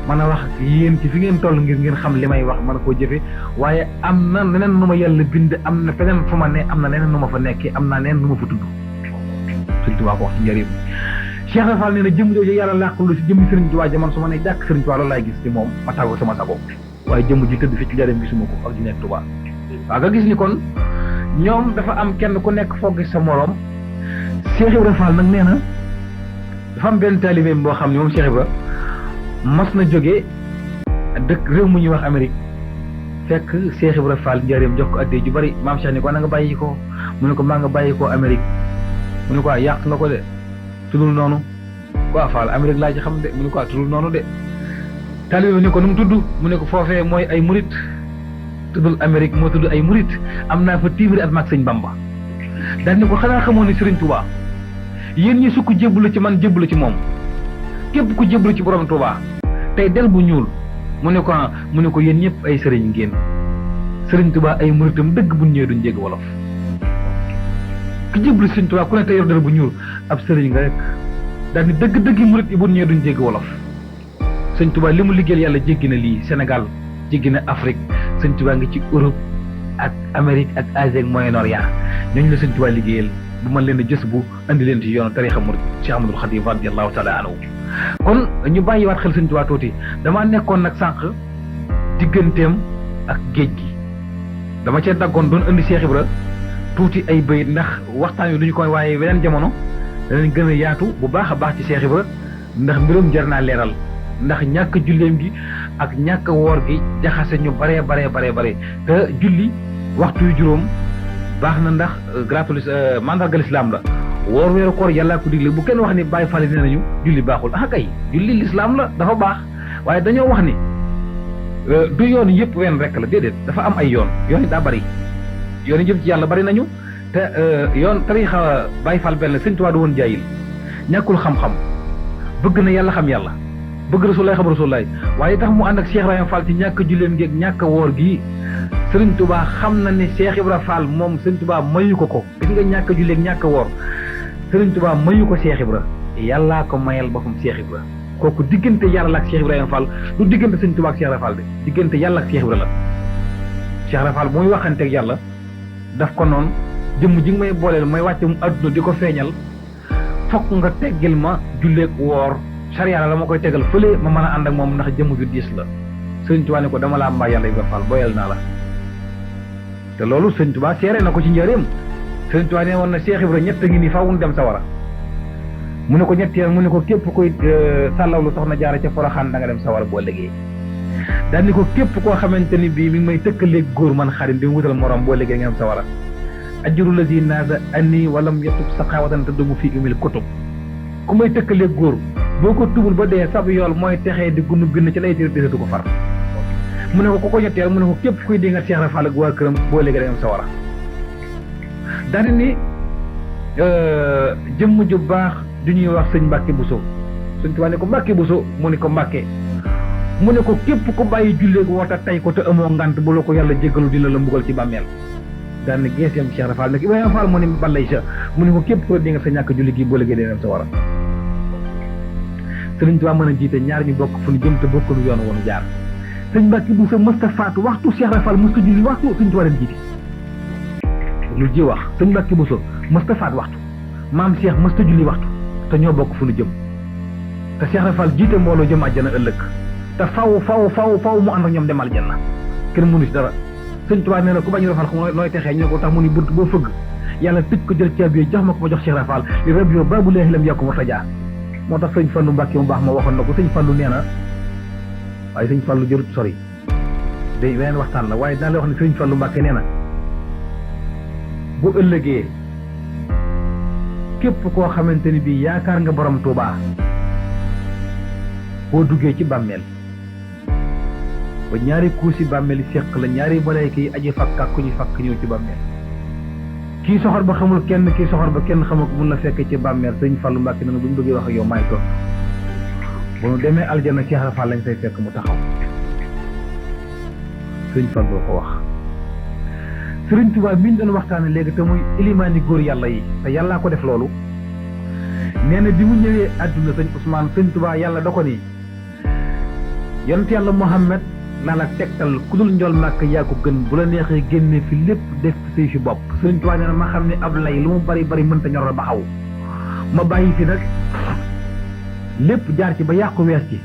mën a wax ak yéen ci fi ngeen toll ngeen xam li may wax mën a koo jëfe waaye am na neneen nu ma yàlla bind am na feneen fu ma ne am na neneen nu ma fa nekkee am naa neneen nu ma fa tudd Serigne Touba ko wax ci njëriñ Cheikh Fall nee na jëm jooju yàlla làqulu si jëmmi Serigne Touba ja man su ma ne jàkk Serigne Touba loolu laay gis ci moom ma tàggoo sama sago waaye jëmm ji tëdd fi ci njëriñ gisuma ko ak ji nekk Touba waaw nga gis ni kon ñoom dafa am kenn ku nekk foog sa morom Cheikh Ibrahima Fall nag nee na dafa am benn taalibeem boo xam ne moom Cheikh Ibra mas na jógee dëkk réew mu ñuy wax Amérique fekk Cheikh Ibra Fall njëriñam jox ko addee ju bari maam Cheikh ni ko na nga bàyyi ko mu ne ko maa nga bàyyi ko Amérique mu ne ko yàq nga ko de tuddul noonu quoi Fall Amérique laa ci xam de mu ne ko tuddul noonu de taalibe ni ko nu mu tudd mu ne ko foofee mooy ay murit tuddul Amérique moo tudd ay murit am naa fa téeméeri at maag sëñ Bamba daal ni ko xanaa xamoon ni Serigne Touba yéen ñi sukk jébbalu ci man jébbalu ci moom képp ku jébbalu ci borom Touba tey del bu ñuul mu ne ko yéen ñëpp ay sëriñ ngeen Serigne Touba ay muritam dëgg bu ñëwee duñ jégg wolof ku jébbalu Serigne Touba ku ne tey yor dara bu ñuul ab sëriñ nga rek daal ni dëgg murit yi bu ñëwee duñ jégg wolof Serigne Touba li mu liggéeyal yàlla jéggi na lii Sénégal jéggi na Afrique Serigne Touba ngi ci Europe ak Amérique ak Asie ak Moyen-Orient ñooñu la Serigne Touba liggéeyal bu mën leen a jës bu andi leen ci yoonu tarixa murid Cheikh Ahmadul Khadim radiyallahu taala anhu kon ñu bàyyiwaat xel Serigne Touba tuuti damaa nekkoon nag sànq digganteem ak géej gi dama cee daggoon doon andi Cheikh Ibra tuuti ay bayit ndax waxtaan wi duñu koy waaye weneen jamono danañ gën a yaatu bu baax a baax ci Cheikh Ibra ndax mbirum jar naa leeral ndax ñàkk julleem gi ak ñàkk woor gi jaxase ñu bare te julli waxtu yu juróom baax na ndax gratul mandargal islam la woor weeru koor yàllaa ko digle bu kenn wax ni bàyyi fale nee nañu julli baaxul ah kay julli l'islam la dafa baax waaye dañoo wax ni du yoon yëpp wenn rek la déedéet dafa am ay yoon yi daa bari yoon yi jëm ci yàlla bari nañu te yoon tariixa bàyyi fal benn Sëñ Tuubaa du woon jaayil ñàkkul xam-xam bëgg na yàlla xam yàlla bëgg rasulaay xam rasulaay waaye tax mu ànd ak Cheikh Ibrahima Fall ci ñàkk julleem ngeeg ñàkk woor gi Sëriñ Tuubaa xam na ne Cheikh Ibra Fall moom Sëriñ Tuubaa mayu ko gis nga ñàkk julleeg ñàkk woor Sëriñ Tuubaa mayu ko Cheikh Ibra yàllaa ko mayal boppam Cheikh Ibra kooku diggante yàlla ak Cheikh Ibrahima Fall du diggante Sëriñ Tuubaa ak Cheikh Ibra Fall de diggante yàlla ak Cheikh Ibra la Cheikh Ibra Fall bu muy waxanteeg yàlla daf ko noonu jëmm ji nga may booleel may wàcce mu adduna di ko feeñal fokk nga teggil ma julleeg woor sariya la ma koy tegal fële ma mën a ànd ak moom ndax jëmm ju diis la Sëriñ Tuubaa ne ko dama laa mbaa yàlla Ibra Fall boyal naa la te loolu Sëriñ Tuubaa seere na ko ci njëreem Sëriñ Tuubaa ne woon na Cheikh Ibra ñett ngi nii faaw mu dem sawara mu ne ko ñetteel mu ne ko képp koy sàllawlu soxna jaara ca Poroxaan da nga dem sawara boo liggéey daal ni ko képp koo xamante ni bii mi ngi may tëkkaleeg góor man xarit di wutal morom boo liggéey nga dem sawara ajru lazi naasa anni walam yatub saqawatan tadumu fi umil kutub ku may tëkkaleeg góor boo ko tubul ba dee sab yool mooy texee di gunu gën ci lay téer desatu ko far mu ne ko ñetteel mu ne ko képp kuy di nga Cheikh Ibra Fall ak waa këram boo liggéey da nga dem sawara daal ni jëmm ju baax du ñuy wax sëñ Mbàkke Buso Sëñ Tuubaa ne ko Mbàkke Buso mu ne ko Mbàkke mu ne ko képp ku bàyyi julleeg woota tey ko te amoo ngant bu la ko yàlla jéggalu dina la mbugal ci bàmmeel daan na gees yam Cheikh Ibra Fall ne Ibrahima Fall mu ne balay sa mu ne ko képp ku di nga sa ñàkk julli gi boo liggéey dina dem sa war a Sëriñ Tuubaa mën a jiite ñaar ñu bokk fu ñu jëm te bokkul yoon woonu jaar sëñ Mbàkke Buso mësta faatu waxtu Cheikh Ibra Fall mësta julli waxtu Sëñ Tuubaa leen jiite lu ji wax sëñ Mbàkke Buso mësta faat waxtu maam Cheikh mësta julli waxtu te ñoo bokk fu ñu jëm te Cheikh Ibra Fall jiite mbooloo jëm àjjana ëllëg te faw mu ànd ak ñoom dem aljanna kenn mënu ci dara Sëñ Tuubaa nee na ku bañ Ibra Fall xam nooy texee ñu ne ko tax mu ni bunt boo fëgg yàlla tëj ko jël caabi yi jox ma ko ma jox Cheikh Ibra Fall li rab yo baabu leexi lam yàkku wartajaa moo tax sëñ Fallu Mbàkke mu baax ma waxoon na ko sëñ Fallu nee na waaye sëñ Fallu jërut sori day weneen waxtaan la waaye daan la wax ne sëñ Fallu Mbàkke nee na bu ëllëgee képp koo xamante ni bii yaakaar nga borom Tuubaa boo duggee ci bàmmeel ba ñaari kuusi bàmmeel yi séq la ñaari malayka yi aji fakk ak ku ñu fakk ñëw ci bàmmeel kii soxor ba xamul kenn kii soxor ba kenn xamul ko mun la fekk ci bàmmeel sëñ Fallu Mbàkke na bu ñu bëggee wax ak yow maay toog bu ñu demee aljana Cheikh Ibra Fall lañ say fekk mu taxaw sëñ Fallu ko wax Sëriñ Tuubaa mi ñu doon waxtaane léegi te muy ilimaani góor yàlla yi te yàllaa ko def loolu nee na bi mu ñëwee àdduna sëñ Ousmane Sëñ Tuubaa yàlla da ko ni yonent yàlla Muhammad naa la tegtal ku dul njool màkk yaa ko gën bu la neexee génne fi lépp def say fi bopp Sëriñ Tuubaa nee na ma xam ne ab lay lu mu bari bari mënta ñor ba xaw ma bàyyi fi nag lépp jaar ci ba yàqu wees ci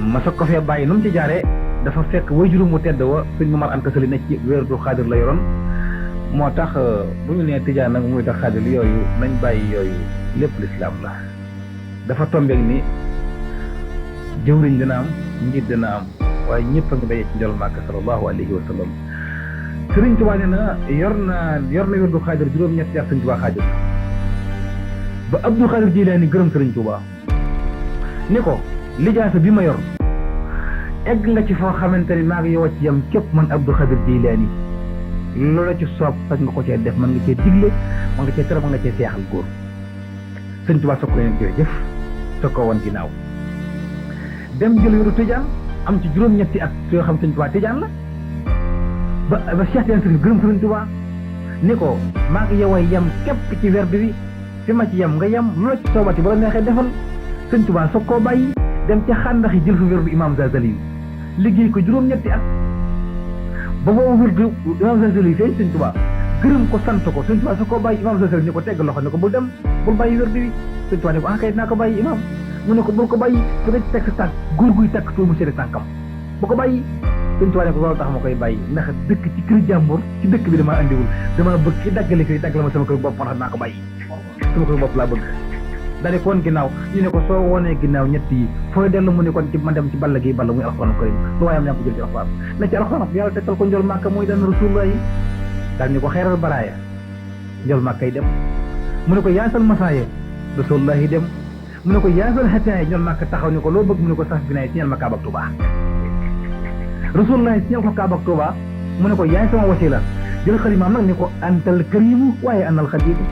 ma soog ko fee bàyyi nu mu ci jaaree dafa fekk way juróom mu tedd wa sëñ Momar Anta Sali nekk ci wéeru xaadir la yoroon moo tax bu ñu nee tijaan nag muy tax xaadir yooyu nañ bàyyi yooyu lépp lislaam la dafa tombeek ni jëwriñ dina am njiit dina am waaye ñëpp a ngi daje ci njol Màkka sallallahu alayhi wa sallam Sëriñ Tuubaa nee na yor na wéeru xaadir juróom-ñetti at Sëriñ Tuubaa xaadir ba Abdul Xaadir Jilaani gërëm Sëriñ Tuubaa ni ko lijaasa bi ma yor egg nga ci foo xamante ni maa ngi yow ci yam képp man Abdul Xaadir Jilaani loola ci soob sax nga ko cee def man nga cee digle man nga cee tere man nga cee seexal góor Sëriñ Tuubaa soog ko leen jërëjëf soog ko woon ginnaaw dem jël wéru tijaan am ci juróom-ñetti at yoo xam Sëriñ Tuubaa tijaan la ba Cheikh Tijaan Sërif gërëm Sëriñ Tuubaa ni ko maa ngi yow a yem képp ci werd bi fi ma ci yem nga yem loola ci soobati ba la neexee defal Sëriñ Tuubaa soog koo bàyyi dem ca xàndax yi jël fa werdu Imaam Zazali liggéey ko juróom-ñetti at ba boobu werdu Imaam Zazali feeñ Sëriñ Tuubaa gërëm ko sant ko Sëriñ Tuubaa soog koo bàyyi Imaam Zazali ni ko tegg loxo ne ko bul dem bul bàyyi werdu wi Sëriñ Tuubaa ne ko kay naa ko bàyyi Imaam mu ne ko bul ko bàyyi su nga ci teg sa tànk góor guy takk tuur mu seede tànkam bu ko bàyyi Sëriñ Tuubaa ne ko loolu tax ma koy bàyyi ndax dëkk ci kër jàmbur ci dëkk bi damaa andiwul damaa bëgg ki daggale koy daggal ma sama kër bopp moo tax naa ko bàyyi sama kër bopp laa bëgg daal di ko woon ginnaaw ñu ne ko soo wonee ginnaaw ñett yi fooy dellu mu ne kon ci ma dem ci balla gi balla muy alxuraan karim lu waayam yaa ko jël ci alxuraan na ci alxuraan yàlla tegtal ko njol màkka muy daan rasulullah yi daal ñu ko xeeral baraaya njol màkka yi dem mu ne ko yaasal masaaya rasulullah yi dem mu ne ko yaasal xetaay njol màkka taxaw ni ko loo bëgg mu ne ko sax binaay siñal ma kaabak Tuubaa rasulullah yi siñal ko kaabak Tuubaa mu ne ko yaay sama wasila jël xalimaam nag ni ko antal karimu waaye anal xadiimu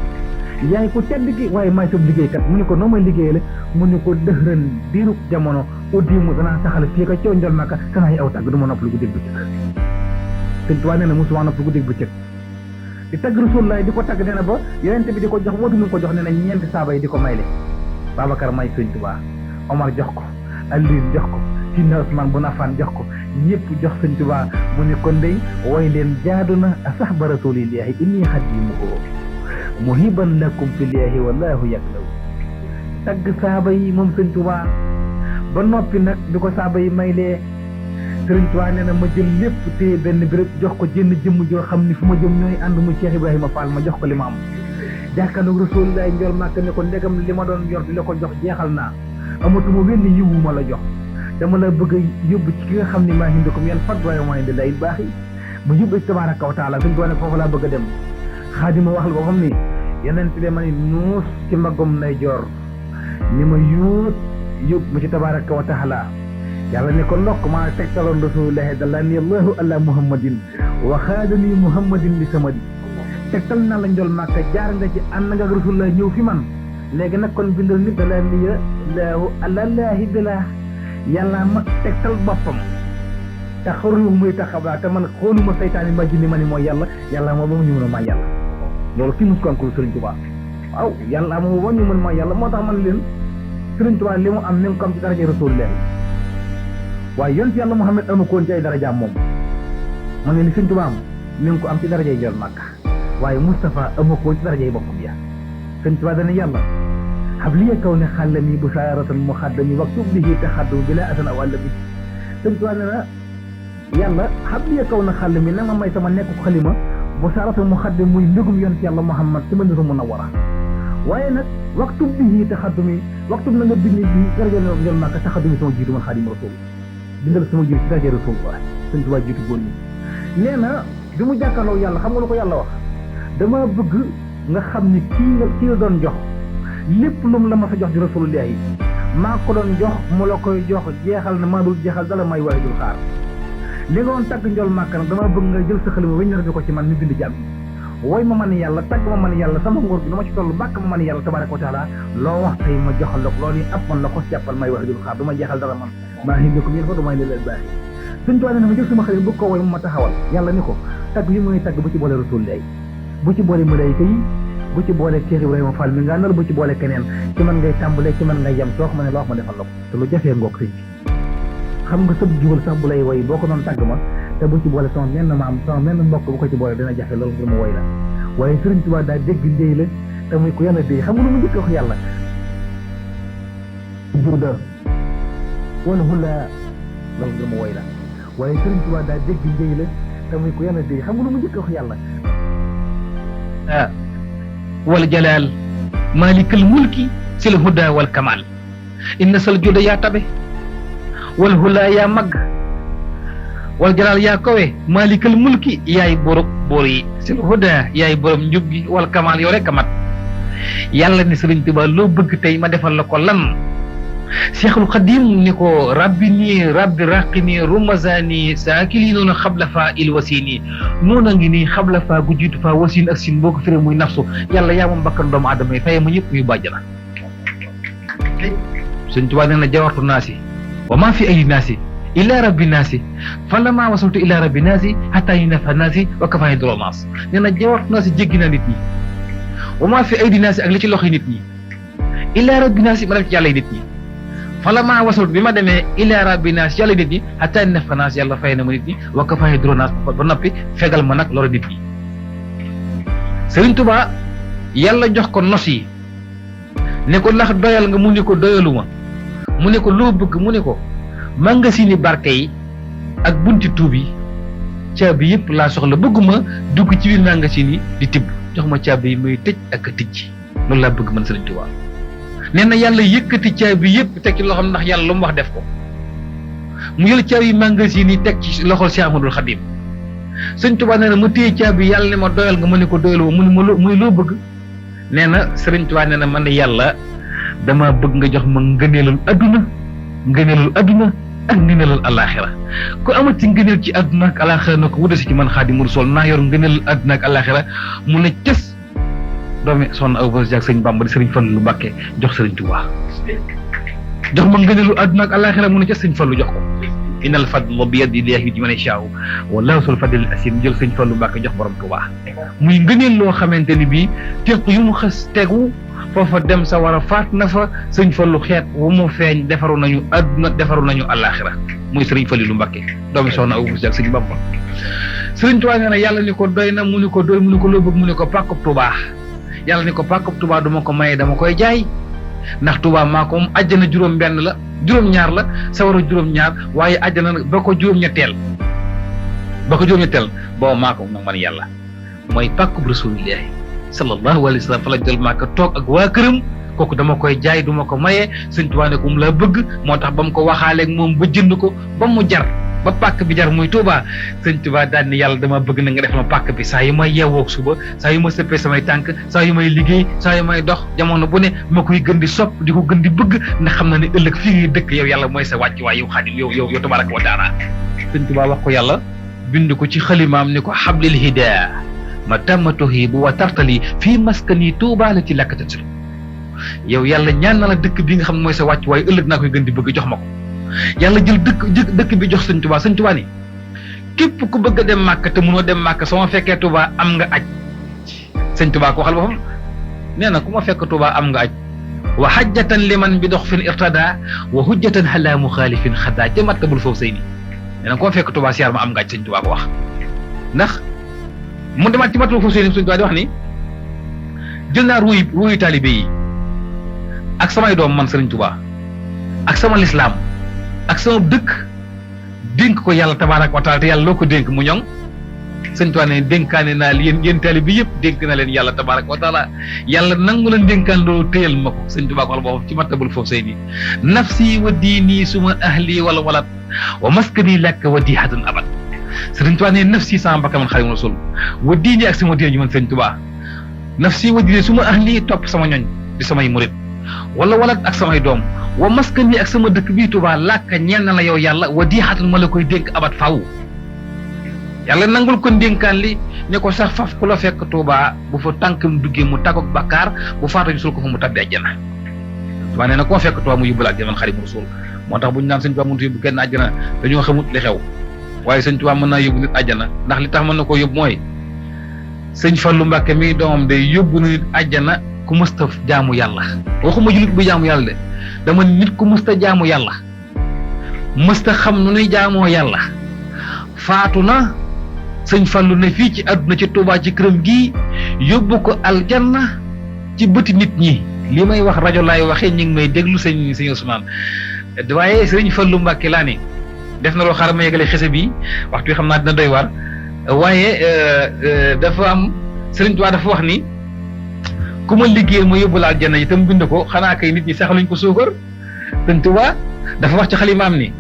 yaay ko tedd ki waaye maay sab liggéeykat mu ne ko noo may liggéeyale mu ne ko dëxëran diirub jamono uddimu danaa saxal fii ka coow njol màkka sanaa yi aw tàgg du ma nopp lu guddeeg bëccëg sëñ Tuubaa nee na musuma nopp lu guddeeg bëccëg di tagg rasulullah di ko tagg nee na ba yonent bi di ko jox wootu mu ko jox nee na ñeenti saaba yi di ko mayle Babacar may sëñ Tuubaa Omar jox ko Aliou jox ko Sidna Usmaan bu Nafaan jox ko ñëpp jox sëñ Tuubaa mu ne kon day way leen jaadu na sahba rasulillahi inni xadimuhu muhiban lakum fillahi wallahu yaklaw tagg saaba yi moom sëñ Tuubaa ba noppi nag di ko saaba yi maylee sëriñ Tuubaa nee na ma jël lépp te benn béréb jox ko jënn jëmm joo xam ni fu ma jëm ñooy ànd mu Cheikh Ibrahima Fall ma jox ko li ma am jàkkaarloog Rasulullah njol màkk ne ko ndegam li ma doon yor di la ko jox jeexal naa amatuma wenn yiwu ma la jox dama la bëgg a yóbbu ci ki nga xam ne maa hindakum yan fat waaye maa hindi lay baax yi ma yóbbu ci tabaaraka wa taala sëriñ Tuubaa ne foofu laa bëgg a dem xaadima wax la boo xam ni yeneen bi ma ni nuus ci mbaggum nay joor ni ma yuut yóbbu ma ci tabaaraka wa taala yàlla ne ko ndokk maa tegtaloon rasulullahi dalla ni allahu ala muhammadin wa xaadani muhammadin li samadi tegtal na la njol màkka jaar nga ci ànd nga ak rasulullah ñëw fi man léegi nag kon bindal nit dala ni laahu alallaahi bilaa yàlla ma tegtal boppam te xaruñu muy taxawaa te man xooluma saytaani ma jinni ma ni mooy yàlla moo ba mu ñu mën a maa yàlla loolu kii mus ko am ko Sëriñ Tuubaa waaw yàlla moo ba ñu mën maa yàlla moo tax man leen Sëriñ Tuubaa li mu am mi ngi ko am ci daraja rasulullah waaye yonent yàlla Muhammad amu ko woon ci ay darajaam moom ma ne li Sëriñ Tuubaa am mi ngi ko am ci darajay jol màkka waaye Moustapha amu ko woon ci darajay boppam ya Sëriñ Tuubaa dana yàlla habliya kaw ne xàllami bu saaratan mu xaddami waktub bihi taxaddum bila asan aw àll bi Sëriñ Tuubaa ne na yàlla habliya kaw na xàllami na ma may sama nekk xalima bu saaratan mu xaddam muy mbégum yonent yàlla Muhammad ci Madinatu Munawwara waaye nag waktub bihi taxaddumi waktub na nga bind bi daraja jol màkka taxaddumi sama jiitu man Xaadimu Rasuul bindal sama jiitu ci daraja Rasulullah Sëriñ Tuubaa jiitu góor ñi nee na bi mu jàkkaarloo yàlla xam nga lu ko yàlla wax dama bëgg nga xam ni kii la doon jox lépp lu mu la ma sa jox di rasulullah yi maa ko doon jox mu la koy jox jeexal na maa dul jeexal dala may waaye dul xaar li nga doon tagg njol màkk nag dama bëgg nga jël sa xalima weñ na ko ci man mi bind jàmm woy ma man yàlla tagg ma man yàlla sama nguur gi nu ma ci toll bàkk ma man yàlla tabaraka wa taala loo wax tey ma joxal la ko loolu yi ab man la ko jàppal may waaye dul xaar du ma jeexal dara man maa hindi ko yéen fa du may li leen baaxi Sëriñ Tuubaa ne ma jël sama xalima bëgg ko woy mu ma taxawal yàlla ni ko tagg yi muy tagg bu ci boole rasulullah bu ci boole malaayika yi bu ci boole Cheikh Ibrahima Fall mi nga nal bu ci boole keneen ci man ngay tàmbalee ci man ngay yem soo ko ma ne loo wax ma defal la ko te lu jafee ngoog sëñ bi xam nga sëb jiwal sax bu lay woy boo ko doon tàgg ma te bu ci boole sama menn maam sama menn mbokk bu ko ci boole dina jafe loolu ngir ma woy la waaye Sëriñ Tuubaa daa dégg ndéy la te muy ko yàlla déy xam nga lu mu njëkk wax yàlla juda wala hula loolu ngir ma woy la waaye Sëriñ Tuubaa daa dégg ndéy la te muy ko yàlla déy xam nga lu mu njëkk wax yàlla wal jalal malikal mulki sil huda wal kamal inna sal juda yaa tabe wal hula yaa mag wal jalal yaa kowe malikal mulki yaay borom boor yi sil huda yaay borom njub gi wal kamal yow rek a mat yàlla ni Sëriñ Tuubaa loo bëgg tey ma defal la ko lan Cheikhul Xadim ni ko rabbi nii rabbi raqi nii rumazani saakili noonu xabla faa il wasini noonu a ngi nii xabla faa gu jiitu faa wasin ak sin boo ko firee muy nafsu yàlla yaa moom bakkan doomu aadama yi faye ma ñëpp yu bàjjana Sëriñ Tuubaa nee na jawartu naasi wa maa fi aydi naasi illa rabbi naasi falammaa wasaltu illa rabbi naasi hatta yunafa naasi wa kafaani doromaas nee na jawartu naasi jéggi naa nit ñi wa maa fi aydi naasi ak li ci loxo nit ñi illa rabbi naasi ma dem ci yàlla nit ñi falammaa wasaltu bi ma demee illa rabbi naasi yàlla nit ñi hatta yunafa naasi yàlla fay na ma nit ñi wa kafaani doromaas ba noppi fegal ma nag loro nit ñi Sëriñ Tuubaa yàlla jox ko nos yi ne ko ndax doyal nga mu ne ko doyaluma mu ne ko loo bëgg mu ne ko mangasini barke yi ak bunti tuub yi caabi yëpp laa soxla bëgguma dugg ci biir mangasini yi di tibb jox ma caabi yi muy tëj ak a tijji loolu laa bëgg man Sëriñ Tuubaa nee na yàlla yëkkati caabi yëpp teg ci loxoom ndax yàlla lu mu wax def ko mu jël caabi magasin yi teg ci loxol Cheikh Ahmadul Khadim sëñ Tuubaa nee na ma téye caabi yàlla ne ma doyal nga ma ne ko doyaloo mu ne ma muy loo bëgg nee na sëriñ Tuubaa nee na man yàlla dama bëgg nga jox ma ngëneelul adduna ak ngëneelul alaxira ku amati ngëneel ci adduna ak alaxira na ko wutasi ci man Xaadimu Rasuul naa yor ngëneelul adduna ak alaxira mu ne cës doomi soxna Awa Bousso Diack sëñ Bamba di sëriñ Fallu Mbàkke jox sëriñ Tuubaa jox ma ngëneelul adduna ak alaxira mu ne cës sëñ Fallu jox ko innal fadla bi yadillahi yu'tiihi man yashaa'u wallaahu zul fadlil asiim jël sëñ Fallu Mbàkke jox borom Tuubaa muy ngëneel loo xamante ni bii teq yu mu xës tegu foofa dem sa war a faat na fa sëñ Fallu xeet wu mu feeñ defaru nañu adduna defaru nañu alaxira muy sëriñ Fallu Mbàkke doomi soxna Awa Bousso Diack sëñ Bamba sëriñ Tuubaa nee na yàlla ni ko doy na mu ni ko doy mu ni ko loo bëgg mu ni ko pàkkub Tuubaa yàlla ni ko pàkkub Tuubaa du ma ko maye dama koy jaay ndax Tuubaa maa ko moom àjjana juróom-benn la juróom-ñaar la sawara juróom-ñaar waaye àjjana ba ko juróom-ñetteel booba maa ko moom man yàlla mooy pàkkub Rasuulullaahi sallallahu alayhi wa sallam fa la jël maa ko toog ak waa këram kooku dama koy jaay du ma ko maye sëñ Tuubaa ne ko mu la bëgg moo tax ba mu ko waxaaleeg moom ba jënd ko ba mu jar ba pàkk bi jar muy Tuubaa sëñ Tuubaa daal ni yàlla dama bëgg na nga def ma pàkk bi saa yu may yeewoog suba saa yu ma sëppee samay tànk saa yu may liggéey saa yu may dox jamono bu ne ma koy gën di sopp di ko gën di bëgg ndax xam na ne ëllëg fii ngi dëkk yow yàlla mooy sa wàcc waay yow Xaadim yow tabaaraka wa taala sëñ Tuubaa wax ko yàlla bind ko ci xalimaam ni ko hablil hidaa ma tàmmatuhi bu wa tartali fii maskani Tuubaa la ci lakkatati yow yàlla ñaan na la dëkk bi nga xam mooy sa wàcc waaye ëllëg naa koy gën di bëgg jox ma ko yàlla jël dëkk bi jox sëñ Tuubaa ni képp ku bëgg a dem Màkka te mënoo dem Màkka soo ma fekkee Tuubaa am nga aj sëñ Tuubaa ko waxal boppam nee na ku ma fekk Tuubaa am nga aj wa hajjatan liman bi dox fin irtada wa hujjatan ala muxaalifin xaddaa ca Matlabul Fawzayni nee na ku ma fekk Tuubaa siyaar ma am nga aj sëñ Tuubaa ko wax ndax mu demaat ci Matlabul Fawzayni sëñ Tuubaa di wax ni jël naa ruuyu taalibe yi ak samay doom man sëriñ Tuubaa ak sama lislaam ak sama dëkk dénk ko yàlla tabaaraka wa taala te yàlla loo ko dénk mu ñoŋ sëñ Tuubaa ne dénkaane naa yéen taalibe bi yëpp dénk na leen yàlla tabaaraka wa taala yàlla nangu leen dénkaan loolu téyal ma ko sëñ Tuubaa ko wala boobu ci Matlabul Fawzayni nafsi wa diini suma ahli wala walat wa maskani lakk wa dihatun abad sëñ Tuubaa ne nafsi sama bakkan man Xaadimu Rasuul wa diini ak sama diine ji man sëñ Tuubaa nafsi wa diini suma ahli topp sama ñoñ di samay murit wala walat ak samay doom wa maskan yi ak sama dëkk bii Tuubaa làkka ñeel na la yow yàlla wa diixatul ma la koy dénk abat faw yàlla nangul ko ndénkaan li ne ko sax faf ku la fekk Tuubaa bu fa tànkam duggee mu tàggoog bakkaar bu faatu ñu sul ko fa mu tabbi àjjana Tuubaa nee na koo fekk Tuubaa mu yóbbu la àjjana man Xaadimu Rasuul moo tax bu ñu naan sëñ Tuubaa mënut yóbbu kenn àjjana dañoo xamut li xew waaye sëñ Tuubaa mën naa yóbbu nit àjjana ndax li tax mën na koo yóbbu mooy sëñ Fallu Mbàkke mi doomam day yóbbu na nit àjjana ku mësta jaamu yàlla waxuma julit bu jaamu yàlla de dama nit ku mësta jaamu yàlla mësta xam nu nuy jaamoo yàlla faatu na sëñ Fallu ne fii ci àdduna ci Tuubaa ci këram gii yóbbu ko aljanna ci bëti nit ñi li may wax rajo laay waxee ñu ngi may déglu sëñ Ousmane waaye sëñ Fallu Mbàkke laa ne def na loo xaaral ma yegale xese bi waxtu bi xam naa dina doy waar waaye dafa am sëriñ Tuubaa dafa wax ni ku ma liggéeyal ma yóbbu la aljanna itam bind ko xanaa kay nit ñi saxaluñ ko suukar sëñ Tuubaa dafa wax ci xalimaam ni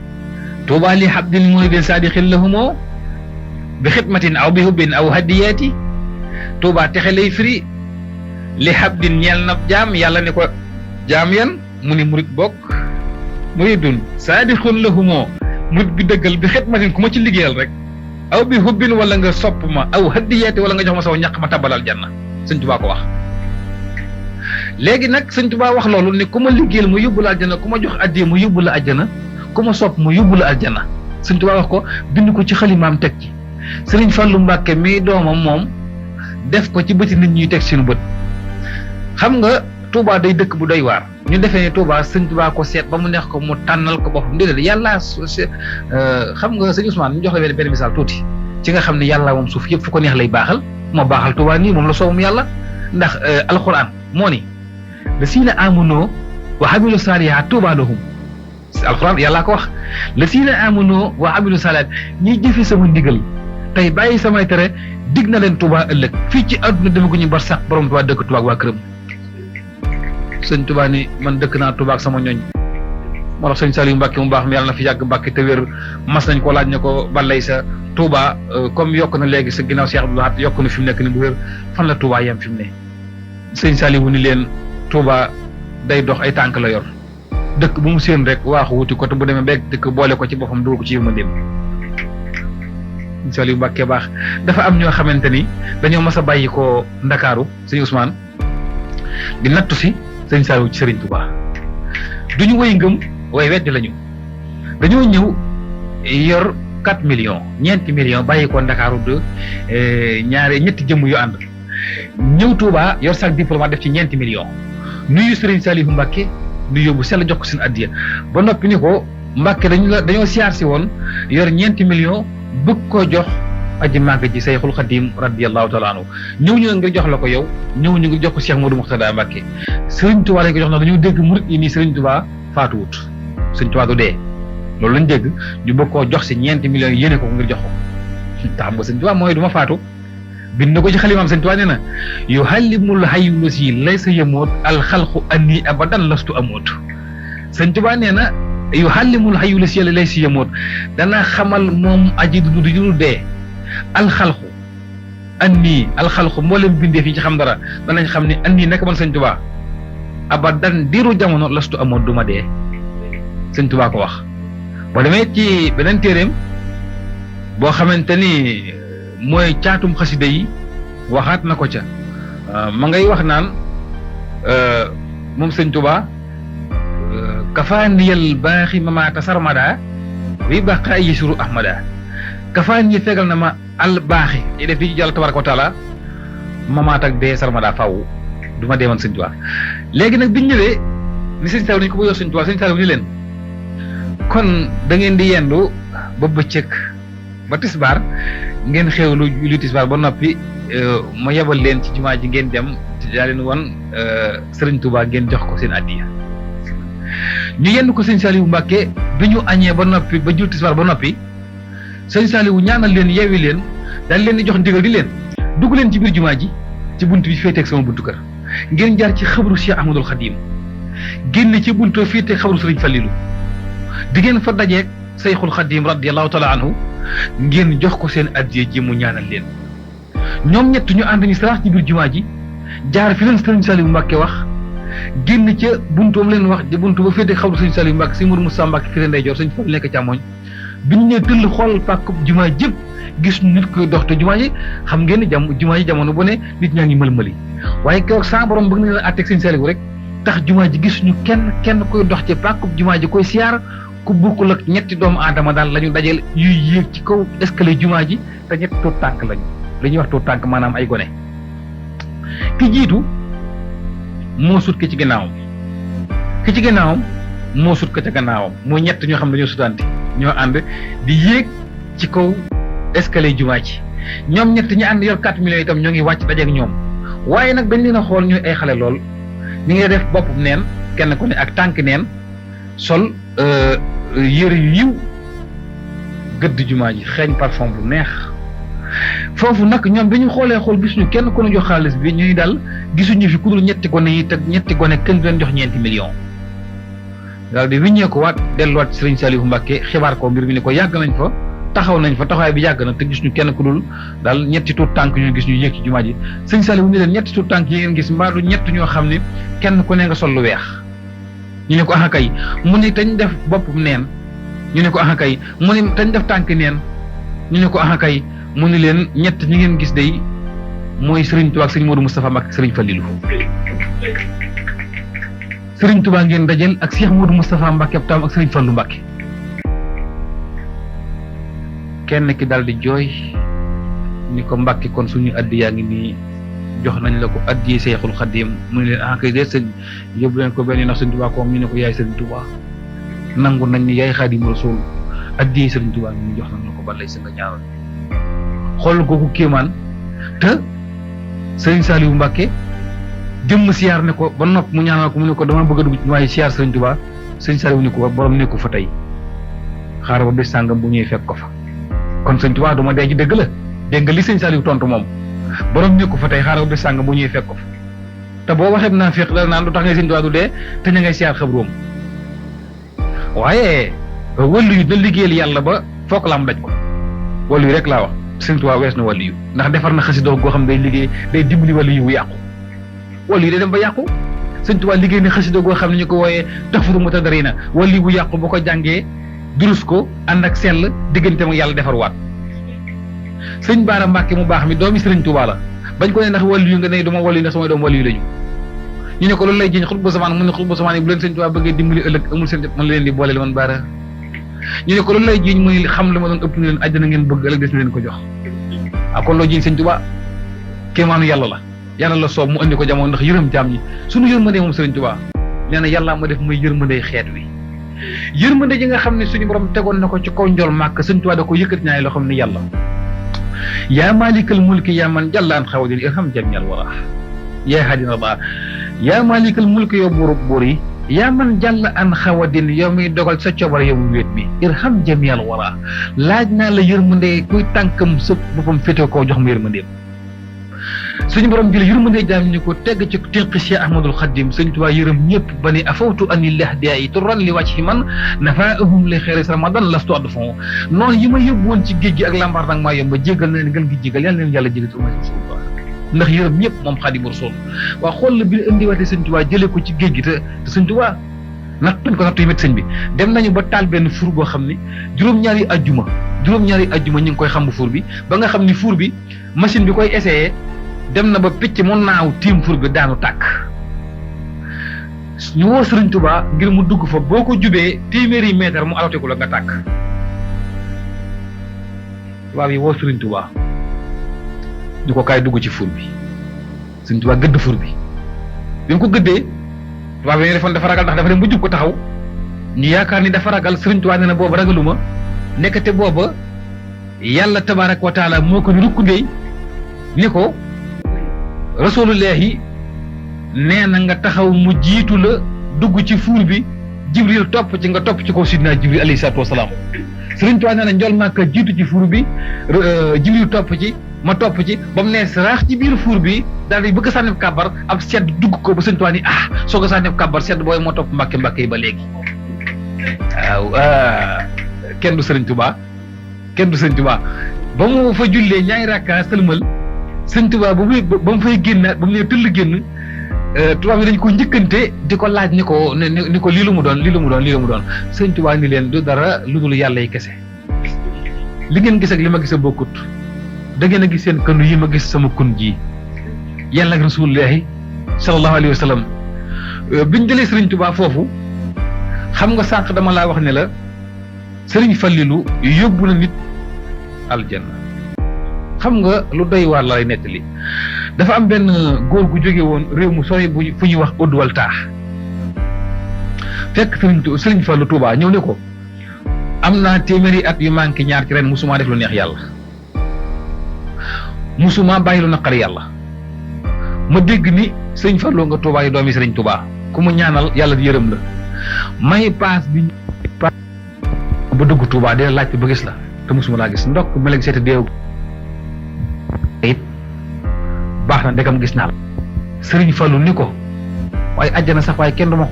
Tuubaa li habdin muridin saadiqin lahumoo bi xidmatin aw bi hubbin aw hadiyaati Tuubaa texe lay firi li habdin ñeel na jaam yàlla ne ko jaam yan mu ni murid bokk muridun saadiqun lahumoo murid bi dëggal bi xidmatin ku ma ci liggéeyal rek aw bi hubbin wala nga sopp ma aw hadiyaati wala nga jox ma saw ñaq ma tabalal janna sëñ Tuubaa ko wax léegi nag sëñ Tuubaa wax loolu ne ku ma liggéeyal mu yóbbu la aljana ku ma jox addiya mu yóbbu la aljana ku ma sopp mu yóbbu la aljana sëñ Tuubaa wax ko bind ko ci xalimaam teg ci sëriñ Fallu Mbàkke mii doomam moom def ko ci bëti nit ñuy teg seen bët xam nga Tuubaa day dëkk bu doy waar ñu defee ne Tuubaa sëñ Tuubaa ko seet ba mu neex ko mu tànnal ko boppam déedéet yàlla xam nga sëñ Ousmane ñu jox la benn misaal tuuti ci nga xam ne yàlla moom suuf yëpp fu ko neex lay baaxal moo baaxal Tuubaa nii moom la soobum yàlla ndax alquran moo ni lasiina aamanoo wa amilu saalihaat Tuubaa lahum alquran yàllaa ko wax lasiina aamanoo wa amilu saalihaat ñiy jëfe sama ndigal tey bàyyi samay tere dig na leen Tuubaa ëllëg fii ci àdduna demaguñu bar sax borom Tuubaa dëkk Tuubaa waa këram sëñ Touba ni man dëkk naa Touba ak sama ñooñ moo tax sëñ Saliou Mbacke mu baax mi yàlla na fi yàgg Mbacke te wér mas nañ ko laaj ne ko balay sa Touba comme yokk na léegi sa ginnaaw Cheikh Abdou Lahad yokk na fi mu nekk ni bu wér fan la Touba yem fi mu ne sëñ Saliou ni leen Touba day dox ay tànk la yor dëkk bu mu séen rek waaxu wuti ko te bu demee beeg dëkk boole ko ci boppam dugal ko ci yërmandeem sëñ Saliou Mbacke baax dafa am ñoo xamante ni dañoo mas a bàyyi ko Ndakaaru sëñ Ousmane di nattu si sëñ Saliou ci Serigne Touba duñu woy ngëm waaye weddi lañu dañoo ñëw yor 4 millions ñeenti millions bàyyi ko Ndakaaru de ñetti jëmm yu ànd ñëw Touba yor sac diplomate def ci ñeenti millions nuyu Serigne Saliou Mbacke nu yóbbu sell jox ko seen addiya ba noppi ni ko Mbacke dañoo siyaar si woon yor ñeenti millions bëgg koo jox aji màgg ji Seyxul Xadim radiyallahu taala anhu ñëw ñu ngir jox la ko yow ñëw ñu ngir jox ko Cheikh Modou Mourtada Mbacke Serigne Touba lañ ko jox na dañoo dégg murit yi nii Serigne Touba faatuwut Serigne Touba du dee loolu lañ dégg ñu bëgg koo jox si ñeenti millions yi yéene ko ngir jox ko tax ba Serigne Touba mooy du ma faatu bind na ko ci xalimaam Serigne Touba nee na yuhallimul hayyu lasi laysa yamoot alxalqu anni abadan lastu amoot Serigne Touba nee na yuhallimul hayyu lasi laysa yamoot dana xamal moom aji du dee alxalqu anni alxalqu mboolem bindeef yi ci xam dara danañ xam ne anni nekk man Serigne Touba abadan diiru jamono lastu amoot du ma dee Serigne Touba ko wax boo demee ci beneen téeréem boo xamante ni mooy caatum xasida yi waxaat na ko ca ma ngay wax naan moom Serigne Touba kafaaniyal baaxi mamaata sarmada wi baqa ay yisuru ahmada kafaan yi fegal na ma al baaxi yi def di jàll tabaraka wa taala mamaat ak dee sarmada faw du ma deeman Serigne Touba léegi nag biñ ñëwee ni Serigne Saliou nañu ko bëgg a Serigne Touba Serigne Saliou ni leen kon da ngeen di yendu ba bëccëg ba tisbaar ngeen xewlu lu tisbaar ba noppi ma yebal leen ci jumaa ji ngeen dem daa leen won Serigne Touba ngeen jox ko seen addiya ñu yenn ko Serigne Saliou Mbacke bi ñu añee ba noppi ba jul tisbaar ba noppi Serigne Saliou ñaanal leen yeewi leen daal leen di jox ndigal di leen dugg leen ci biir jumaa ji ci bunt bi féeteeg sama buntu kër ngeen jaar ci xabru Cheikh Ahmadoul Khadim génn ci buntu féeteeg xabru Serigne Fallilou di ngeen fa dajeeg Seyxul Khadim radiyallahu taala anhu ngeen jox ko seen addiya ji mu ñaanal leen ñoom ñett ñu ànd ni saraax ci biir jumaa ji jaar fi leen Serigne Saliou Mbacke wax génn ca buntoom leen wax di buntu ba féeteeg xabru Serigne Saliou Mbacke si Mourou Moussa Mbacke fi leen ndeyjoor Serigne Fall nekk càmmoñ bi ñu ñëwee tëll xool pàkkub jumaa jëpp gis nit koy dox te jumaa ji xam ngeen ni jumaa ji jamono bu ne nit ñaa ngi mël-mëli waaye keroog sa borom bëgg na leen àtteeg Serigne Saliou rek tax jumaa ji gis ñu kenn koy dox ci pàkkub jumaa ji koy siyaar ku bokkul ak ñetti doomu aadama daal la ñu dajeel yuy yéeg ci kaw escalier jumaa ji te ñetti tuut tànk lañu li ñuy wax tuut tànk maanaam ay gone ki jiitu moo sut ki ci gannaawam moo sut ko ca gannaawam mooy ñett ñoo xam ne dañoo sutante ñoo ànd di yéeg ci kaw escalier jumaa ji ñoom ñett ñi ànd yor 4 millions itam ñoo ngi wàcc dajeeg ñoom waaye nag dañ leen a xool ñuy ay xale lool ñu ngi def bopp neen kenn ku ne ak tànk neen sol yére yu yiw gëdd jumaa ji xeeñ parfum bu neex foofu nag ñoom bi ñu xoolee xool gisuñu kenn ku ñu jox xaalis bi ñuy dal gisuñu fi ku dul ñetti gone yi te ñetti gone kenn du leen jox ñeenti millions daal di wiññee ko waat delluwaat Serigne Saliou Mbacke xibaar ko mbir mi ne ko yàgg nañ fa taxaw nañ fa taxawaay bi yàgg na te gisuñu kenn ku dul daal ñetti tuut tànk ñu gis ñu yéeg ci jumaa ji Serigne Saliou ni leen ñetti tuut tànk yi ngeen gis mbaa du ñett ñoo xam ne kenn ku ne nga sol lu weex ñu ne ko axa kay mu ne tañ def bopp neen ñu ne ko axa kay mu ne tañ def tànk neen ñu ne ko axa kay mu ne leen ñett ñi ngeen gis day mooy Serigne Touba ak Serigne Modou Moustapha Mbacke Serigne Fallilou Serigne Touba ngeen dajel ak Cheikh Modou Moustapha Mbacke ab taam ak Serigne Fallou Mbacke kenn ki daal di jooy ni ko Mbacke kon suñu addi yaa ngi nii jox nañ la ko addi Seyxul Xadim mu ne leen ah kay de sëñ yóbbu leen ko benn ndax Serigne Touba ko ñu ne ko yaay Serigne Touba nangu nañ ni yaay Xaadimu Rasuul addi Serigne Touba ñu jox nañ la ko ba lay sa nga ñaaral xool googu kéemaan te Serigne Saliou Mbacke jëmm siyaar ne ko ba nopp mu ñaanal ko mu ne ko dama bëgg a dugg ci waaye siyaar Serigne Touba Serigne Saliou ne ko borom nekku fa tey xaaral ba bés sàngam bu ñëwee fekk ko fa kon Serigne Touba duma dee ci dëgg la dégg nga li Serigne Saliou tontu moom borom nekku fa tey xaaral ba bés sàngam bu ñëwee fekk ko fa te boo waxee naafiq dana naan lu tax ngay sëñ Tuubaa du dee te ña ngay siyaar xabroom waaye wàllu yu da liggéeyal yàlla ba foog la am daj ko wàllu yu rek laa wax sëñ Tuubaa wees na wàllu yu ndax defar na xasida goo xam day liggéey day dimbali wàllu yu bu yàqu wàllu yu day dem ba yàqu sëñ Tuubaa liggéey na xasida goo xam ne ñu ko wooyee Tahfidul Mutadarrina wàllu yu bu yàqu bu ko jàngee durus ko ànd ak sell digganteem ak yàlla defar waat sëñ Baara Mbàkke mu baax mi doomi sëriñ Tuubaa la bañ ko ne ndax wàllu yu nga ne duma wàllu yu ndax samay doom wàllu yu lañu ñu ne ko loolu lay jiñ xutbu zamaan mu ne xutbu zamaan yi bu leen sëñ Tuubaa bëggee dimbali ëllëg amul seen man leen di booleel man Baara ñu ne ko loolu lay jiñ muy xam li ma doon ëpp ni leen àjjana ngeen bëgg ëllëg des na leen ko jox kon loo jiñ sëñ Tuubaa kéemaanu yàlla la soob mu andi ko jamono ndax yërëm jaam ñi suñu yërmandee moom sëriñ Tuubaa nee na yàllaa ma def muy yërmandee xeet wi yërmande ji nga xam ne suñu borom tegoon na ko ci kaw njol màkk sëñ Tuubaa da ko yëkkati ñaay loo xam ne yàlla yaa maalikal mulki yaa man jàllaan xawadin irham jamial wara yaa hadina ba yaa maalikal mulki yow buur yi yaa man jàll an xawadin yow muy dogal sa cobar yow wéet bi irham jamial wara laaj naa la yërmande kuy tànkam sëpp boppam féete koo jox ma yërmandeem suñu borom jël yërmande jaam ñu ko tegg ci tinqi Cheikh Ahmadul Xadim sëñ Tuubaa yërëm ñëpp ba ni afawtu anillah diayi turan li wàcc man nafaahum li xeeris ramadan lastu adfon noonu yi ma yóbbu woon ci géej gi ak lambar nag maa yomb ba jégal na leen gën gi jégal yàlla leen yàlla jégal ci umma Rasulullah ndax yërëm ñëpp moom Xaadimu Rasuul waa xool la bi indiwaatee sëñ Tuubaa jëlee ko ci géej gi te sëñ Tuubaa nañ ko nattu yi métti sëñ bi dem nañu ba taal benn fuur boo xam ni juróom-ñaari ajjuma ñu ngi koy xam fuur bi ba nga xam ni fuur bi machine bi koy essayé dem na ba picc mu naaw tiim fuur bi daanu tàkk ñu woo Sëriñ Tuubaa ngir mu dugg fa boo ko jubee téeméeri mètre mu aloteeku la nga tàkk tubaab yi woo Sëriñ Tuubaa ñu ko kaay dugg ci fuur bi Sëriñ Tuubaa gëdd fuur bi bi mu ko gëddee tubaab yi ñu defoon dafa ragal ndax dafa dem ba jub ko taxaw ñu yaakaar ni dafa ragal Sëriñ Tuubaa nee na booba ragaluma nekkate booba yàlla tabaaraka wa taala moo ko ni rukkundey ni ko rasulullahi nee na nga taxaw mu jiitu la dugg ci fuur bi Jibril topp ci nga topp ci kaw sidna Jibril alayhi salaatu wasalaam Sëriñ Tuubaa nee na njol Màkka jiitu ci fuur bi Jibril topp ci ma topp ci ba mu nee saraax ci biir fuur bi daal di bëgg a sànni kàbbar ab sedd dugg ko ba Sëriñ Tuubaa ni soo ko sànni kàbbar sedd booy moo topp mbàkke yi ba léegi waaw kenn du Sëriñ Tuubaa ba mu fa jullee ñaari rakka sëlmal Sëriñ Tuubaa ba mu fay génnaat ba mu nee tëll génn tubaab yi dañ ko njëkkante di ko laaj ni ko lii lu mu doon Sëriñ Tuubaa ni leen du dara lu dul yàlla yi kese li ngeen gis ak li ma gis a bokkut da ngeen a gis seen kënu yi ma gis sama kun ji yàlla ak rasulullahi sallallahu alayhi wa sallam biñ jëlee Sëriñ Tuubaa foofu xam nga sànq dama laa wax ne la Sëriñ Fallilu yóbbu na nit aljanna xam nga lu doy waar la lay nettali dafa am benn góor gu jóge woon réew mu sori fu ñuy wax Odduwal Taax fekk Sëriñ Fallu Tuubaa ñëw ne ko am naa téeméeri at yu manqué ñaar ci ren musuma def lu neex yàlla musuma bàyyi lu naqari yàlla ma dégg ni Sëriñ Fallu nga Tuubaa yi doomi Sëriñ Tuubaa ku mu ñaanal yàlla di yërëm la may paas bi ba dugg Tuubaa dina laajte ba gis la te musuma laa gis ndokk ma léegi seeta déew it baax na ndegam gis naa la Sëriñ Fallu ni ko waaye àjjana sax waaye kenn du ma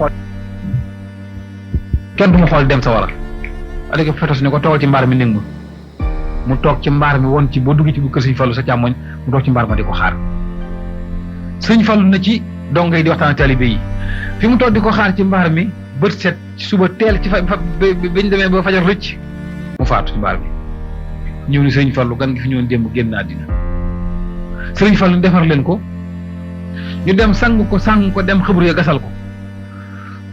xool dem sa wara adé ko fetos ni ko toogal ci mbaar mi néng ma mu toog ci mbaar mi woon ci boo dugg ci bu kër Sëriñ Fallu sa càmmoñ mu toog ci mbaar ma di ko xaar Sëriñ Fallu na ci dongay di waxtaan taalibe yi fi mu toog di ko xaar ci mbaar mi bët set ci suba teel ci bañ demee ba fajar rëcc mu faatu ci mbaar mi ñëw ni Sëriñ Fallu gan gi fi ñëwoon démb génn àddina Sëriñ Fallu defar leen ko ñu dem sang ko dem xëbru ya gasal ko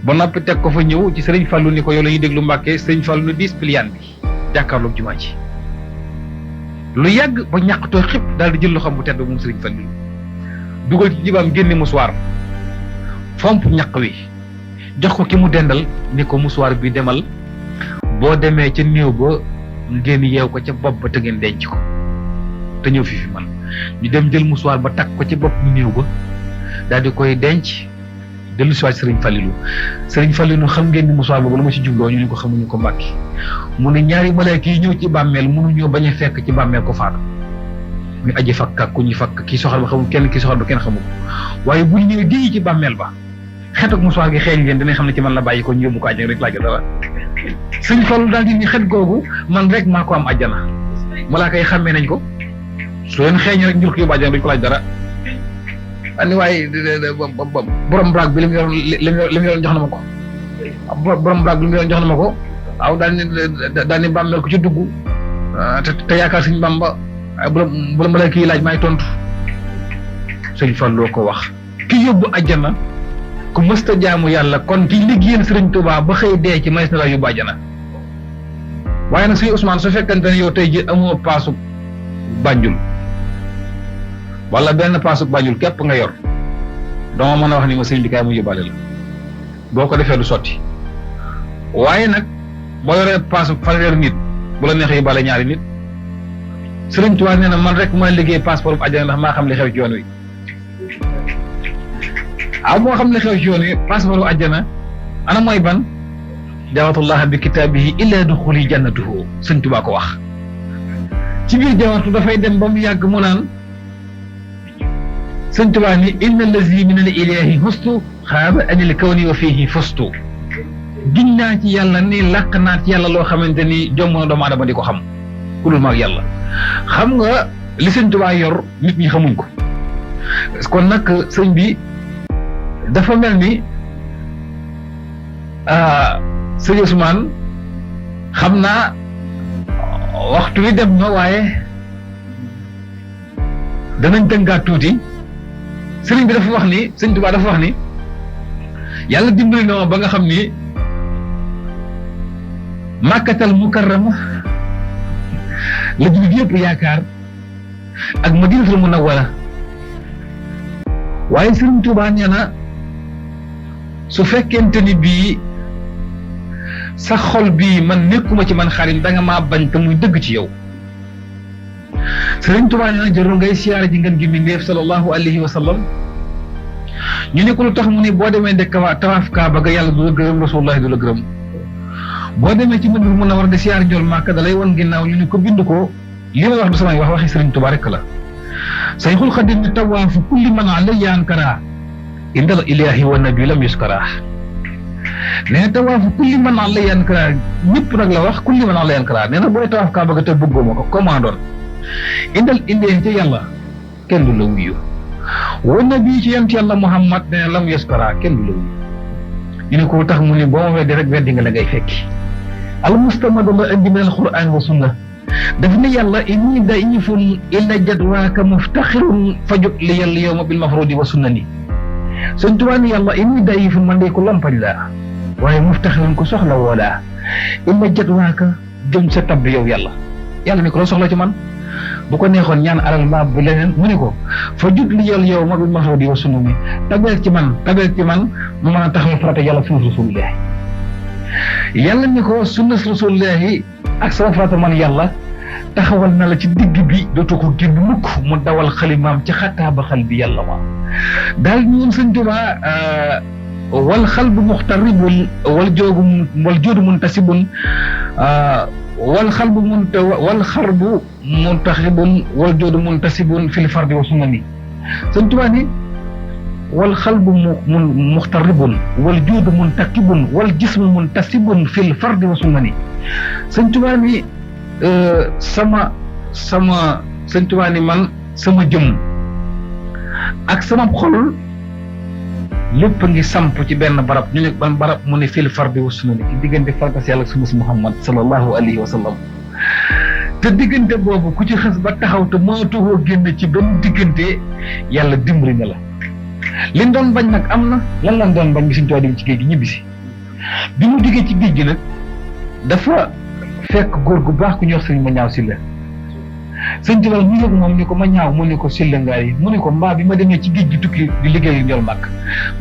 ba noppi teg ko fa ñëw ci Sëriñ Fallu ni ko yow la ñuy déglu Mbàkke Sëriñ Fallu ni 10 piliyaan bi jàkkaarloog jumaa ji lu yàgg ba ñàqtoo xëpp daal di jël loxoom bu tedd moom Sëriñ Fallu dugal ci jibaam génne musuwaar fomp ñaq wi jox ko ki mu dendal ni ko musuwaar bi demal boo demee ca néew ba ngeen yeew ko ca bopp ba te ngeen denc ko te ñëw fi man ñu dem jël musuwaar ba takk ko ci bopp néew ba daal di koy denc dellu si waat Sëriñ Fallilu xam ngeen ni musuwaar boobu lu ma ci jubloo ñu ne ko xamuñu ko Mbàkke mu ne ñaari malaaka yi ñëw ci bàmmeel mënuñoo bañ a fekk ci bàmmeel ko faatu muy aji fakk ak ku ñu fakk kii soxal ba xamul kenn kii soxal ba kenn xamul waaye bu ñu ñëwee déy ci bàmmeel ba xet ak musuwaar gi xeeñ leen dinañ xam ne ci man la bàyyi ko ñu yóbbu ko àjjana rek laaj dara Sëñ Fallu daal di ni xet googu man rek maa ko am àjjana malaaka yi xàmmee nañ ko su leen xeeñ rek njur ko yóbbu àjjana duñ ko laaj dara ani waaye borom braag bi li mu yoroon jox na ma ko borom braag bi li mu yoroon jox na ma ko waaw daal ni bàmmeel ko ci dugg te yaakaar Sëñ Bamba bu la malaaka yi laaj maay tontu Sëñ Fallu ko wax ki yóbbu àjjana ku mësta jaamu yàlla kon ki liggéeyal Sëriñ Tuubaa ba xëy dee ci mayees na laa yóbbu àjjana waaye nag Sëñ Ousmane su fekkante ne yow tey ji amoo paasu Banjul wala benn paasu Banjul képp nga yor dama mën a wax ni ma sëñ bi kaay mu yóbbaale la boo ko defee du sotti waaye nag boo yoree paasu fanweeri nit bu la neexee yóbbaale ñaari nit Sëriñ Tuubaa nee na man rek mooy liggéey passeport bu àjjana ndax maa xam li xew ci yoon wi moo xam li xew ci yoon wi passeport bu àjjana ana mooy ban jawatullah bi kitaabihi illa duxuli jannatuhu Sëriñ Tuubaa ko wax ci biir jawatu dafay dem ba mu yàgg mu naan Sëriñ Tuubaa ni inna allazi min al ilahi hustu xaaba anil kawni wa fihi fustu giñ naa ci yàlla ni làq naa ci yàlla loo xamante ni jomb na doomu aadama di ko xam ku dul maag yàlla xam nga li Sëriñ Tuubaa yor nit ñi xamuñ ko kon nag sëñ bi dafa mel ni sëñ Ousmane xam naa waxtu wi dem na waaye danañ tënkaat tuuti sëriñ bi dafa wax ni Sëriñ Tuubaa dafa wax ni yàlla dimbali na ma ba nga xam ni Makkatal Mukarrama la jullit yëpp yaakaar ak Madinatul Munawwara waaye Sëriñ Tuubaa nee na su fekkente ni bii sa xol bii man nekkuma ci man xarit da nga maa bañ te muy dëgg ci yow Sëriñ Tuubaa nee na jarul ngay siyaare ji ngeen gi mbindéef sallallahu alayhi wa sallam ñu ne ko lu tax mu ne boo demee de tawaaf Kaaba ga yàlla du la gërëm Rasulullahi du la gërëm boo demee ci Madina Munawwara de siyaare njool Màkka da lay wan ginnaaw ñu ne ko bind ko li may wax du samay wax waxi Sëriñ Tuubaa rek la Sayxul Xadiim ni tawaafu kulli man alayya ankara indal ilaahi wa nabi lam yuskara nee na tawaafu kulli man alayya ankara ñëpp nag la wax kulli man alayya ankara nee na booy tawaaf Kaaba ga te bëggoo ma ko commandoon indal indee ci yàlla kenn du la wuyu wa nabi ci yonent yàlla Muhammad nee na lam yuskara kenn du la wuyu ñu ne ko tax mu ni boo ma weddi rek weddi nga la ngay fekki al mustamadu la indi min al quran wa sunna daf ne yàlla inni daifun illa jadwaaka muftaxirun fajut li yàlla yowma bil mafrudi wa sunnani Sëñ Tuubaa ni yàlla inni daifun man de ko lompañ laa waaye muftaxirun ko soxla woo laa illa jadwaaka jëm sa tab yow yàlla ni ko loo soxla ci man bu ko neexoon ñaan alal mbaa bu leneen mu ne ko fajut li yàlla yowma bil mafrudi wa sunnani tabeel ci man mu mën a taxaw farata yàlla sunna rasulillahi yàlla ni ko sunna rasulillahi ak sama farata man yàlla taxawal na la ci digg bi dootoo ko génn mukk mu dawal xalimaam ci xataaba xal bi yàlla ma daal ñun Sëñ Tuubaa wal xalbu muxtaribun wal joodu muntasibun wal xarbu muntaxibun wal joodu muntasibun fil fardi wa sunnani Sëñ Tuubaa ni wal xalbu muxtaribun wal joodu muntakibun wal jismu muntasibun fil fardi wa sunnani Sëñ Tuubaa ni Sëñ Tuubaa ni man sama jëm ak sama xol lépp ngi samp ci benn barab ñu ne ban barab mu ne fil fardi wa sunnani ci diggante fartas yàlla ak sunna Muhammad sallallahu alayhi wa sallam te diggante boobu ku ci xës ba taxaw te mënatoo génn ci benn diggante yàlla dimbali na la liñ doon bañ nag am na lan lañ doon bañ bi Sëñ Tuubaa dem ci géej gi ñibbisi bi mu jógee ci géej gi nag dafa fekk góor gu baax ku ñuy wax sëñ ma ñaaw Silla Sëñ Tuubaa ñu yëg moom ni ko ma ñaaw mu ne ko Silla ngaay mu ne ko mbaa bi ma demee ci géej gi tukki di liggéey njool màkk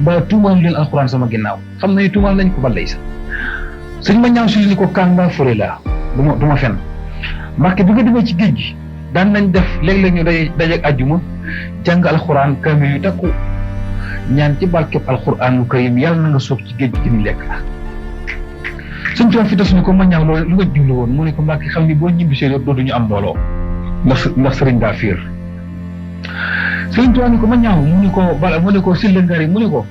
mbaa tuumaal leen alxuraan sama ginnaaw xam na ne tuumaal nañ ko ba lay sax sëñ ma ñaaw Silla ni ko kaan mbaa fure laa du ma fen Mbàkke bi nga demee ci géej gi daan nañ def léeg-léeg ñu dajeeg àjjuma jàng alxuraan kaamil yu takku ñaan ci barkeb alxuraanu karim yàlla na nga soog ci géej gi ni lekk la Sëñ Tuubaa fi des ni ko ma ñaaw loolu lu nga jublu woon mu ne ko Mbàkke xam ni boo ñibbisee dootuñu am mbooloo ndax sëriñ daa fiir Sëriñ Tuubaa ni ko ma ñaaw mu ni ko bala mu ni ko Sylla Ngari mu ni ko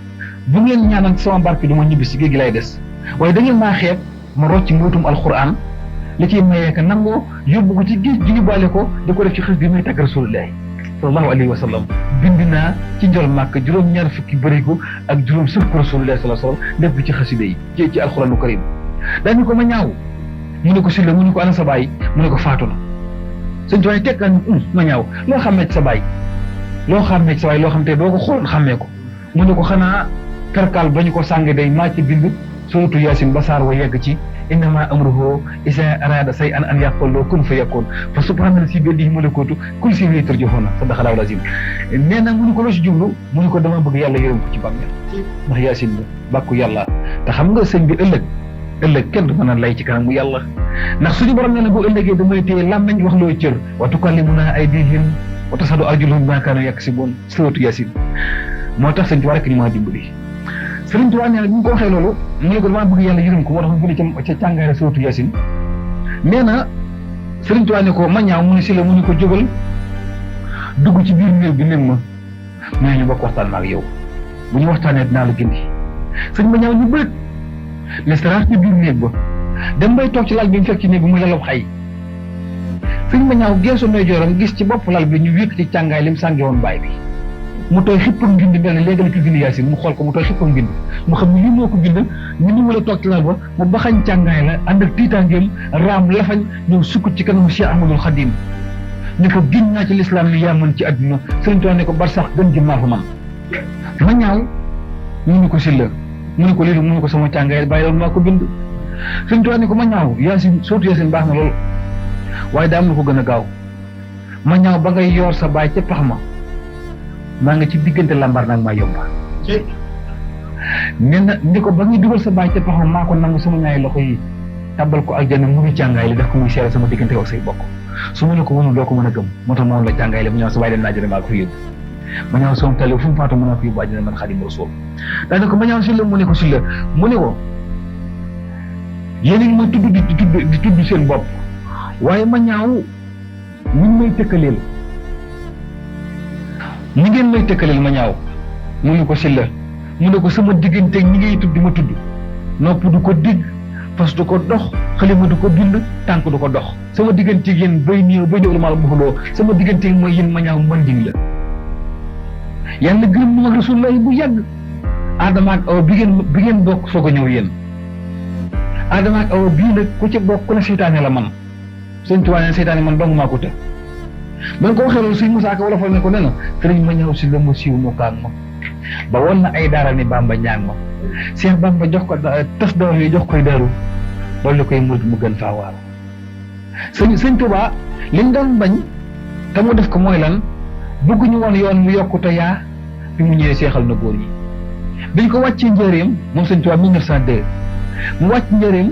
bu ngeen ñaanal sama barke du ma ñibbi si géej gi lay des waaye da ngeen maa xeeb ma rocc mbootum alxuraan li ciy mayee ka nangoo yóbbu ko ci géej gi yóbbaale ko di ko def ci xës bi muy tagg Rasulullahi sallallahu alayhi wa sallam bind naa ci njol màkk juróom-ñaar fukki bërigo ak juróom sëf ko Rasulullahi sallallahu alayhi wa sallam def ci xasida yi ci alxuraanu karim dañu ko ma ñaaw mu ne ko Sylla mu ne ko ana sa baay mu ne ko faatu na sëñ Tuubaa tekka ni ma ñaaw loo xàmmee ci sa baay loo xàmmee ci sa baay loo xam te boo ko xooloon xàmmee ko mu ne ko xanaa karkaal ba ñu ko sànge day maa ci bind suratu Yaasin ba saar wa yegg ci innama amruhu isa arada say an yaqulu kun fa yakun fa subhanallahi bi yadihi malakutu kulli shay'in turjahuna sadaqallahu al-azim nee na mu ne ko loo si jublu mu ne ko dama bëgg yàlla yërëm ko ci bàmmeel ndax Yaasin la bàkku yàlla te xam nga sëñ bi ëllëg kenn du mën a lay ci kanam mu yàlla ndax suñu borom nee na bu ëllëgee damay téye làmmeñ wax loo cër wa tukallimuna aydihim wa tashhadu arjuluhum bimaa kaanu yaksibun suratu Yaasin moo tax sëñ Tuubaa rek ñu mën a dimbali Sëriñ Tuubaa nee na bi mu ko waxee loolu mu ne ko damaa bëgg yàlla yërëm ko moo tax mu bind ca càngaare suratu Yaasin nee na Sëriñ Tuubaa ne ko ma ñaaw mu ne Sylla mu ne ko jógal dugg ci biir néeg bi néeg ma mu ne ñu bokk waxtaan ma ak yow bu ñu waxtaanee dinaa la gindi sëñ ma ñaaw ñu bëgg ne saraax ci biir néeg ba dem bay toog ci lal bi mu fekk ci néeg bi mu yàlla xay sëñ ma ñaaw geesu nooy jooram gis ci bopp lal bi ñu wékk ci càngaay li mu sànge woon baay bi mu tooy xippam bind mel ne léegi la ki bind Yaasin mu xool ko mu tooy xippam bind mu xam ne lii moo ko bind ñu ni mu la toog ci lal ba mu baxañ càngaay la ànd ak tiitaangeem raam lafañ ñëw sukk ci kanamu Cheikh Ahmadul Xadim ne ko giñ naa ci lislaam ni yaa mën ci àdduna Sëriñ Tuubaa ne ko bar sax gën ji maa fa man ma ñaaw mu ne ko Sylla mu ne ko lii mu ne ko sama càngaay bàyyi loolu maa ko bind Sëriñ Tuubaa ne ko ma ñaaw Yaasin surtout Yaasin baax na lool waaye daa am na ko gën a gaaw ma ñaaw ba ngay yor sa baay ca pax ma maa nga ci diggante lambar nag maa yomba nee na ni ko ba ngay dugal sa baay ca pax ma maa ko nangu sama ñaari loxo yi tàbbal ko aljanna mu ngi càngaay li def ko muy seere sama diggante ak say bokk su ma ne ko mënul doo ko mën a gëm moo tax moom la càngaay li ma ñaaw sa baay dem naa jëne maa ko fi yóbbu ma ñaaw sama tali fu mu faatu mën naa ko yóbbu àjjana man Xaadimu Rasuul daa ne ko ma ñaaw Sylla mu ne ko Sylla mu ne ko yéen a ngi may tudd di tudd seen bopp waaye ma ñaaw ñu may tëkkaleel ñi ngeen may tëkkaleel ma ñaaw mu ne ko Sylla mu ne ko sama diggante ñi ngay tudd ma tudd nopp du ko digg fas du ko dox xalima du ko bind tànk du ko dox sama diggante yéen bay néew la buxuloo sama diggante mooy yéen ma ñaaw manding la yàlla gërëm na mag Rasulullahi bu yàgg Adama ak Awa bi ngeen bokk soog a ñëw yéen Adama ak Awa bii nag ku ci bokk ku ne seytaane la man Sëriñ Tuubaa ne seytaane man dong maa ko të ba nga ko waxee loolu Sëriñ Musaa Ka wala fal ne ko nee na sëriñ ma ñaaw Sylla mu siiw mu kaag ma ba woon na ay daara ni Bamba ñaag ma Cheikh Bamba jox ko tas door yi jox koy daaru loolu la koy murit mu gën faa waaru sëñ Tuubaa li mu doon bañ te mu def ko mooy lan bëgguñu woon yoon mu yokkute yaa bi mu ñëwee seexal na góor ñi biñ ko wàccee njëriñam moom sëñ Tuubaa 1902 mu wàcc njëriñ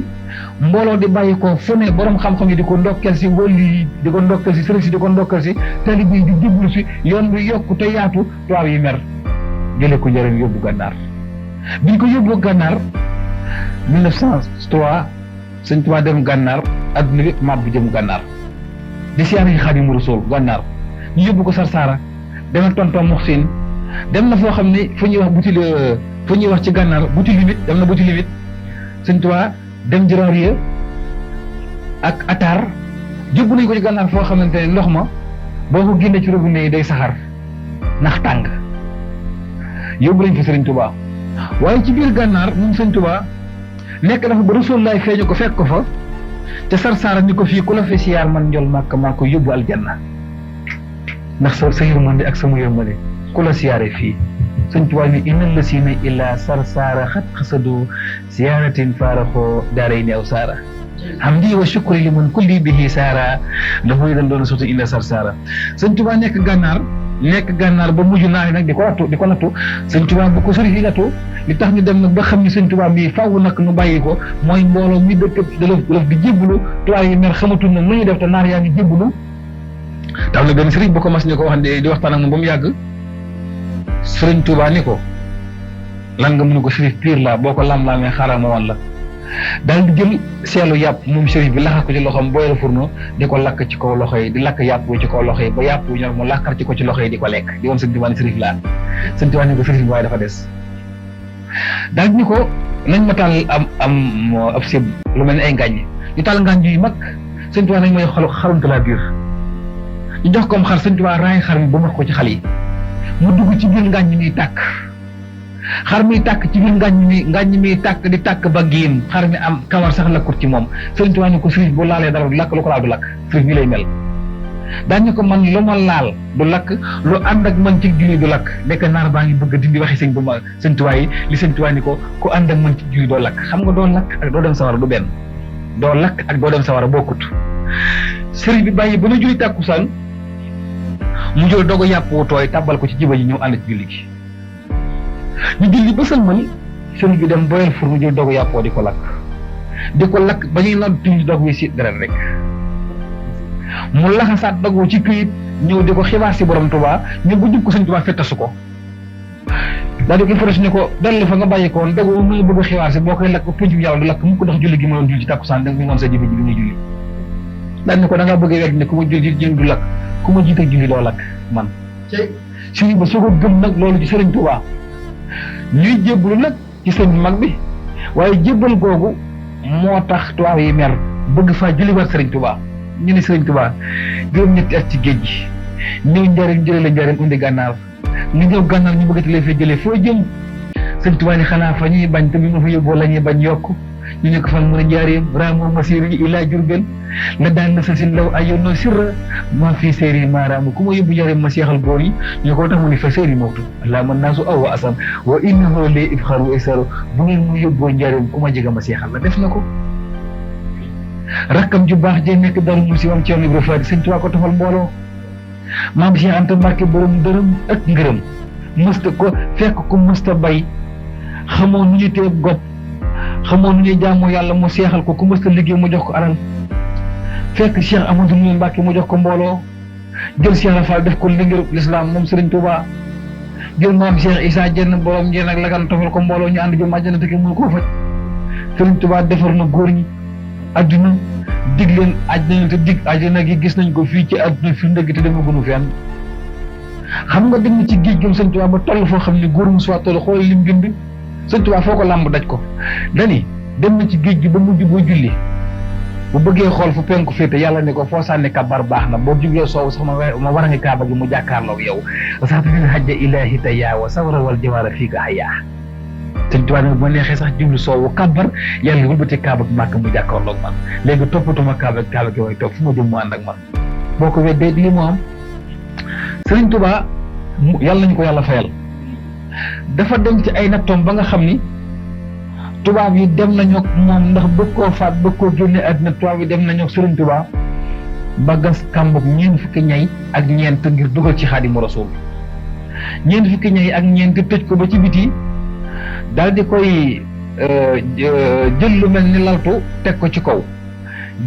mbooloo di bàyyi ko fu ne borom xam-xam yi di ko ndokkel si wëllu yi di ko ndokkel si sëriñ si di ko ndokkel si taalibe yi di jublu si yoon bi yokku te yaatu tubaab yi mer jëlee ko njëriñ yóbbu gànnaar biñ ko yóbbu gànnaar 1903 sëñ Tuubaa dem gànnaar adduna bi maat bi jëm gànnaar di siyaare yi Xaadimu Rasuul gànnaar ñu yóbbu ko Sarsara dem ak tonton Muxsin dem na foo xam ne fu ñuy wax ci gànnaar buti limite dem na buti limite sëñ Tuubaa dem Jaraariya ak Atar jubbu nañ ko ci gànnaar foo xamante ne ndox ma boo ko génnee ci robinet yi day saxar ndax tàng yóbbu nañ fa Sëriñ Tuubaa waaye ci biir gànnaar moom Sëriñ Tuubaa nekk dafa ba Rasulullaay feeñu ko fekk ko fa te Sarsara ni ko fii ku la fi siyaar man njol Màkka maa ko yóbbu aljanna ndax sa yërmande ak sama yërmande ku la siyaare fii Sëriñ Tuubaa ni innal lasiina illaa Sarsara xat xasadu siyaaratin faaraxoo daarayni aw saara hamdi wa shukri liman kulli bihi saara dafa dañ doon sotti illa Sarsara Sëriñ Tuubaa nekk gànnaar ba mujj naa nag di ko nattu Sëriñ Tuubaa bu ko sëriñ yi nattu li tax ñu dem nag ba xam ni Sëriñ Tuubaa mii faaw nag nu bàyyi ko mooy mbooloo mi dëkk daf di jébbalu tubaab yi mer xamatul nag nu ñuy def te naar yaa ngi jébbalu tax na benn sëriñ bu ko mas ni ko wax di waxtaan ak moom ba mu yàgg Sëriñ Tuubaa ni ko lan nga mënu ko sëriñ piir la boo ko lam-laamee xaaral ma wan la daal di jël seelu yàpp moom sëriñ bi laxas ko ci loxoom booyal furno di ko lakk ci kaw loxo yi di lakk yàpp ci kaw loxo yi ba yàpp ñor mu lakkar ci ko ci loxo yi di ko lekk di woon sëñ Tuubaa ne sëriñ laa sëñ Tuubaa ne ko sëriñ bi waaye dafa des daal di ko nañ ma taal ab sib lu mel ni ay ngàññ ñu taal ngàññ yu mag sëñ Tuubaa nañ may xarunta laa biir ñu jox ko xar sëñ Tuubaa raay xar mi ba mu wax ko ci xal yi mu dugg ci biir ngàññ mi tàkk xar mi tàkk ci biir ngàññ mi tàkk di tàkk ba giim xar mi am kawar sax lakkut ci moom sëñ Tuubaa ne ko sëriñ boo laalee dara du lakk lu ko laal du lakk sëriñ bi lay mel daañu ko man lu ma laal du lakk lu ànd ak man ci julli du lakk nekk naar baa ngi bëgg dindi waxi sëñ ba sëñ Tuubaa yi li sëñ Tuubaa ni ko ku ànd ak man ci julli doo lakk xam nga doo lakk ak doo dem sawara du benn doo lakk ak doo dem sawara bokkut sëriñ bi bàyyi ba nu julli tàkkusaan mu jël dogu yàpp wu tooy tàbbal ko ci jiba ji ñëw ànd ci julli gi ñu julli ba sëlmal sëriñ bi dem boyal fur mu jël dogu yàppoo di ko lakk ba ñuy nodd tuñ dog wi si deret rek mu laxasaat dogu ci këyit ñëw di ko xibaar si borom Tuubaa ñu bu jub ko sëñ Tuubaa fettasu ko daal di ko faras ni ko dellu fa nga bàyyi ko woon dogu mu bëgg a xibaar si boo koy lakk puncum yàlla du lakk mu ko dox julli gi ma doon julli ci tàkkusaan da nga ngoon sa jibi ji bi ngay julli daal ni ko da ngaa bëgg a wet ne ku ma julli du lakk ku ma jiite julli doo lakk man sëriñ ba soo ko gëm nag loolu ci sëriñ Tuubaa ñuy jébbalu nag ci sëñ mag bi waaye jébbal googu moo tax tubaab yi mer bëgg faa julliwaat sëriñ Tuubaa ñu ne sëriñ Tuubaa juróom-ñetti at ci géej gi ñëw njariñ jëlee la njariñ indi gànnaar nga ñëw gànnaar ñu bëgg leen fee jëlee foo jëm sëriñ Tuubaa ni xanaa fa ñuy bañ te bi ma fa yóbboo la ñuy bañ yokk ñu ne ko fan mën a njaareem raamoo masiri ilaa Jurbel la daan na sa si law ayoon sirra maa fii séeri maaraamu ku ma yóbbu njaareem ma seexal góor yi ñu ko tax mu ni fa séeri mawtu laa mën naa su aw wa asam wa innahu li ifxaru isaru bu ngeen ma yóbboo njaareem ku ma jega ma seexal la def na ko rakkam ju baax jee nekk daru mu si wam Ceerno Ibra Faati sëñ Tuubaa ko tofal mbooloo maam Cheikh Anta Mbàkke borom dërëm ak ngërëm mësta ko fekk ku mësta bay xamoo nu ñu teeb gopp xamoo nu ñuy jaamoo yàlla mu seexal ko ku mësta liggéey mu jox ko alal fekk Cheikh Amadou Mbàkke mu jox ko mbooloo jël Cheikh Rafal def ko lingérub lislaam moom Sëriñ Tuubaa jël maam Cheikh Issa Jenn borom njeen ak lagan tofal ko mbooloo ñu ànd jëm àjjana te mënu koo faj Sëriñ Tuubaa defar na góor ñi adduna dig leen àjjana te dig àjjana gi gis nañ ko fii ci adduna fi ndëgg te dama gënu fenn xam nga dem na ci géej gi Sëriñ Tuubaa ba toll foo xam ne góor mu soit toll xool lim bind Sëriñ Tuubaa foo ko làmb daj ko dani dem na ci géej gi ba mujj boo julli bu bëggee xool fu penku féete yàlla ne ko foo sànni kabar baax na boo jugee soow sax ma war a ngi kaaba gi mu jàkkaarloog yow sax tafil hajja ilaahi tayyaa wa sawra wal jawaara fii ka hayyaa Sëriñ Tuubaa ne bu ma neexee sax jublu soowu kabar yàlla wëlbati kaaba gi màkk mu jàkkaarloog man léegi toppatuma kaaba gi way topp fu ma jëm mu ànd ak man boo ko weddee lii mu am Sëriñ Tuubaa yàlla nañu ko yàlla fayal dafa dem ci ay nattoom ba nga xam ni tubaab yi dem nañu ak moom ndax bëgg koo faat bëgg koo génne àddina tubaab yi dem nañu ak Sëriñ Tuubaa ba gas kàmbug ñeent fukki ñay ak ñeent ngir dugal ci Xaadimu Rasuul ñeent fukki ñay ak ñeent tëj ko ba ci biti daal di koy jël lu mel ni laltu teg ko ci kaw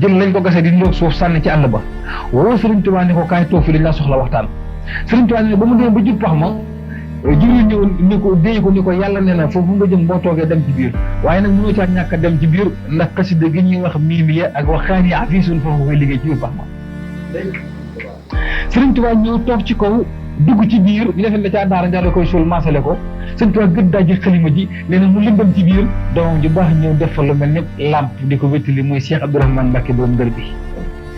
jël lañ ko gasee di ndoog suuf sànni ci àll ba woo Sëriñ Tuubaa ne ko kaay toog fi dañ laa soxla waxtaan Sëriñ Tuubaa ne ba mu demee ba jub pax ma Jibril ñëw ni ko déy ko ni ko yàlla nee na foofu nga jëm boo toogee dem ci biir waaye nag mënoo caa ñàkk a dem ci biir ndax xasida gi ñuy wax miimiya ak wax xaani afiisun foofu koy liggéey ci biir pax ma Sëriñ Tuubaa ñëw toog ci kaw dugg ci biir ñu defee la caa daara njaar koy suul maasale ko Sëriñ Tuubaa gën daa ji xalima ji nee na mu lëndëm ci biir doomam ju baax ñëw def fa lu mel ni làmp di ko wéttali muy Cheikh Abdourahmane Mbacke borom dër bi